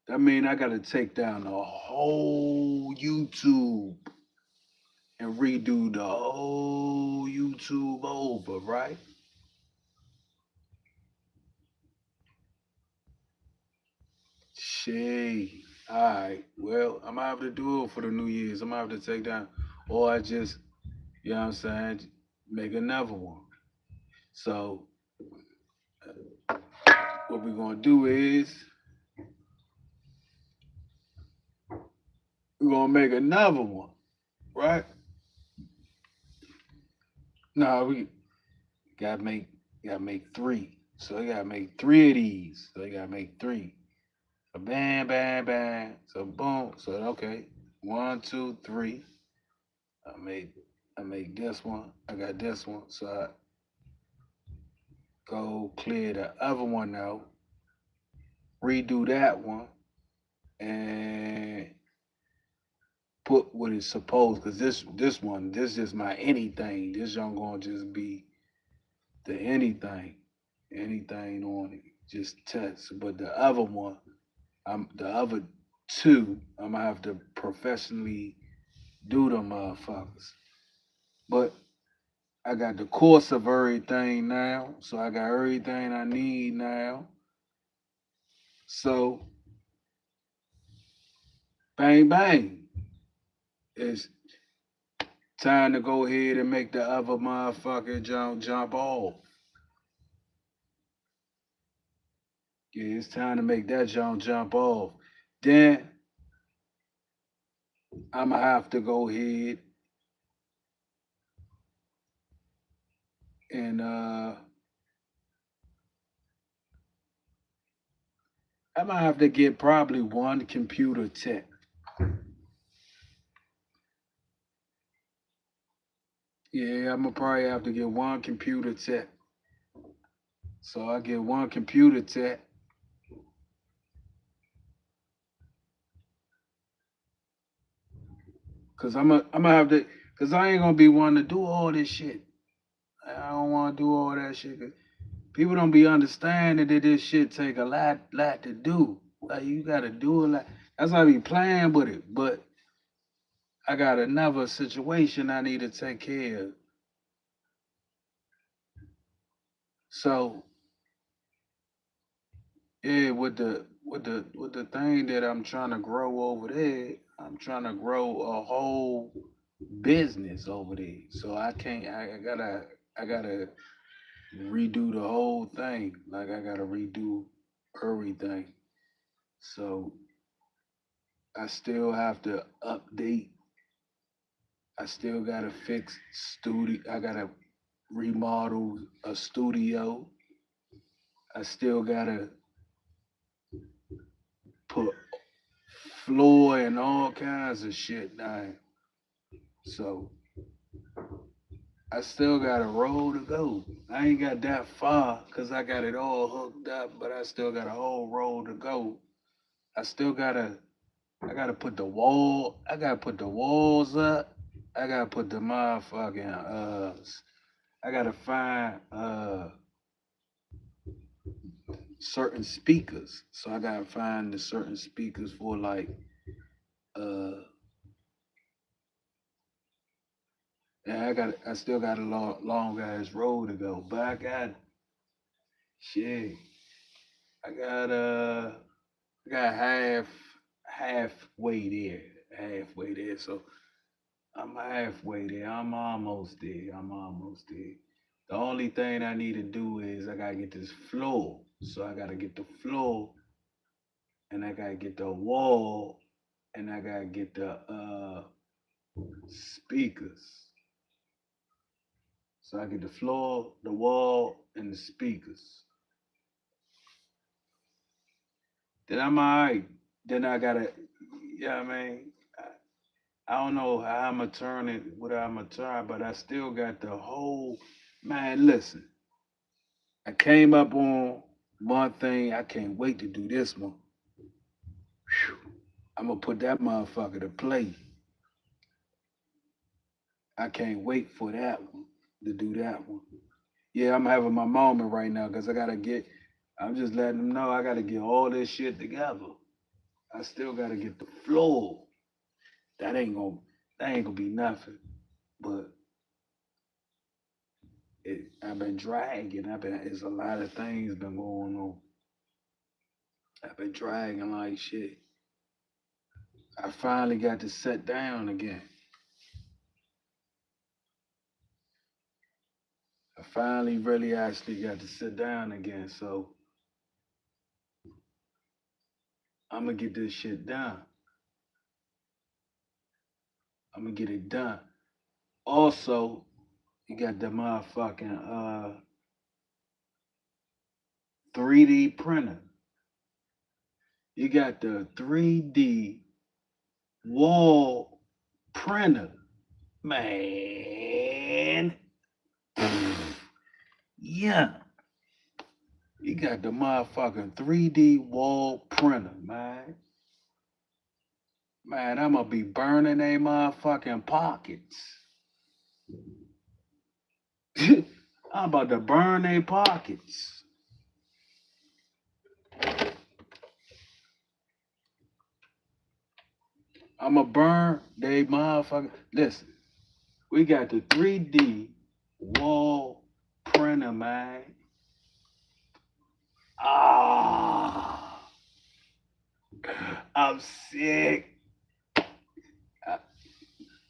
I mean, I gotta take down the whole YouTube and redo the whole YouTube over, right? Shit. All right. Well, I'm gonna have to do it for the New Year's. I'm gonna have to take down, or I just, you know what I'm saying, make another one. So what we're gonna do is we're gonna make another one, right? No, we gotta make three. So you gotta make three of these. So you gotta make three. So bam, bam, bam. So boom. So okay. 1, 2, 3. I made this one. I got this one. So I go clear the other one out. Redo that one. And put what it's supposed, because this is my anything. This ain't gonna just be the anything on it, just test. But the other one, the other two, I'm gonna have to professionally do them motherfuckers. But I got the course of everything now, so I got everything I need now. So bang bang, it's time to go ahead and make the other motherfucker jump off. Yeah, it's time to make that jump off. Then I'ma have to go ahead and I'm gonna have to get probably one computer tech. Yeah, I'm gonna probably have to get one computer tech. So I get one computer tech. Cause I'm gonna have to, cause I ain't gonna be wanting to do all this shit. I don't want to do all that shit. People don't be understanding that this shit take a lot to do. Like you gotta do a lot. That's why I be playing with it. But I got another situation I need to take care of. So yeah, with the thing that I'm trying to grow over there, I'm trying to grow a whole business over there. So I can't. I gotta redo the whole thing. Like I gotta redo everything. So I still have to update. I still gotta fix studio. I gotta remodel a studio. I still gotta put floor and all kinds of shit down. So I still got a road to go. I ain't got that far because I got it all hooked up, but I still got a whole road to go. I still gotta I gotta put the wall. I gotta put the walls up. I gotta put the motherfucking I gotta find certain speakers. So I gotta find the certain speakers for like uh and I still got a long ass road to go. But I got shit. I got I got halfway there. Halfway there. So I'm halfway there. I'm almost there. I'm almost there. The only thing I need to do is I gotta get this floor. So I gotta get the floor and I gotta get the wall and I gotta get the speakers. So I get the floor, the wall, and the speakers. Then I'm alright. Then I gotta, yeah, I mean, I don't know how I'm gonna turn it, what I'm gonna turn, but I still got the whole, man, listen. I came up on one thing. I can't wait to do this one. I'm gonna put that motherfucker to play. I can't wait for that one to do that one. Yeah, I'm having my moment right now because I gotta get. I'm just letting them know I gotta get all this shit together. I still gotta get the floor. That ain't gonna. That ain't gonna be nothing. But I've been dragging. It's a lot of things been going on. I've been dragging like shit. I finally got to sit down again. I finally really actually got to sit down again. So I'm gonna get this shit done. I'm gonna get it done. Also, you got the motherfucking 3D printer. You got the 3D wall printer. Man. Yeah. You got the motherfucking 3D wall printer, man. Man, I'm gonna be burning they motherfucking pockets. I'm about to burn their pockets. I'ma burn they motherfucking. Listen, we got the 3D wall printer, man. Ah, I'm sick.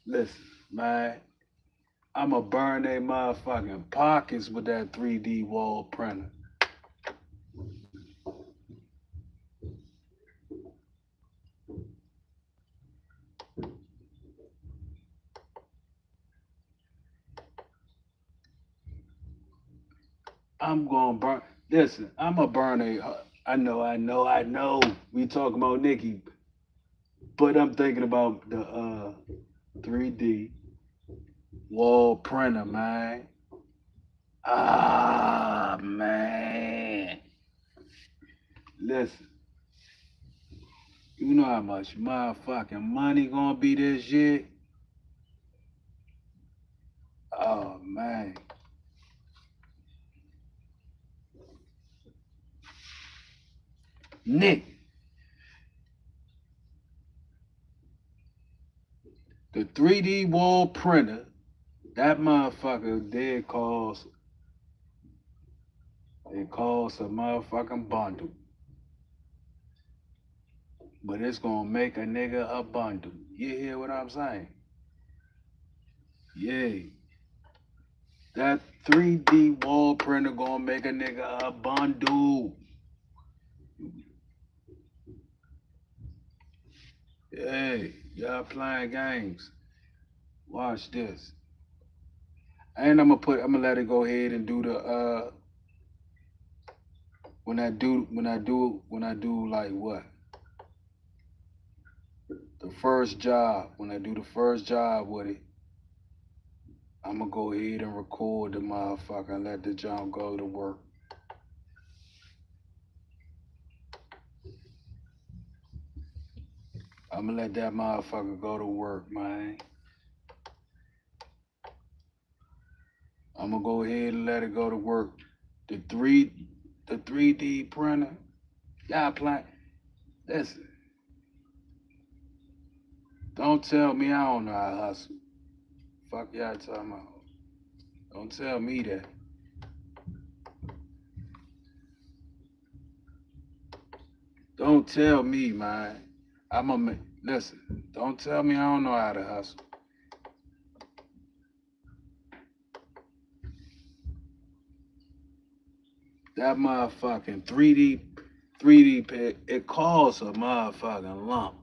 Listen, man, I'ma burn they motherfucking pockets with that 3D wall printer. I'm gonna burn. Listen, I'm gonna burn a. I know. We talking about Nikki, but I'm thinking about the 3D wall printer, man. Ah, man. Listen, you know how much motherfucking money gonna be this year? Oh, man. Nick, the 3D wall printer, that motherfucker did cost, it costs a motherfucking bundle. But it's gonna make a nigga a bundle. You hear what I'm saying? Yeah. That 3D wall printer gonna make a nigga a bundle. Hey, y'all playing games. Watch this. And I'm gonna let it go ahead and do the when I do like what? The first job. When I do the first job with it, I'm gonna go ahead and record the motherfucker and let the jump go to work. I'm gonna let that motherfucker go to work, man. I'm gonna go ahead and let it go to work. The 3D printer, y'all playing. Listen, don't tell me I don't know how to hustle. Fuck y'all talking about. Don't tell me that. Don't tell me, man. Listen, don't tell me I don't know how to hustle. That motherfucking 3D pig, it costs a motherfucking lump.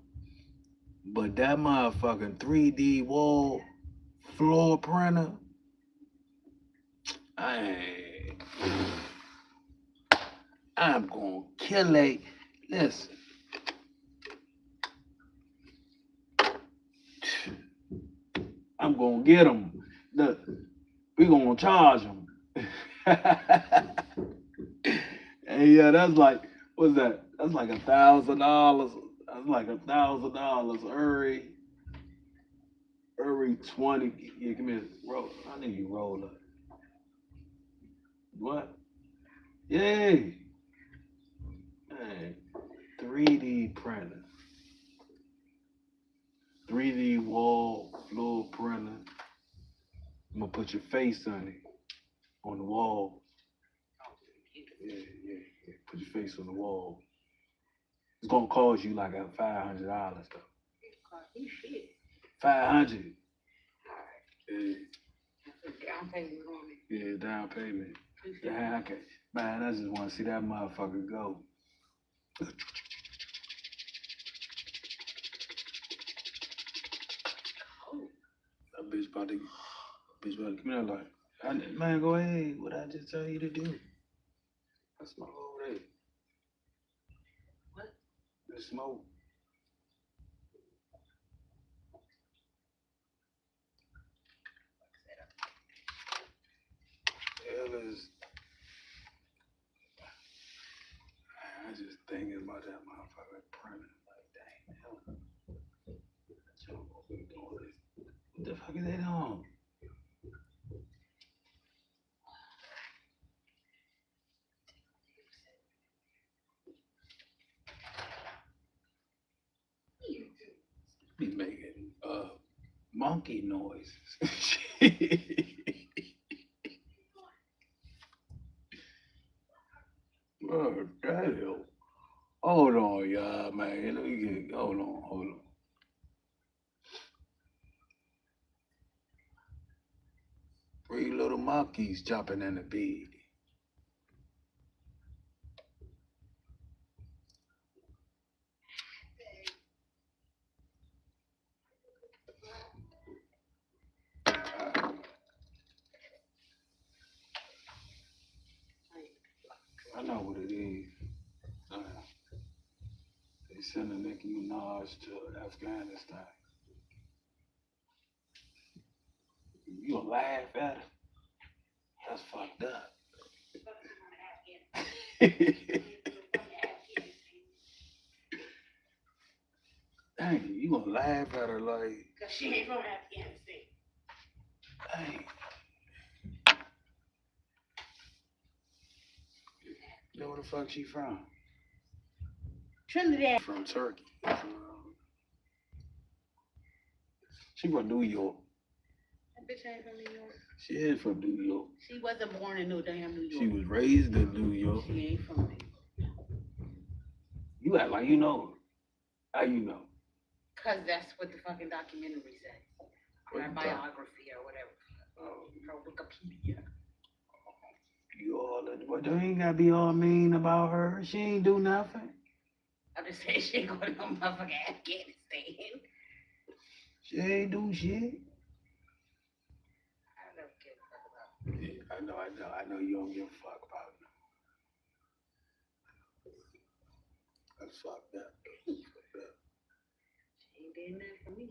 But that motherfucking 3D wall floor printer, I'm gonna kill it. Listen. I'm gonna get them. We gonna charge them. And yeah, that's like, what's that? That's like $1,000. That's like $1,000 every 20. Yeah, give me a roll. I need you roll up. What? Yay. Hey, 3D printer. 3D wall floor printer. I'm gonna put your face on it, on the wall. Yeah. Put your face on the wall. It's gonna cost you like $500 though. 500. Yeah. Down payment on it. Yeah, down payment. Yeah, okay. Man, I just want to see that motherfucker go. That bitch about to give me that light. Man, go ahead. What I just tell you to do? I smoke over there. What? The smoke. Hell is. I just thinking about that motherfucker printing. Like, dang, hell. What the fuck is they doing? Be making monkey noises. Oh, damn. Hold on, y'all, man. Let me get, hold on. Three little monkeys jumping in the bed. I know what it is. They sending Nicki Minaj to Afghanistan. You gonna laugh at her? That's fucked up. Dang, you gonna laugh at her like? Cause she ain't from Afghanistan. Dang. You know where the fuck she from? Trinidad. From Turkey. She from New York. That bitch ain't from New York. She is from New York. She wasn't born in no damn New York. She was raised in New York. She ain't from there. You act like you know her. How you know? Cause that's what the fucking documentary said. Or her biography or whatever. Her Wikipedia. You all, but you ain't gotta be all mean about her. She ain't do nothing. I'm just saying she ain't going to no motherfucking Afghanistan. She ain't do shit. I don't give a fuck about her. Yeah, I know you don't give a fuck about her. That's fucked up. She ain't did nothing for me.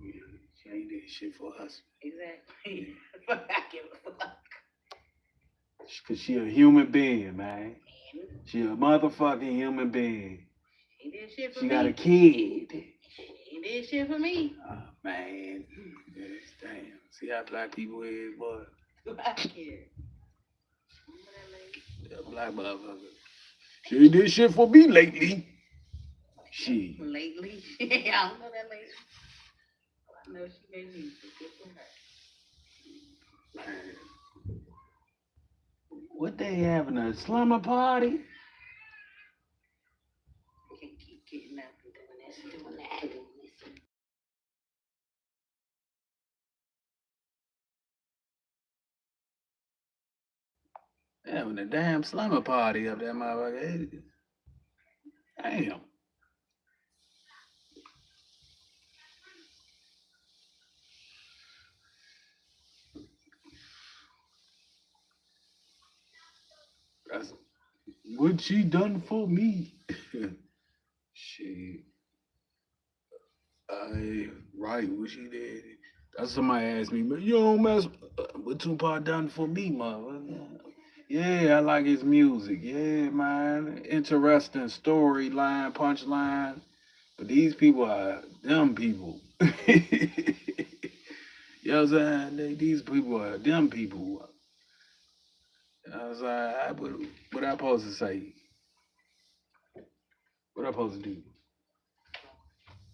Yeah, she ain't did shit for us. Exactly. But I give a fuck. Cause she a human being, man. She a motherfucking human being. She ain't did shit for she me. Got a kid. She ain't did shit for me. Oh, man. Yes, damn. See how black people is, boy. Black kid. That black motherfucker. She ain't did shit for me lately. She. Lately? Yeah, I don't know that lady. I know she made me good for her. Man. What they having, a slumber party? You can't keep getting up and doing this and doing that. They having a damn slumber party up there, motherfucker. Damn. That's what she done for me. Shit. Right, what she did. That's somebody asked me, but you don't mess what Tupac done for me, motherfucker. Yeah, I like his music. Yeah, man. Interesting storyline, punchline. But these people are dumb people. You know what I'm saying? These people are dumb people. You know what I'm saying? What I supposed to say? What I supposed to do?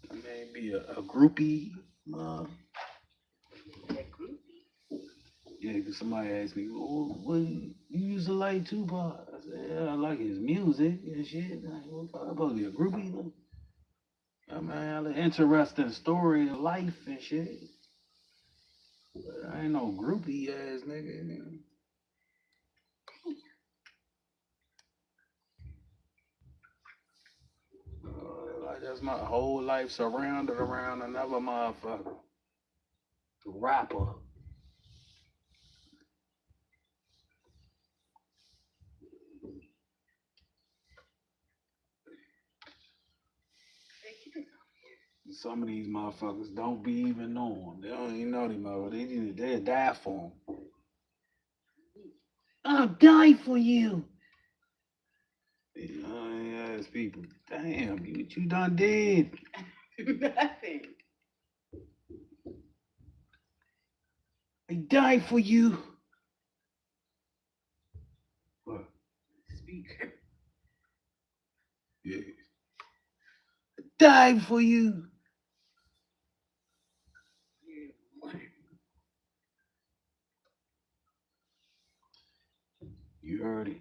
I mean, be a groupie? Yeah, cause somebody asked me, "Oh, what you used to like Tupac?" I said, "Yeah, I like his music and shit." Like, what I'm supposed to be a groupie? Like, I mean, an interesting story of life and shit. But I ain't no groupie ass nigga. Like that's my whole life surrounded around another motherfucker, the rapper. Some of these motherfuckers don't be even knowing. They don't even know these motherfuckers. They'll die for them. I'll die for you. Ass people. Damn, what you done did? Nothing. I died for you. What? Speaker. Yeah. I died for you. You heard it.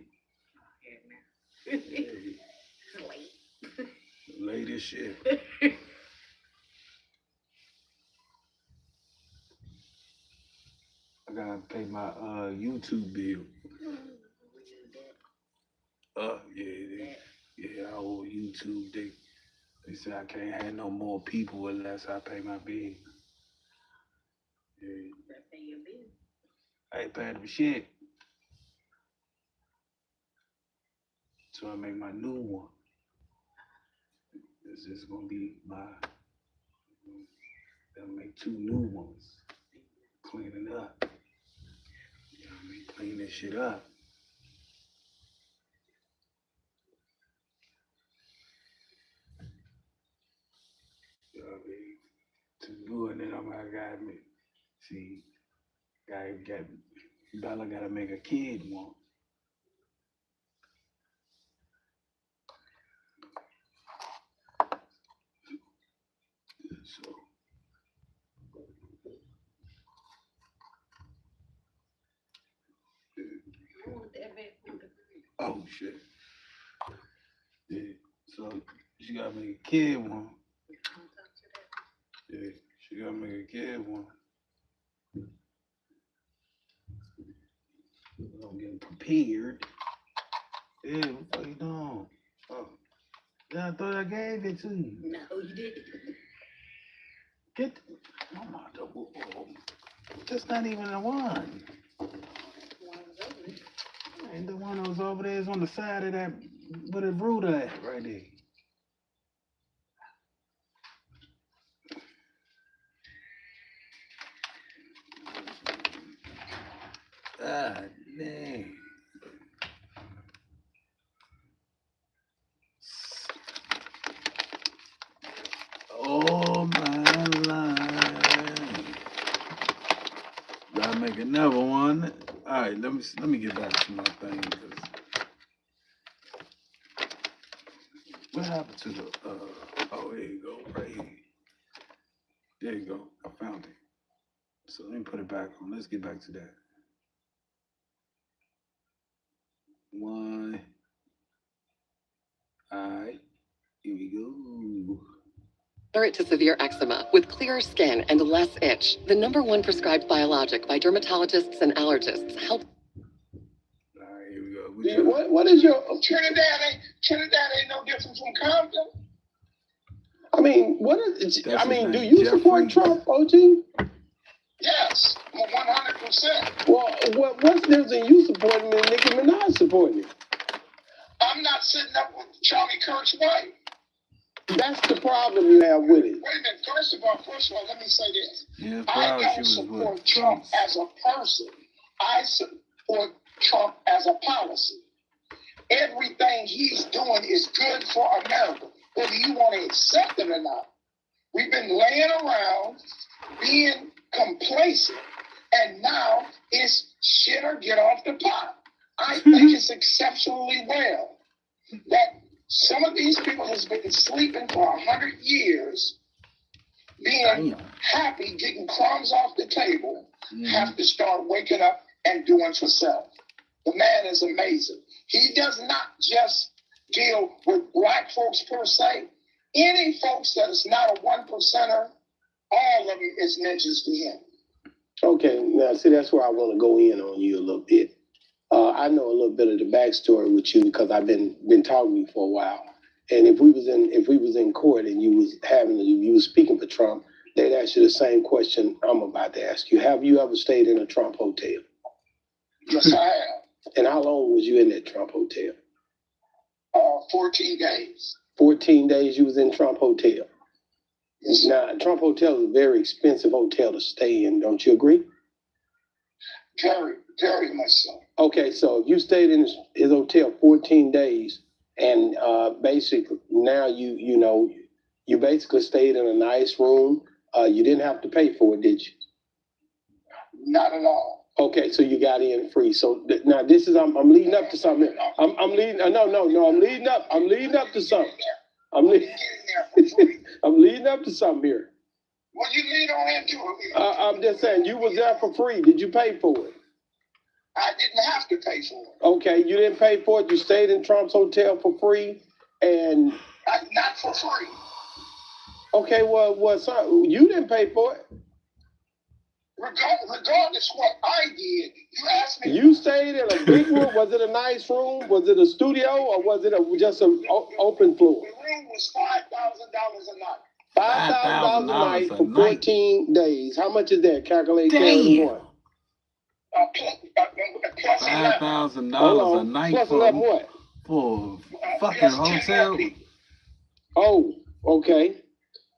Late as shit. I gotta pay my YouTube bill. Yeah, I owe YouTube. They say I can't have no more people unless I pay my bill. Yeah. I ain't paid them shit. So I make my new one. This is gonna be I'll make 2 new ones. Clean it up. You know what I mean? Clean this shit up. You know what I mean? To do it, then gotta make, see, Bella gotta make a kid one. She gotta make a kid one. Yeah, she gotta make a kid one. I'm getting prepared. Yeah, what you doing? Oh, yeah, I thought I gave it to you. No, you didn't. Get the, oh my, that's not even the one. And the one that was over there is on the side of that, where the router at, right there. Ah, dang. Oh my life. Gotta make another one. All right, let me get back to my thing. What happened to the? Oh, here you go, right here. There you go. I found it. So let me put it back on. Let's get back to that. One. All right. Here we go. Moderate to severe eczema with clearer skin and less itch. The #1 prescribed biologic by dermatologists and allergists help. All right, here we go. Yeah, what is your Trinidad ain't no different from Compton? I mean, what is? That's I mean, his do name, you support Jeffrey. Trump, OG? Yes, 100%. Well, what's the difference in you supporting him and Nicki Minaj supporting him? I'm not sitting up with Charlie Kirk's wife. That's the problem you have with it. Wait a minute. First of all, let me say this. Yeah, I don't support Trump as a person. I support Trump as a policy. Everything he's doing is good for America, whether you want to accept it or not. We've been laying around, being complacent, and now it's shit or get off the pot. I think it's exceptionally well that some of these people has been sleeping for 100 years, being happy, getting crumbs off the table, have to start waking up and doing for self. The man is amazing. He does not just deal with black folks per se. Any folks that is not a 1%er, all of them is ninjas to him. Okay, now see, that's where I want to go in on you a little bit. I know a little bit of the backstory with you because I've been talking to you for a while. And if we was in court and you was speaking for Trump, they'd ask you the same question I'm about to ask you. Have you ever stayed in a Trump hotel? Yes, I have. And how long was you in that Trump hotel? 14 days. 14 days you was in Trump hotel. Yes. Now, Trump Hotel is a very expensive hotel to stay in. Don't you agree? Very, very much so. Okay, so if you stayed in his hotel 14 days, and basically now you basically stayed in a nice room. You didn't have to pay for it, did you? Not at all. Okay, so you got in free. So now this is I'm leading up to something. I'm leading up to something. I'm leading up to something here. Well, you lead on into it. I'm just saying, you was there for free. Did you pay for it? I didn't have to pay for it. Okay, you didn't pay for it. You stayed in Trump's hotel for free, and not for free. Okay, well, son, you didn't pay for it. Regardless what I did, you asked me. You stayed in a big room. Was it a nice room? Was it a studio, or was it just an open floor? The room was $5,000 a night. $5,000 a night for 14 days. How much is that? Calculate one. Plus $5,000 a night plus for 11 what? For fucking hotel. Oh, okay.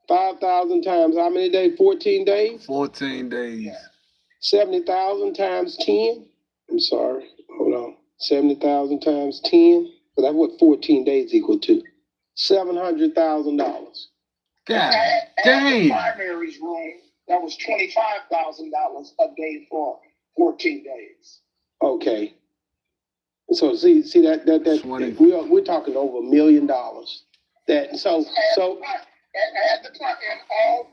5,000 times how many days? 14 days? 14 days. 70,000 times 10? I'm sorry. Hold on. 70,000 times 10? So that's what 14 days equal to. $700,000. God damn. The primaries room, that was $25,000 a day for 14 days. Okay. So see that we're talking over $1 million. That so and all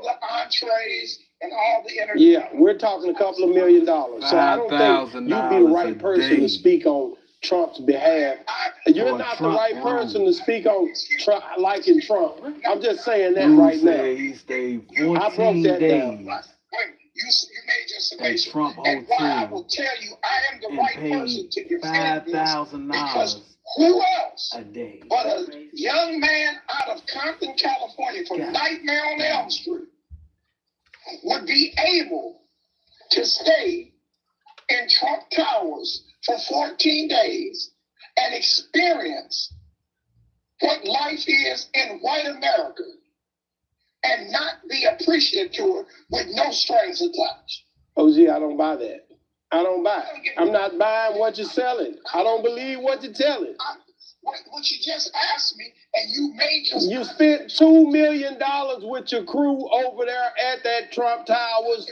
the entrees and all the entertainment. Yeah, we're talking a couple of $1 million. So I don't think you'd be the right person to speak on Trump's behalf. You're for a not the Trump right rule. person to speak on liking Trump. I'm just saying that Dude right now. said he stayed I broke 14 that days down. You made your at summation. Trump And why I Hotel will tell you, I am the and right person paid to defend this. $5,000 Because who else a day. but a young man out of Compton, California, from Nightmare on Elm Street, would be able to stay in Trump Towers for 14 days and experience what life is in white America and not be appreciative to it with no strings attached. OG, I don't buy that. I don't buy it. I'm not buying what you're selling. I don't believe what you're telling. What you just asked me, and you made just... You spent $2 million with your crew over there at that Trump Towers.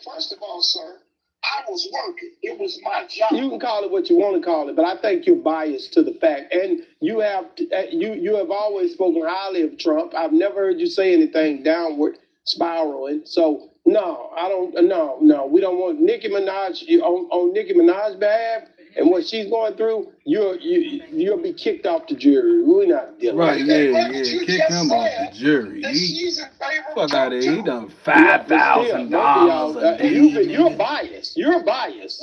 First of all, sir, I was working. It was my job. You can call it what you want to call it, but I think you're biased to the fact. And you have always spoken highly of Trump. I've never heard you say anything downward spiraling. So no, I don't. No, we don't want Nicki Minaj on Nicki Minaj's behalf and what she's going through. You'll be kicked off the jury. We're not dealing. Right? with Yeah, that. kick him off the jury. Fuck out of here. He done $5,000 a day. You're biased. You're biased.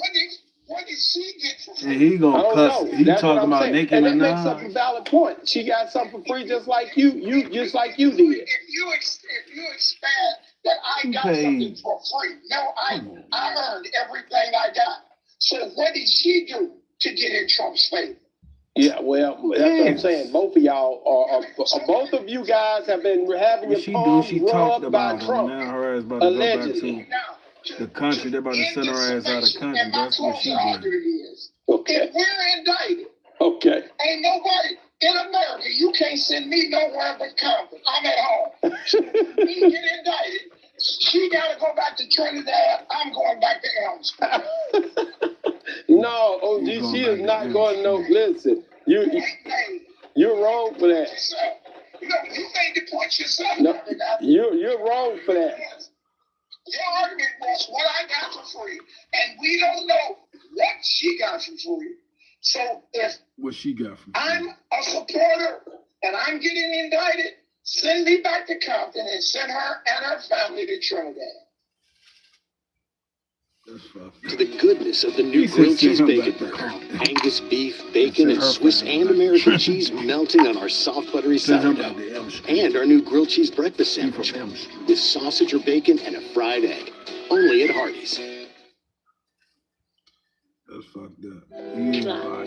What did she get for free? And he gonna cuss. He That's talking about saying. Nicki And that makes up a Minaj. valid point. She got something for free just like you. Just like you did. If you expand that I got something for free, no, I earned everything I got. So what did she do to get in Trump's favor? Yeah, well, that's what I'm saying. Both of y'all both of you guys have been having your palms She talked rubbed by about him. Trump. Now her ass about to Allegedly. go back to the country. They're about to send her ass out of the country. That's what she did. Okay. If we're indicted, okay. Ain't nobody in America, you can't send me nowhere but Compton. I'm at home. Me get indicted. She gotta go back to Trinidad. I'm going back to Elm Street. No, OG, she is not going no. Listen, you're wrong for that. You made the point yourself. No, you're wrong for that. Your argument was what I got for free, and we don't know what she got for free. So if what she got for free. I'm a supporter and I'm getting indicted, send me back to Compton and send her and her family to Trinidad. To the goodness of the new grilled cheese bacon burger. Angus beef, bacon, and Swiss and American cheese melting on our soft buttery sourdough. And our new grilled cheese breakfast sandwich with sausage or bacon and a fried egg. Only at Hardee's. That's fucked up.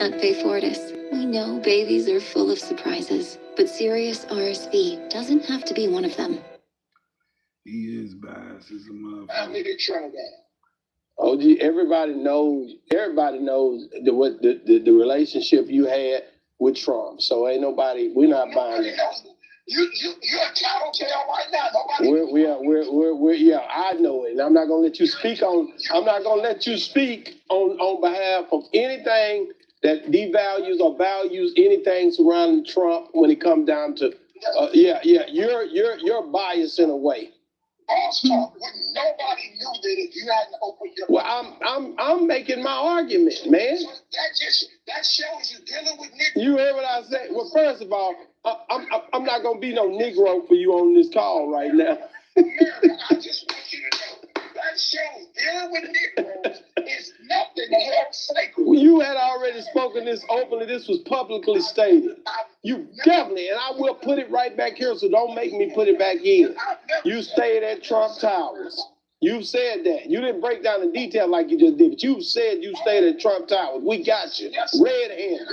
At Faye Fortis, we know babies are full of surprises, but serious RSV doesn't have to be one of them. He is biased as a motherfucker. Family to Trinidad. OG, everybody knows the relationship you had with Trump. So ain't nobody, we're not buying it. You're a tattletale right now. Nobody. We're I know it. And I'm not gonna let you speak on behalf of anything that devalues or values anything surrounding Trump when it comes down to you're biased in a way. Also, nobody knew that if you hadn't opened your Well, I'm making my argument, man. So that shows you dealing with Nick. You heard what I said? Well, first of all, I'm not gonna be no Negro for you on this call right now. America, I just want you to know that shows dealing with Negroes is nothing held sacred. You had already spoken this openly. This was publicly stated. You definitely, and I will put it right back here, so don't make me put it back in. You stayed at Trump Towers. You said that. You didn't break down in detail like you just did, but you said you stayed at Trump Towers. We got you. Red-handed.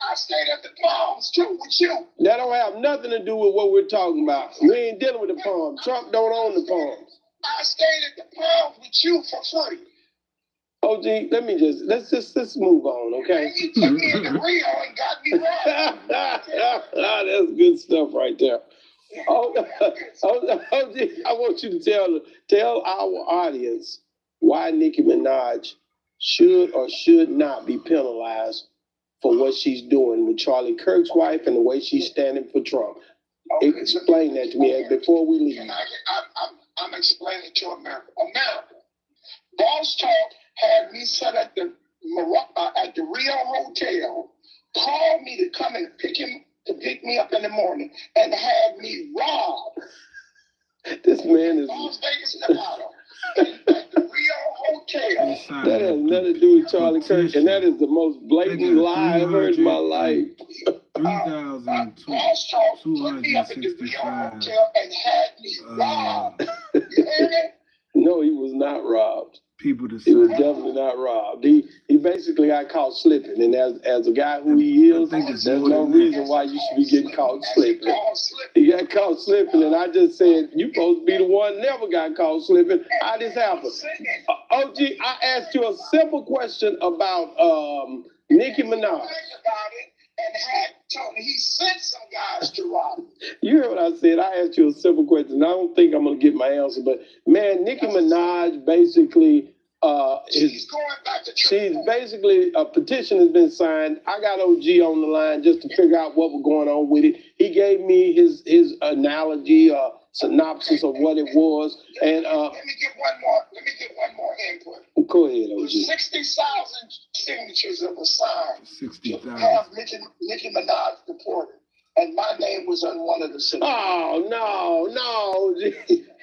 I stayed at the Palms, too, with you. That don't have nothing to do with what we're talking about. We ain't dealing with the Palms. Trump don't own the Palms. I stayed at the Palms with you for free. OG, let's just move on, okay? You took me into Rio and got me wrong. That's good stuff right there. OG, I want you to tell our audience why Nicki Minaj should or should not be penalized for what she's doing with Charlie Kirk's wife and the way she's standing for Trump. Okay. Explain that to me before we leave. I'm explaining to America. Boss Talk had me set at the at the Rio Hotel, called me to come and pick me up in the morning and had me robbed. This man is. Las Vegas, Nevada. At the Rio Hotel. That has nothing to do with Charlie Kirk, and that is the most blatant lie I've heard in my life. 3,265. Hotel and had me robbed. You hear me? No, he was not robbed. People to He was definitely not robbed. He basically got caught slipping, and as a guy who he is, there's no reason why you should be getting caught slipping. He got caught slipping, and I just said, you supposed to be the one never got caught slipping. How this happened? OG, I asked you a simple question about Nicki Minaj. And had told me he sent some guys to rob him. You heard what I said. I asked you a simple question. I don't think I'm going to get my answer, but man, Nicki Minaj basically she's going back to she's basically, a petition has been signed. I got OG on the line just to figure out what was going on with it. He gave me his analogy, synopsis of what it was. And let me get one more input. Go ahead, OG. 60,000 signatures that were signed 60,000. have Nicki Minaj deported. And my name was on one of the signatures. Oh, no.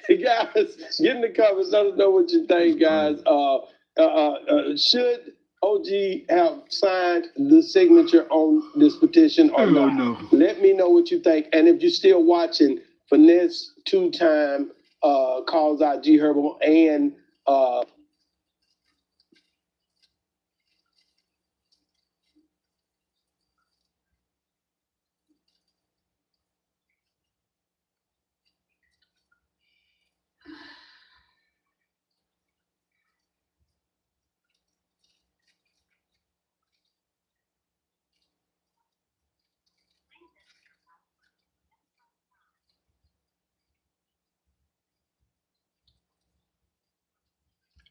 Guys, get in the comments. Let us know what you think, guys. Should OG have signed the signature on this petition or not? No. Let me know what you think. And if you're still watching, Finesse two-time calls out G Herbo and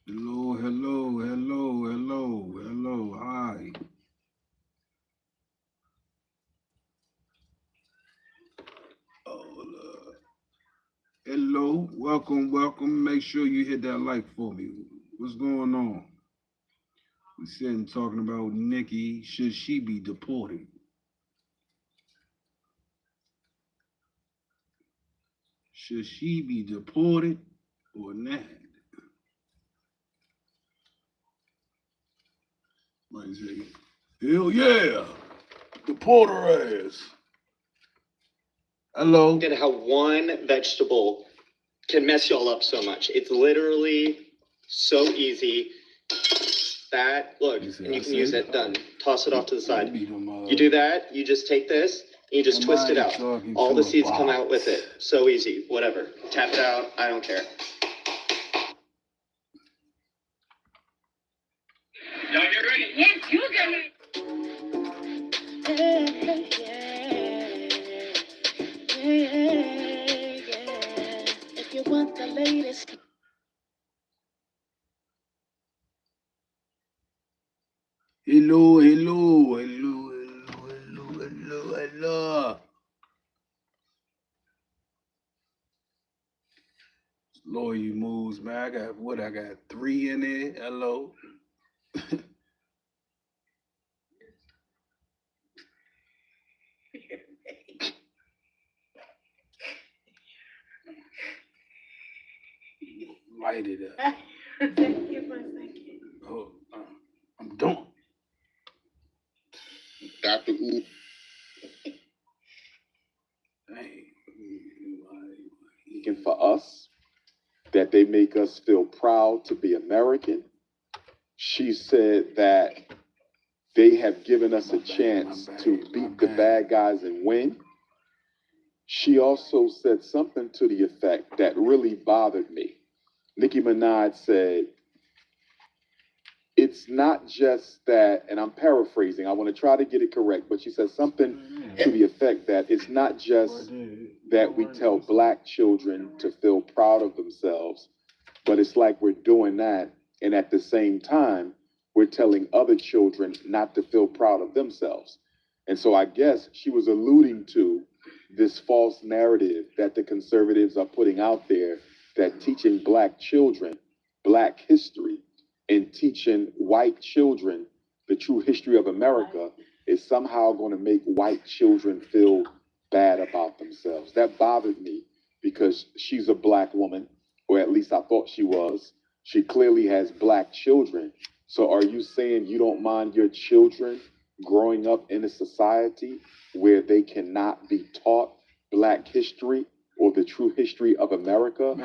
Hello. Hi. Hello. Welcome. Make sure you hit that like for me. What's going on? We sitting talking about Nicki. Should she be deported? Should she be deported or not? Might say, hell yeah, deport her ass. Hello. Look at how one vegetable can mess y'all up so much. It's literally so easy. That, look, and you can use it, done. Toss it off to the side. You do that, you just take this, and you just twist it out. All the seeds come out with it. So easy, whatever. Tap it out, I don't care. Y'all get ready? Yes, you get it. Yeah. If you want the latest. Hello. LOYALMOVES, man. I got 3 in there. Hello. Light it up. Thank you for a second. Oh, I'm done. Dr. Who? And for us, that they make us feel proud to be American. She said that they have given us a chance to beat the bad guys and win. She also said something to the effect that really bothered me. Nicki Minaj said, it's not just that, and I'm paraphrasing, I want to try to get it correct, but she said something to the effect that it's not just that we tell Black children to feel proud of themselves, but it's like we're doing that, and at the same time, we're telling other children not to feel proud of themselves. And so I guess she was alluding to this false narrative that the conservatives are putting out there, that teaching Black children Black history and teaching white children the true history of America is somehow going to make white children feel bad about themselves. That bothered me because she's a black woman, or at least I thought she was. She clearly has black children. So are you saying you don't mind your children growing up in a society where they cannot be taught black history or the true history of America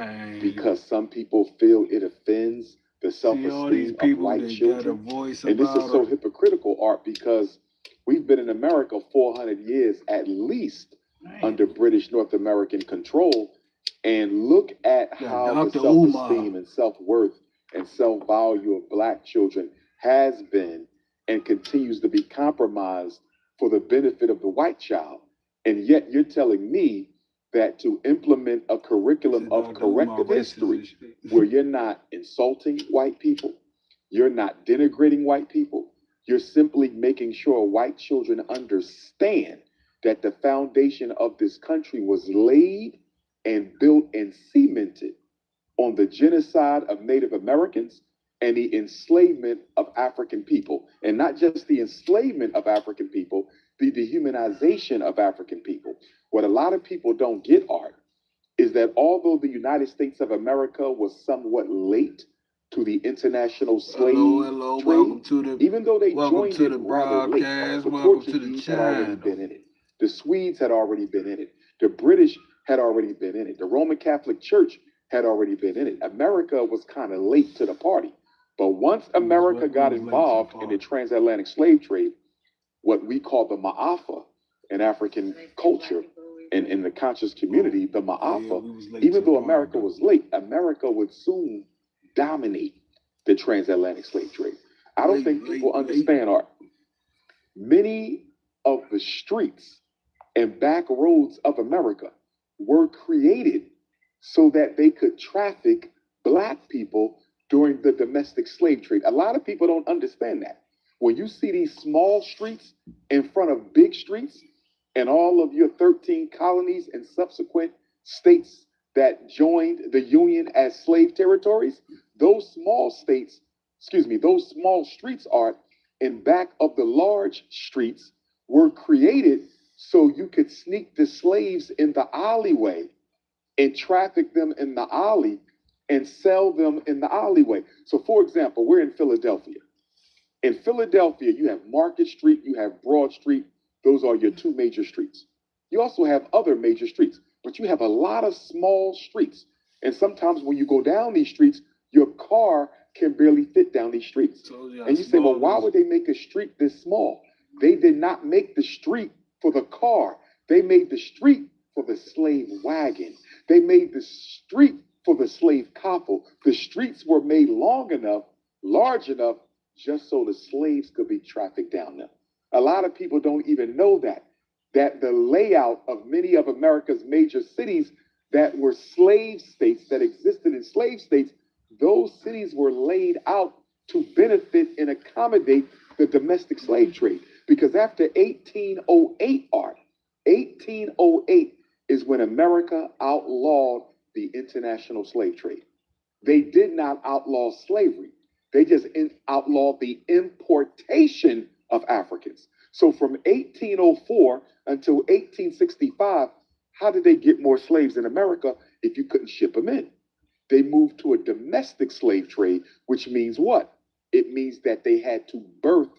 because some people feel it offends the self-esteem of white children? And this is so hypocritical, Art, because we've been in America 400 years at least under British North American control. And look at how the self-esteem and self-worth and self-value of black children has been and continues to be compromised for the benefit of the white child. And yet you're telling me that to implement a curriculum of corrective history where you're not insulting white people, you're not denigrating white people, you're simply making sure white children understand that the foundation of this country was laid and built and cemented on the genocide of Native Americans and the enslavement of African people. And not just the enslavement of African people, the dehumanization of African people. What a lot of people don't get, Art, is that although the United States of America was somewhat late to the international slave trade, even though they joined it rather late, the Portuguese had already been in it. The Swedes had already been in it. The British had already been in it. The Roman Catholic Church had already been in it. America was kind of late to the party. But once America got involved in the transatlantic slave trade, what we call the Ma'afa in African culture and in the conscious community, the Ma'afa, even though America was late, America would soon dominate the transatlantic slave trade. I don't think people understand, Art. Many of the streets and back roads of America were created so that they could traffic black people during the domestic slave trade. A lot of people don't understand that. When you see these small streets in front of big streets and all of your 13 colonies and subsequent states that joined the Union as slave territories, those small states, those small streets are in back of the large streets were created so you could sneak the slaves in the alleyway and traffic them in the alley and sell them in the alleyway. So for example, we're in Philadelphia. In Philadelphia, you have Market Street, you have Broad Street. Those are your two major streets. You also have other major streets, but you have a lot of small streets. And sometimes when you go down these streets, your car can barely fit down these streets. And you say, well, why would they make a street this small? They did not make the street for the car. They made the street for the slave wagon. They made the street for the slave coffle. The streets were made long enough, large enough, just so the slaves could be trafficked down them. A lot of people don't even know that the layout of many of America's major cities that were slave states, that existed in slave states, those cities were laid out to benefit and accommodate the domestic slave trade. Because after 1808, Art, 1808 is when America outlawed the international slave trade. They did not outlaw slavery. They just outlawed the importation of Africans. So from 1804 until 1865, how did they get more slaves in America if you couldn't ship them in? They moved to a domestic slave trade, which means what? It means that they had to birth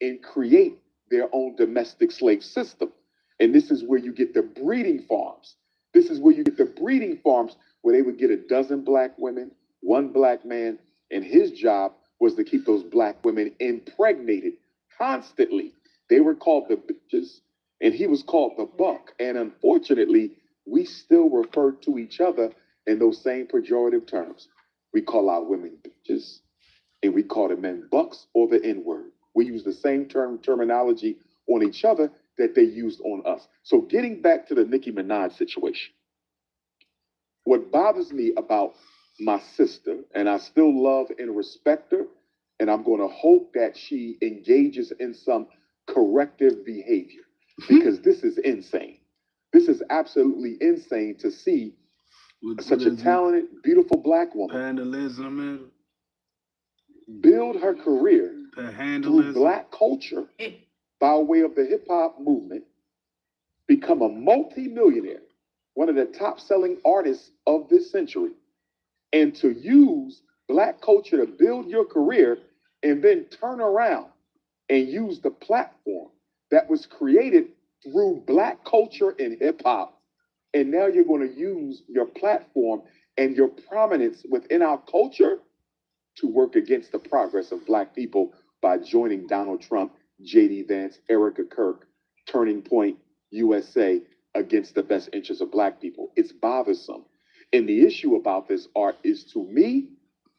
and create their own domestic slave system. And this is where you get the breeding farms. This is where you get the breeding farms where they would get a dozen black women, one black man, and his job was to keep those black women impregnated constantly. They were called the bitches, and he was called the buck. And unfortunately, we still refer to each other in those same pejorative terms. We call our women bitches, and we call the men bucks or the N-word. We use the same terminology on each other that they used on us. So getting back to the Nicki Minaj situation, what bothers me about my sister, and I still love and respect her, and I'm going to hope that she engages in some corrective behavior, because this is insane. This is absolutely insane to see such a talented, beautiful black woman build her career through black culture, by way of the hip hop movement, become a multi-millionaire, one of the top selling artists of this century, and to use black culture to build your career and then turn around and use the platform that was created through black culture and hip hop. And now you're going to use your platform and your prominence within our culture to work against the progress of black people by joining Donald Trump, J.D. Vance, Erica Kirk, Turning Point USA against the best interests of black people. It's bothersome. And the issue about this, Art, is, to me,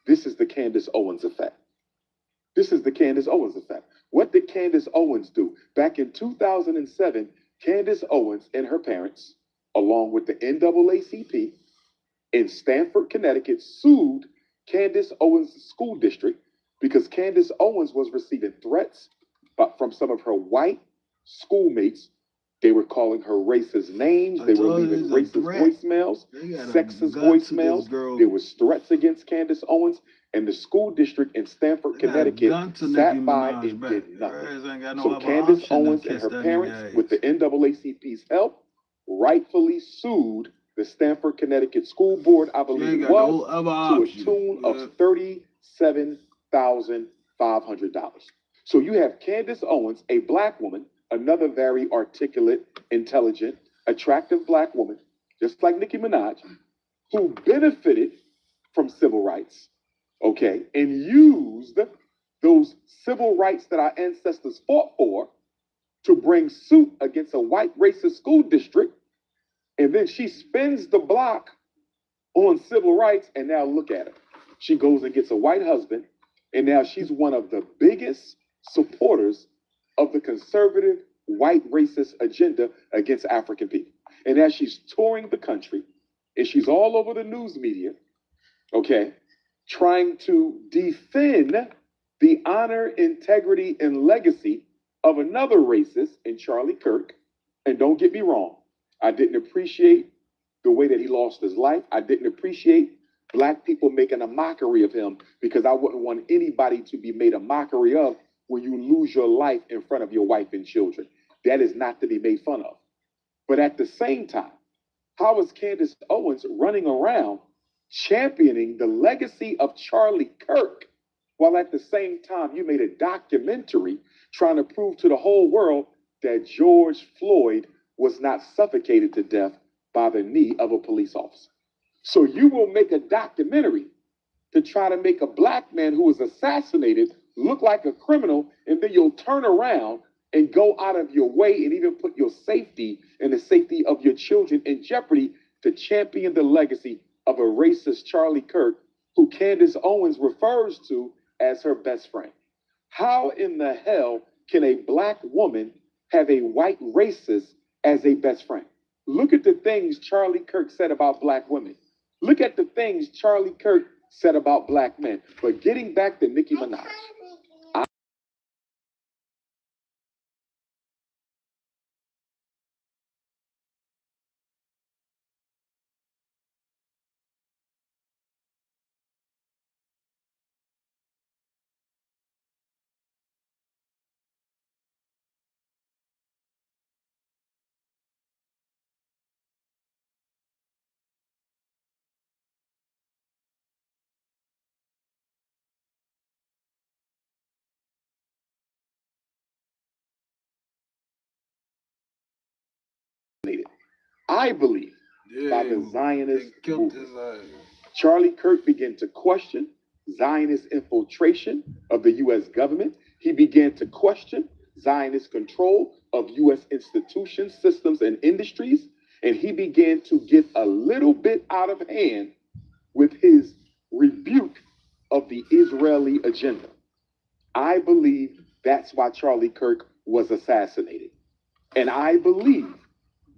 this is the Candace Owens effect. This is the Candace Owens effect. What did Candace Owens do? Back in 2007, Candace Owens and her parents, along with the NAACP in Stamford, Connecticut, sued Candace Owens' school district because Candace Owens was receiving threats from some of her white schoolmates. They were calling her racist names. They were leaving racist voicemails, sexist voicemails. There was threats against Candace Owens, and the school district in Stamford, Connecticut, sat by and did nothing. So Candace Owens and her parents, with the NAACP's help, rightfully sued the Stamford, Connecticut School Board, I believe it was, to a tune of $37,500. So you have Candace Owens, a black woman, another very articulate, intelligent, attractive black woman, just like Nicki Minaj, who benefited from civil rights, okay, and used those civil rights that our ancestors fought for to bring suit against a white racist school district. And then she spins the block on civil rights, and now look at her. She goes and gets a white husband, and now she's one of the biggest supporters of the conservative white racist agenda against African people. And as she's touring the country, and she's all over the news media, okay, trying to defend the honor, integrity, and legacy of another racist in Charlie Kirk. And don't get me wrong, I didn't appreciate the way that he lost his life. I didn't appreciate black people making a mockery of him, because I wouldn't want anybody to be made a mockery of when you lose your life in front of your wife and children. That is not to be made fun of. But at the same time, how is Candace Owens running around championing the legacy of Charlie Kirk, while at the same time you made a documentary trying to prove to the whole world that George Floyd was not suffocated to death by the knee of a police officer? So you will make a documentary to try to make a black man who was assassinated look like a criminal, and then you'll turn around and go out of your way and even put your safety and the safety of your children in jeopardy to champion the legacy of a racist Charlie Kirk, who Candace Owens refers to as her best friend. How in the hell can a black woman have a white racist as a best friend? Look at the things Charlie Kirk said about black women. Look at the things Charlie Kirk said about black men. But getting back to Nicki Minaj, I believe, by the Zionist movement. Charlie Kirk began to question Zionist infiltration of the U.S. government. He began to question Zionist control of U.S. institutions, systems, and industries. And he began to get a little bit out of hand with his rebuke of the Israeli agenda. I believe that's why Charlie Kirk was assassinated. And I believe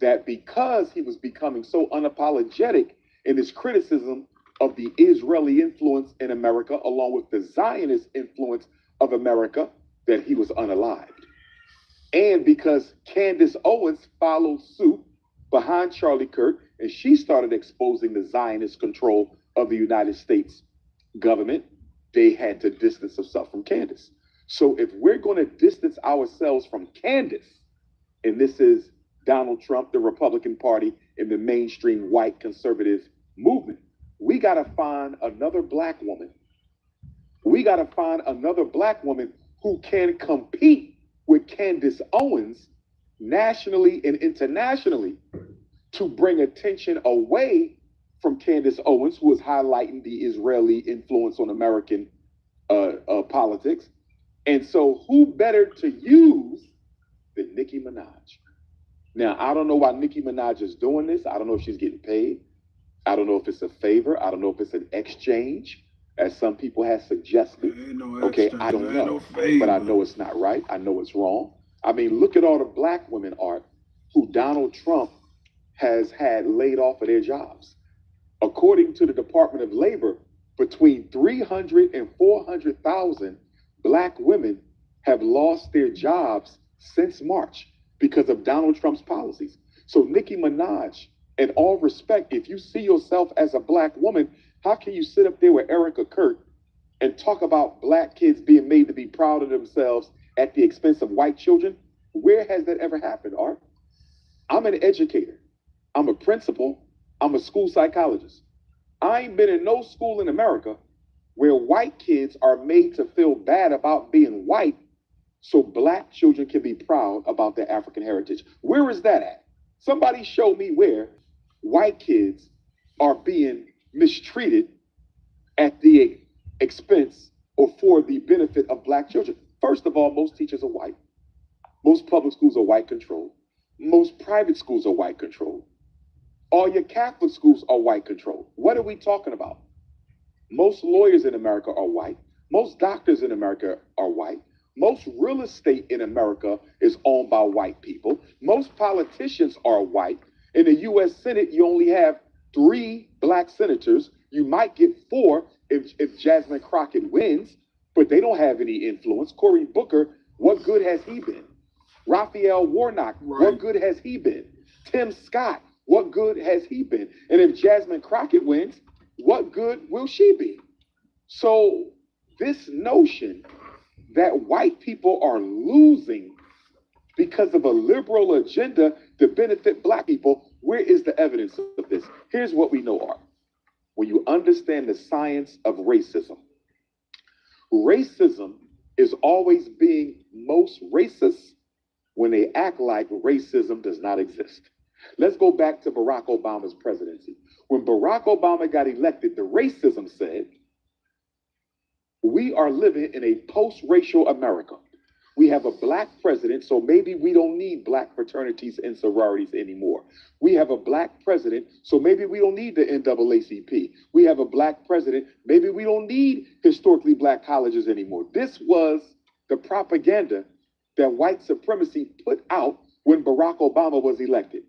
that because he was becoming so unapologetic in his criticism of the Israeli influence in America, along with the Zionist influence of America, that he was unalived. And because Candace Owens followed suit behind Charlie Kirk, and she started exposing the Zionist control of the United States government, they had to distance themselves from Candace. So if we're going to distance ourselves from Candace, and this is Donald Trump, the Republican Party, and the mainstream white conservative movement, we got to find another black woman. We got to find another black woman who can compete with Candace Owens nationally and internationally to bring attention away from Candace Owens, who is highlighting the Israeli influence on American politics. And so who better to use than Nicki Minaj? Now, I don't know why Nicki Minaj is doing this. I don't know if she's getting paid. I don't know if it's a favor. I don't know if it's an exchange, as some people have suggested. Okay, I don't know. But I know it's not right. I know it's wrong. I mean, look at all the black women, Art, who Donald Trump has had laid off of their jobs. According to the Department of Labor, between 300 and 400,000 black women have lost their jobs since March because of Donald Trump's policies. So Nicki Minaj, in all respect, if you see yourself as a black woman, how can you sit up there with Erica Kurt and talk about black kids being made to be proud of themselves at the expense of white children? Where has that ever happened, Art? I'm an educator. I'm a principal. I'm a school psychologist. I ain't been in no school in America where white kids are made to feel bad about being white so black children can be proud about their African heritage. Where is that at? Somebody show me where white kids are being mistreated at the expense or for the benefit of black children. First of all, most teachers are white. Most public schools are white controlled. Most private schools are white controlled. All your Catholic schools are white controlled. What are we talking about? Most lawyers in America are white. Most doctors in America are white. Most real estate in America is owned by white people. Most politicians are white. In the U.S. Senate, you only have 3 black senators. You might get 4 if Jasmine Crockett wins, but they don't have any influence. Cory Booker, what good has he been? Raphael Warnock, what good has he been? Tim Scott, what good has he been? And if Jasmine Crockett wins, what good will she be? So this notion that white people are losing because of a liberal agenda to benefit black people, where is the evidence of this? Here's what we know, Art. When you understand the science of racism, racism is always being most racist when they act like racism does not exist. Let's go back to Barack Obama's presidency. When Barack Obama got elected, the racism said, we are living in a post-racial America. We have a black president, so maybe we don't need black fraternities and sororities anymore. We have a black president, so maybe we don't need the NAACP. We have a black president, maybe we don't need historically black colleges anymore. This was the propaganda that white supremacy put out when Barack Obama was elected.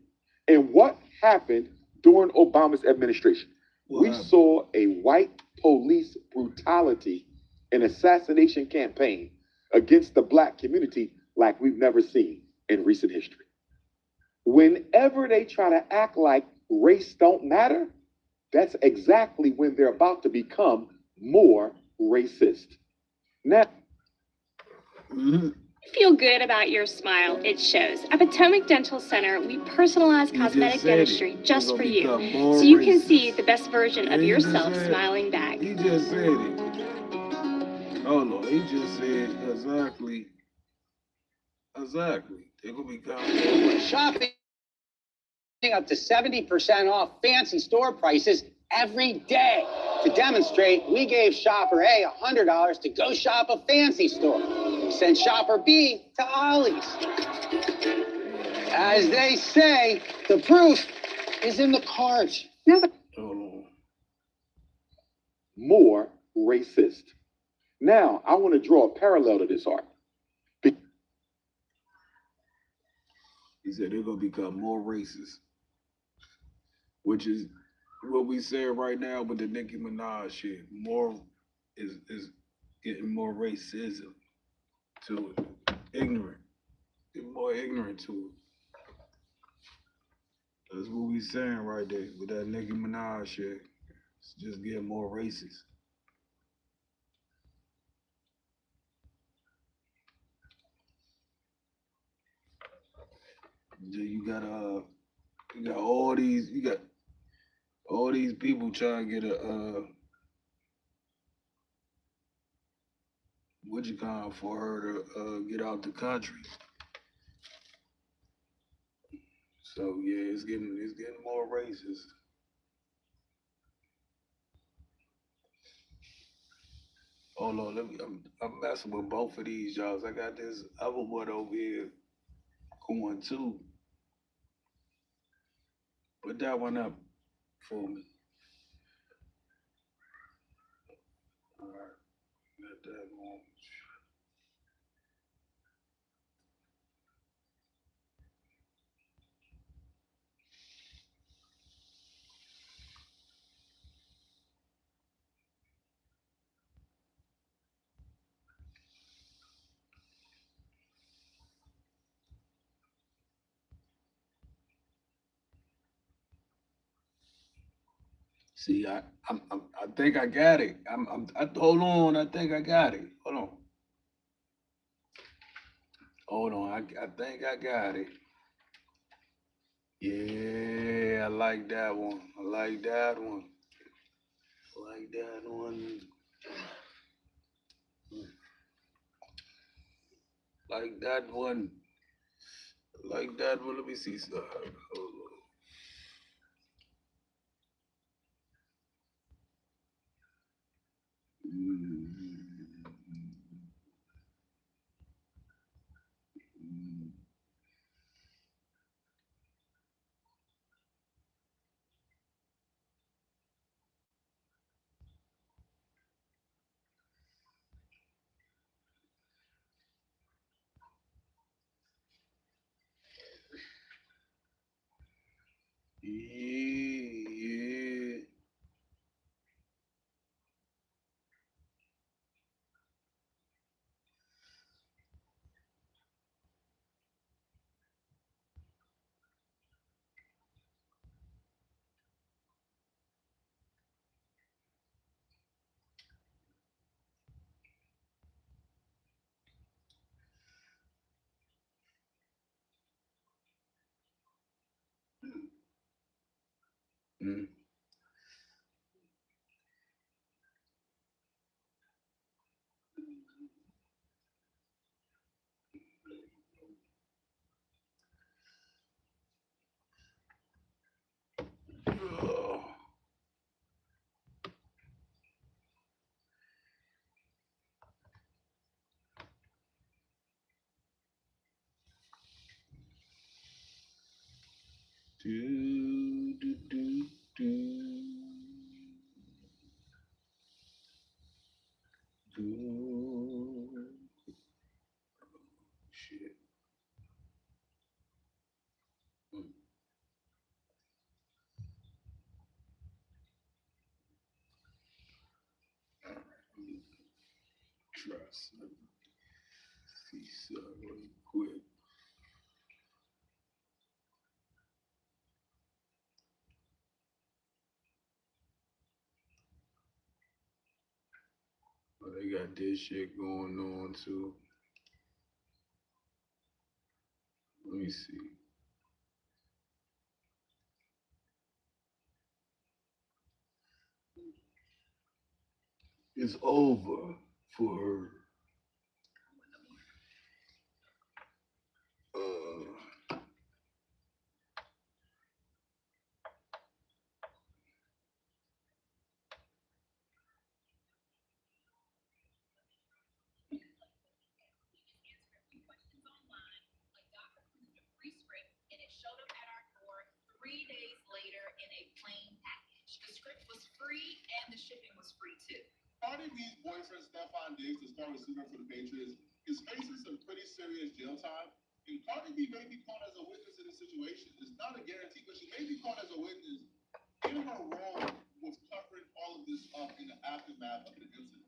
And what happened during Obama's administration? We saw a white police brutality and assassination campaign against the black community like we've never seen in recent history. Whenever they try to act like race don't matter, that's exactly when they're about to become more racist. Now, Feel good about your smile. It shows. At Potomac Dental Center, we personalize cosmetic dentistry just for you, so you can see the best version of yourself smiling back. He just said it. Oh no, he just said exactly. They're gonna become Shopping up to 70% off fancy store prices every day. To demonstrate, we gave shopper A $100 to go shop a fancy store. We sent shopper B to Ollie's. As they say, the proof is in the cart. more racist. Now, I want to draw a parallel to this, Art. He said they're gonna become more racist, which is what we say right now with the Nicki Minaj shit. More is getting more racism to it, ignorant, getting more ignorant to it. That's what we saying right there with that Nicki Minaj shit. It's just getting more racist. You got all these people trying to get what you call for her to get out the country. So yeah, it's getting more racist. Hold on, I'm messing with both of these jobs. I got this other one over here going too. Put that one up for me. All right, got that one. See, I think I got it. Hold on. I think I got it. Hold on. I think I got it. Yeah, I like that one. I like that one. Like that one. Like that one. Like that one. Let me see. Hold on. Yeah. Mm. Oh. Do, do, do, do. Do. Shit. Trust. Let me see something really quick. Oh, they got this shit going on too. Let me see. It's over for her. Cardi B's boyfriend, Stephon Diggs, the star receiver for the Patriots, is facing some pretty serious jail time. And Cardi B may be called as a witness in this situation. It's not a guarantee, but she may be called as a witness in her role with covering all of this up in the aftermath of the incident.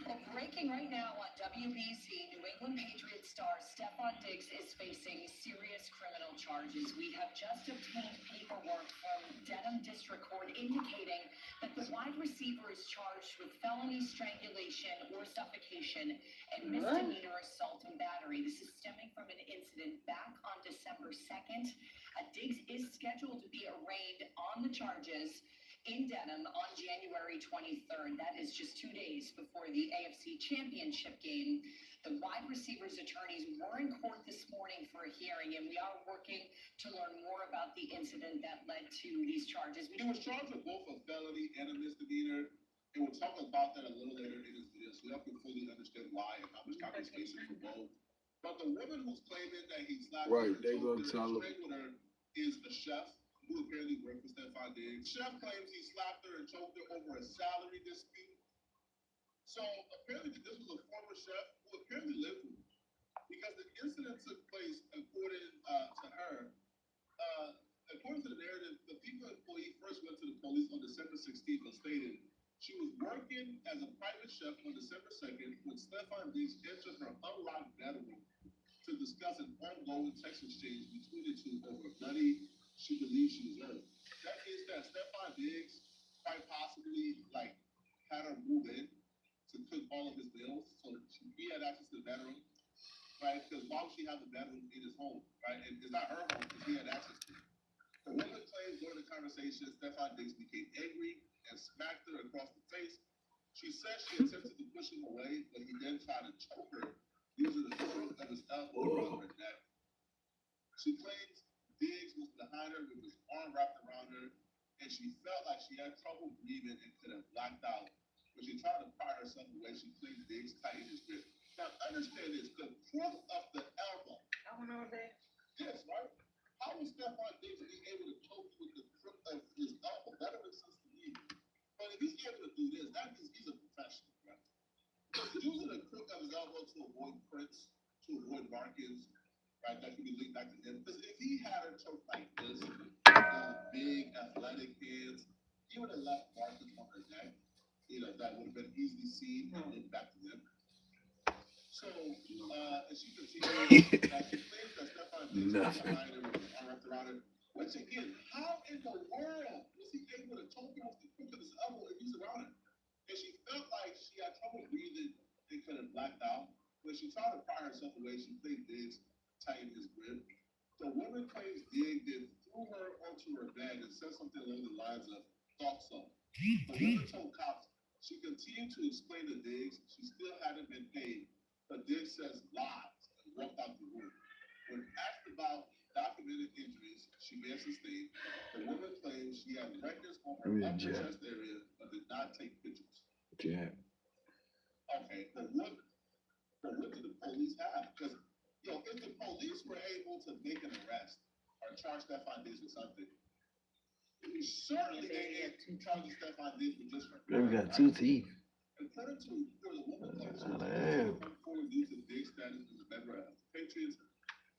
Well, breaking right now on WBC, New England Patriots star Stephon Diggs is facing serious criminal charges. We have just obtained paperwork from Dennis Dedham District Court indicating that the wide receiver is charged with felony strangulation or suffocation and misdemeanor assault and battery. This is stemming from an incident back on December 2nd. Diggs is scheduled to be arraigned on the charges in Dedham on January 23rd. That is just 2 days before the AFC Championship game. The wide receivers attorneys were in court this morning for a hearing, and we are working to learn more about the incident that led to these charges. He was charged with both a felony and a misdemeanor, and we'll talk about that a little later in this video, so y'all can fully understand why and how much time he's facing for both. But the woman who's claiming that he slapped her and strangled her is a chef who apparently worked for Stephon Diggs. Chef claims he slapped her and choked her over a salary dispute. So apparently this was a former chef who apparently lived with him, because the incident took place, according to her. According to the narrative, the people employee first went to the police on December 16th and stated she was working as a private chef on December 2nd when Stephon Diggs entered her unlocked bedroom to discuss an ongoing text exchange between the two over money she believed she was owed. That means that Stephon Diggs quite possibly had her move in to cook all of his meals, so he had access to the bedroom, right? Because why would she have the bedroom in his home, right? And it's not her home because he had access to it. The woman claims during the conversation, Stephon Diggs became angry and smacked her across the face. She says she attempted to push him away, but he then tried to choke her using the crook of his elbow around her neck. She claims Diggs was behind her with his arm wrapped around her, and she felt like she had trouble breathing and could have blacked out. When she tried to pry herself away, she claims Diggs tightened his grip. Now, understand this, the crook of the elbow. I don't know that. Yes, right? How was Stephon Diggs be able to choke you with the crook of his elbow? That makes sense to me. But if he's able to do this, that means he's a professional, right? Because using the crook of his elbow to avoid prints, to avoid markings, right, that can be linked back to him. Because if he had her choked like this, big, athletic hands, he would have left markings on her neck. That would have been easily seen and linked back to him. So, as she continues, she claims that Stephon Diggs was behind her with his arm wrapped around her. Once again, how in the world was he able to choke her with the crook of his elbow if he's around her? And she felt like she had trouble breathing and could have blacked out. When she tried to pry herself away, she claimed Diggs tightened his grip. The woman claims Diggs then threw her onto her bed and said something along the lines of, "Thought so." The woman told cops she continued to explain to Diggs she still hadn't been paid, but Diggs says lies and walked out the room. When asked about documented injuries she may have sustained, the woman claims she had records on her upper chest area but did not take pictures. Yeah. Okay, but what do the police have? Because, if the police were able to make an arrest or charge Stephon Diggs with something, certainly they ain't charging Stephon Diggs with just for Baby got 2 teeth. According to the woman claims she was come forward due to Diggs' status as a member of the Patriots.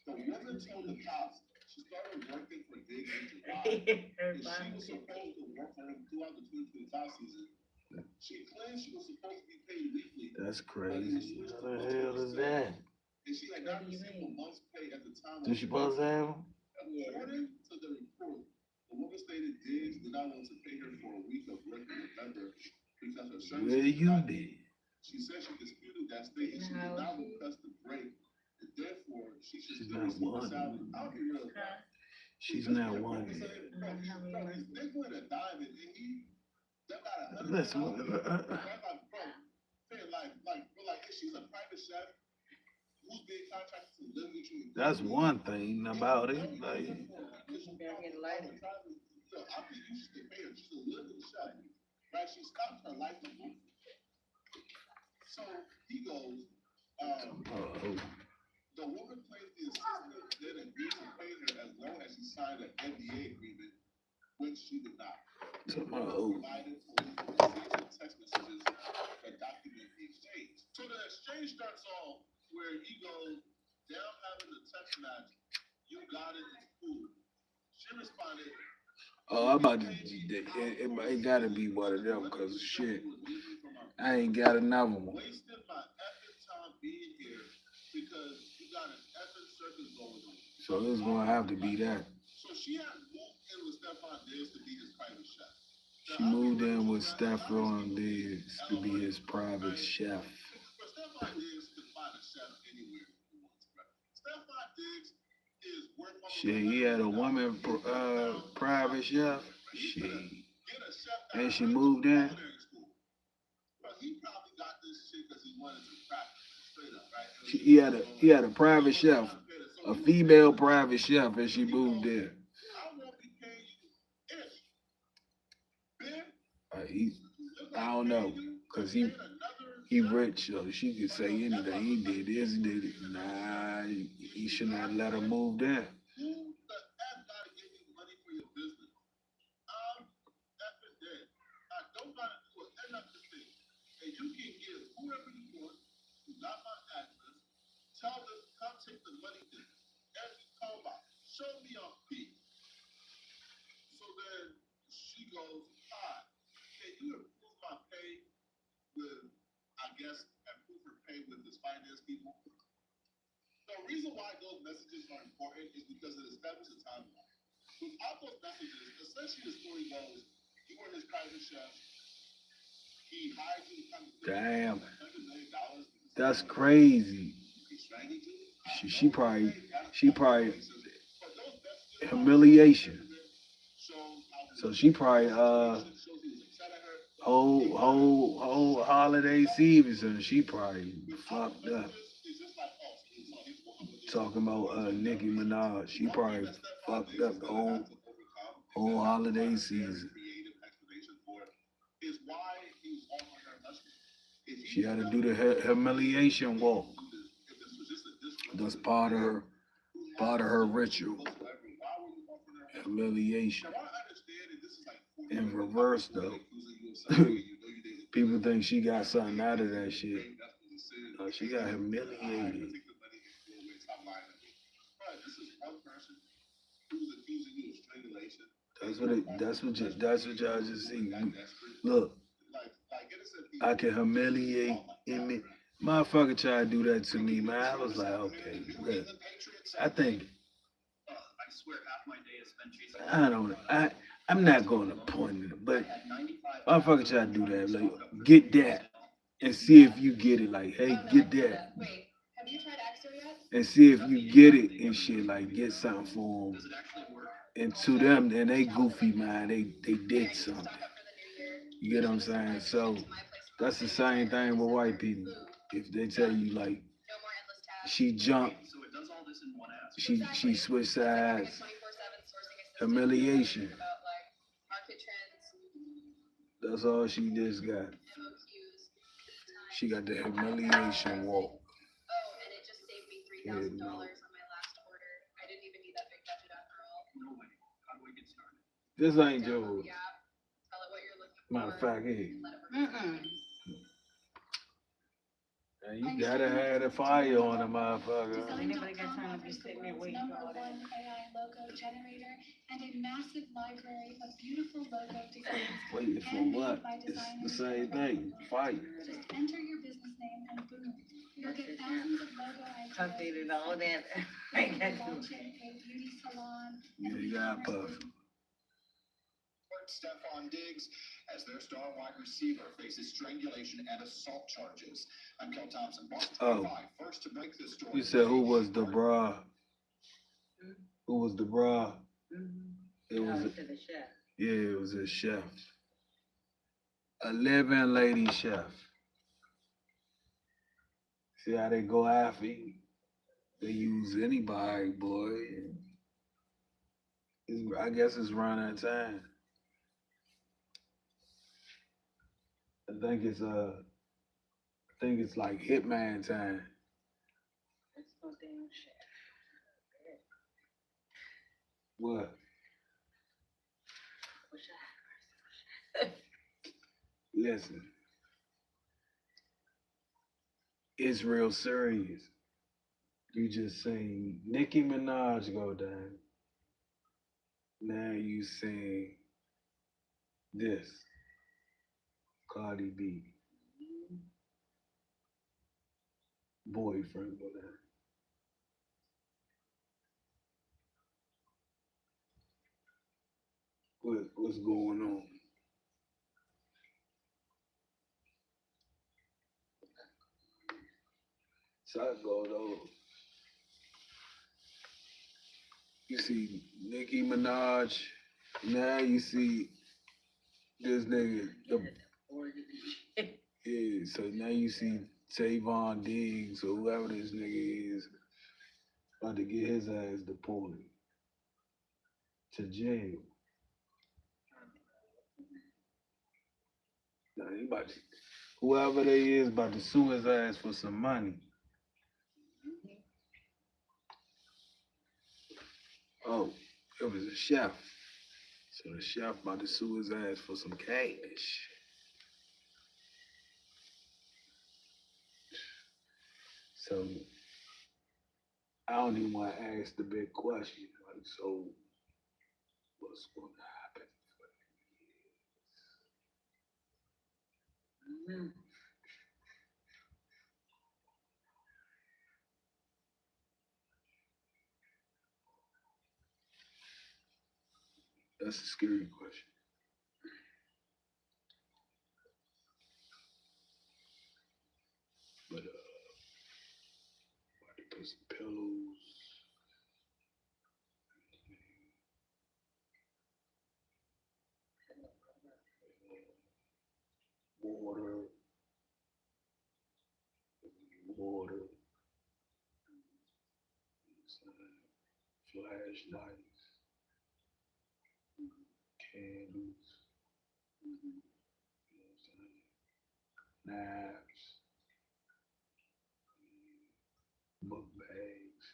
The woman told the cops she started working for Diggs in July, and she was supposed to work for him throughout the 2025 season. She claims she was supposed to be paid weekly. That's crazy. What the hell is that? And she had not received a month's pay at the time. Did she supposed to have him? According to the report, the woman stated Diggs did not want to pay her for a week of work in November because her service. Where you been? She said she disputed that statement. She did not request the break, and therefore she should still receive a salary. I'll be real. She's not one. He's nickel a diamond, and he got $100. Listen, Like, if she's a private chef who's being contracted to live with you. that's one thing about it. Like, I think you should pay her. She's a living chef, right? She stopped her life in movement. So he goes, the woman claims the assistant then agreed to pay her as long as she signed an NDA agreement, which she did not. Provided police with text messages that document the exchange. So the exchange starts off where he goes, down having the text match, you got it, it's cool. She responded, I'm about to, it gotta be one of them, cause shit, I ain't got another one. wasted my effing time being here because you got an effing circus going on. So it's gonna have to be that. So she had moved in in with Stephon Diggs to be his private chef. She moved in with Stephon Diggs to be his private chef. But Stephon Diggs can find a chef anywhere he wants, bro. Stephon Diggs is worth Shit, he had a woman private chef. Shit. And she moved in. But he probably got this shit because he wanted to practice straight up, right? He had a private chef, a female private chef, and she moved in. I don't know, cause he rich, so she could say anything. He did this, he did it. Nah, he should not let her move in. Don't gotta do it. End up the thing. And you can give whoever you want, who got my address, tell them, come take the money then. As you call about, show me on P. So then she goes, hi, can you approve my pay with, I guess, approve her pay with this finance people? The reason why those messages are important is because it establishes a timeline. Without those messages, essentially the story goes, you were his private chef. He hired you to come to Damn, $100 million. that's crazy. She probably humiliation. So she probably whole holiday season, she probably fucked up. Talking about Nicki Minaj, she probably fucked up the whole holiday season. She had to do the humiliation walk. That's part of her ritual. Humiliation. In reverse though. People think she got something out of that shit. No, she got humiliated. That's what y'all just see. Look, I can humiliate me. Motherfucker try to do that to me, man. I was like, okay, look. I'm not gonna point it, but motherfucker try to do that. Like, get that and see if you get it. Like, hey, get that. And see if you get it and shit. Like, get something for them. And to them, and they goofy, man, they did something. You get what I'm saying? So that's the same thing with white people. If they tell you like she jumped, she switched sides, humiliation. That's all she just got. She got the humiliation walk. Yeah, no. This ain't yours. Matter of fact, hey. And you gotta have the fire on the motherfucker. Anybody got time to be sitting there waiting for all that? AI logo generator and a massive library of beautiful logo designs. Waiting for what? It's the same thing. Fire. Just enter your business name and boom, you'll get thousands of logo ideas. Updated all that. I got to. Launching a beauty salon. Yeah, you got puff. Stephon Diggs as their star wide receiver faces strangulation and assault charges. I'm Kel Thompson. First to break this story. You said who was the bra? Who was the bra? It was it was a chef. A living lady chef. See how they go after you? They use anybody, boy. I guess it's around that time. I think it's like Hitman time. That's no damn shit. What? Listen. It's real serious. You just seen Nicki Minaj go down. Now you sing this. Cardi B. Boyfriend go down. What's going on? Psycho though. You see Nicki Minaj. Now you see this nigga. Yeah, so now you see Tavon Diggs or whoever this nigga is about to get his ass deported to jail. Now, he about to, whoever they is about to sue his ass for some money. Oh, it was a chef. So the chef about to sue his ass for some cash. So I don't even want to ask the big question. Like, so what's going to happen? That's a scary question. But about to put some pillows. Water, flashlights, candles, knives, book bags,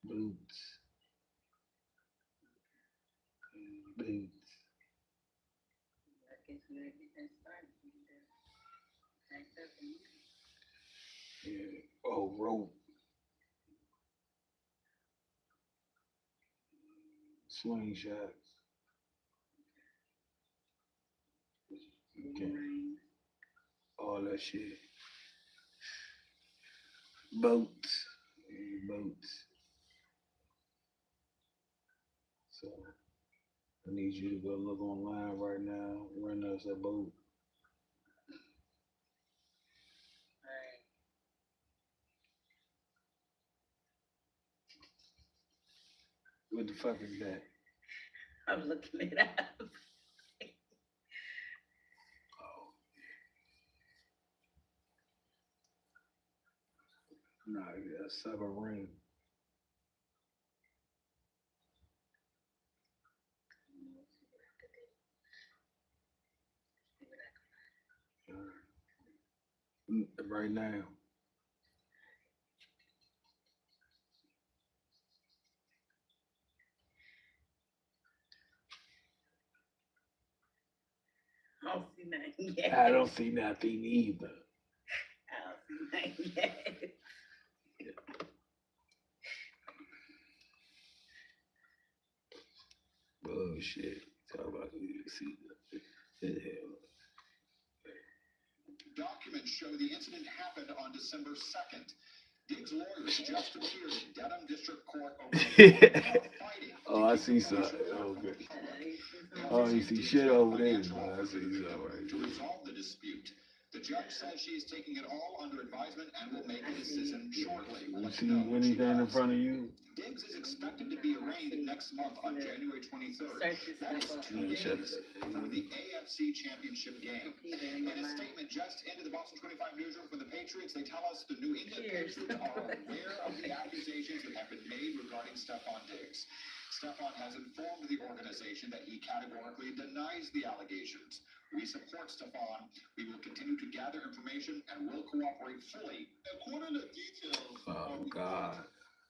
boots, boots. Yeah. Oh, rope. Slingshots. Okay. All that shit. Boats. Boats. So I need you to go look online right now. Rent us a boat. What the fuck is that? I'm looking it up. Nah, a submarine. Right now. I don't see nothing yet. I don't see nothing either. I don't see nothing yet. Bullshit. Talk about you see the hell. Documents show the incident happened on December 2nd. Diggs' lawyers just appeared in Dedham District Court over fighting. Oh, I see something. Oh, good. Oh, you see shit over there. I see something right to resolve the dispute. The judge says she is taking it all under advisement and will make a decision shortly. You see anything in front of you? Diggs is expected to be arraigned next month on January 23rd. That is 2 days before the AFC Championship game. In a statement just into the Boston 25 newsroom for the Patriots, they tell us the New England Patriots are aware of the accusations that have been made regarding Stephon Diggs. Stephon has informed the organization that he categorically denies the allegations. We support Stephon. We will continue to gather information and will cooperate fully. According to details, Oh, God.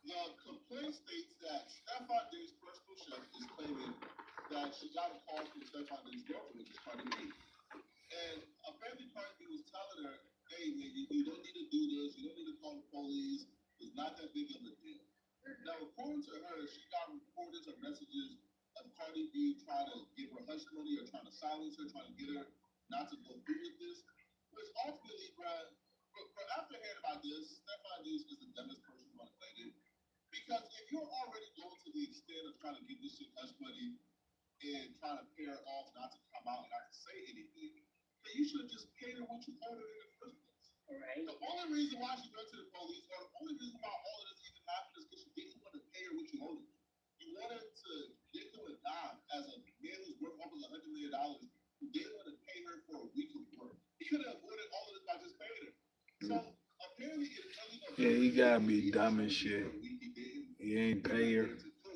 the complaint states that Stephon Diggs' personal chef is claiming that she got a call from Stephon Diggs' girlfriend, which is Cardi B. And apparently Cardi B was telling her, hey, nigga, you don't need to do this. You don't need to call the police. It's not that big of a deal. Now, according to her, she got reported of messages of Cardi B trying to give her hush money or trying to silence her, trying to get her not to go through with this. Which ultimately, bruh, but after hearing about this, Stephon Diggs is the dumbest person on the planet. Because if you're already going to the extent of trying to get this shit hush money and trying to pair it off not to come out and not to say anything, then you should have just paid her what you owed her in the first place. Right. The only reason why she went to the police, or the only reason why all of this even happened, is because you didn't want to pay her what you owed her. You wanted to nickel and dime as a man who's worth almost $100 million. You didn't want to pay her for a week of work. You could have avoided all of this by just paying her. So apparently, Yeah, he gotta be dumb as shit. He ain't pay her.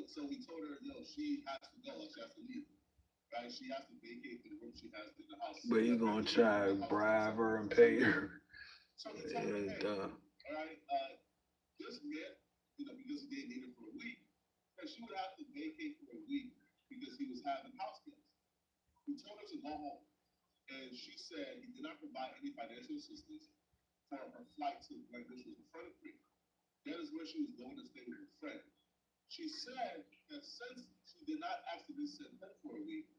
So he told her, no, she has to go. She has to leave. Right? She has to vacate the room she has in the house. But he gonna try to bribe her and pay her. So he told her, hey, all right, this meant, because he didn't need her for a week, that she would have to vacate for a week because he was having house guests. He told her to go home. And she said he did not provide any financial assistance for her flight to which was in front of me. That is where she was going to stay with her friend. She said that since she did not actually send home for a week,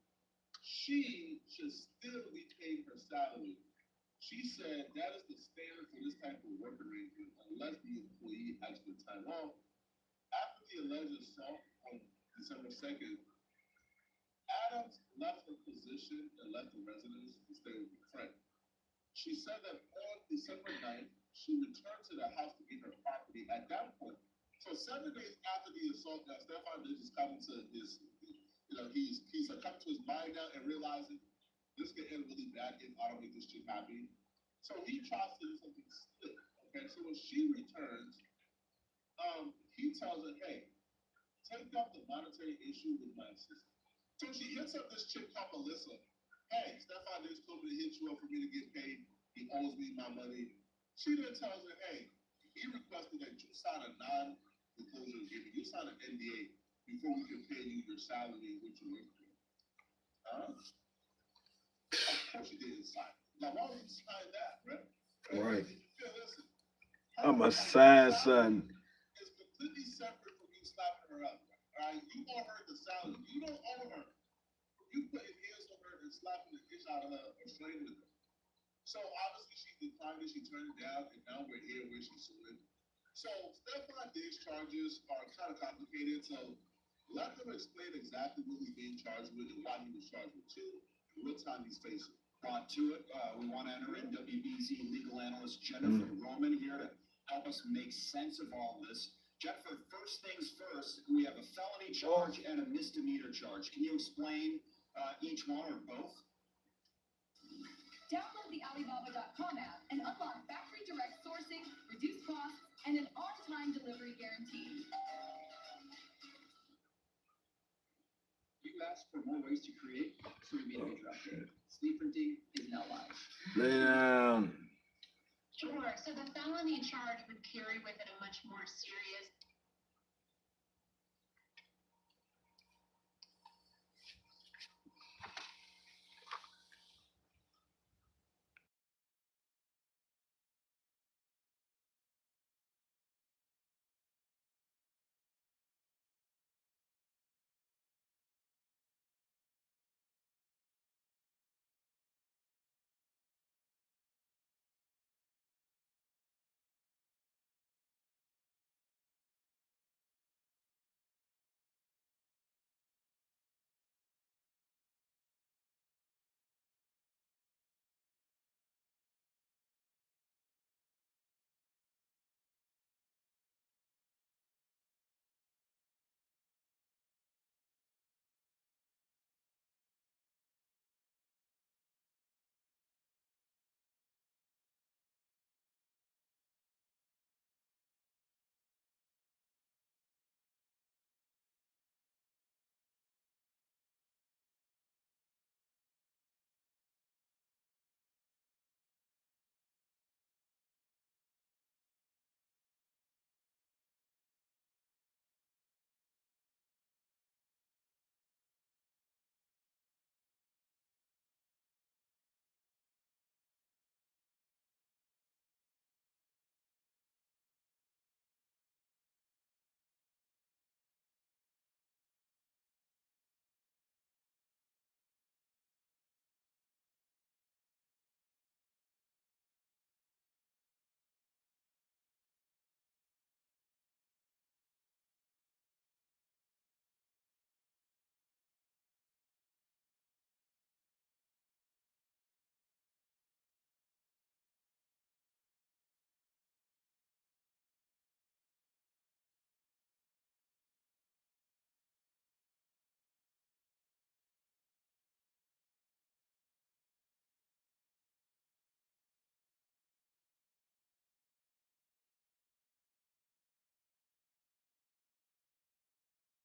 she should still be paid her salary. She said that is the standard for this type of work arrangement unless the employee asks for time off. After the alleged assault on December 2nd, Adams left her position and left the residence to stay with her friend. She said that on December 9th, she returned to the house to get her property at that point. So 7 days after the assault, now Stefan is coming to his, he's coming to his mind now and realizing this could end really bad if I don't make this chick happy. So he tries to do something slick. Okay, so when she returns, he tells her, hey, take up the monetary issue with my assistant. So she hits up this chick called Melissa. Hey, Stefan just told me to hit you up for me to get paid. He owes me my money. She then tells her, hey, he requested that you sign a non-disclosure agreement. You sign an NDA before we can pay you your salary and what you work for. Of course you didn't sign. Now, why would you sign that, right? Right. Listen, I'm a sad son. it's completely separate from you slapping her up. All right? You owe her the salary. You don't owe her. You put your hands on her and slapping the fish out of her or straining her. So obviously she declined it, she turned it down, and now we're here where she's suing. So Stefan Diggs' charges are kind of complicated, so let him explain exactly what he's being charged with and why he was charged with two, and what time he's facing. Brought to it, we want to enter in WBZ legal analyst Jennifer Roman here to help us make sense of all this. Jennifer, first things first, we have a felony charge and a misdemeanor charge. Can you explain each one or both? Download the Alibaba.com app and unlock factory direct sourcing, reduced costs, and an on-time delivery guarantee. You asked for more ways to create, so we made a major update. Sleep printing is now live. Lay down. Sure. So the felony charge would carry with it a much more serious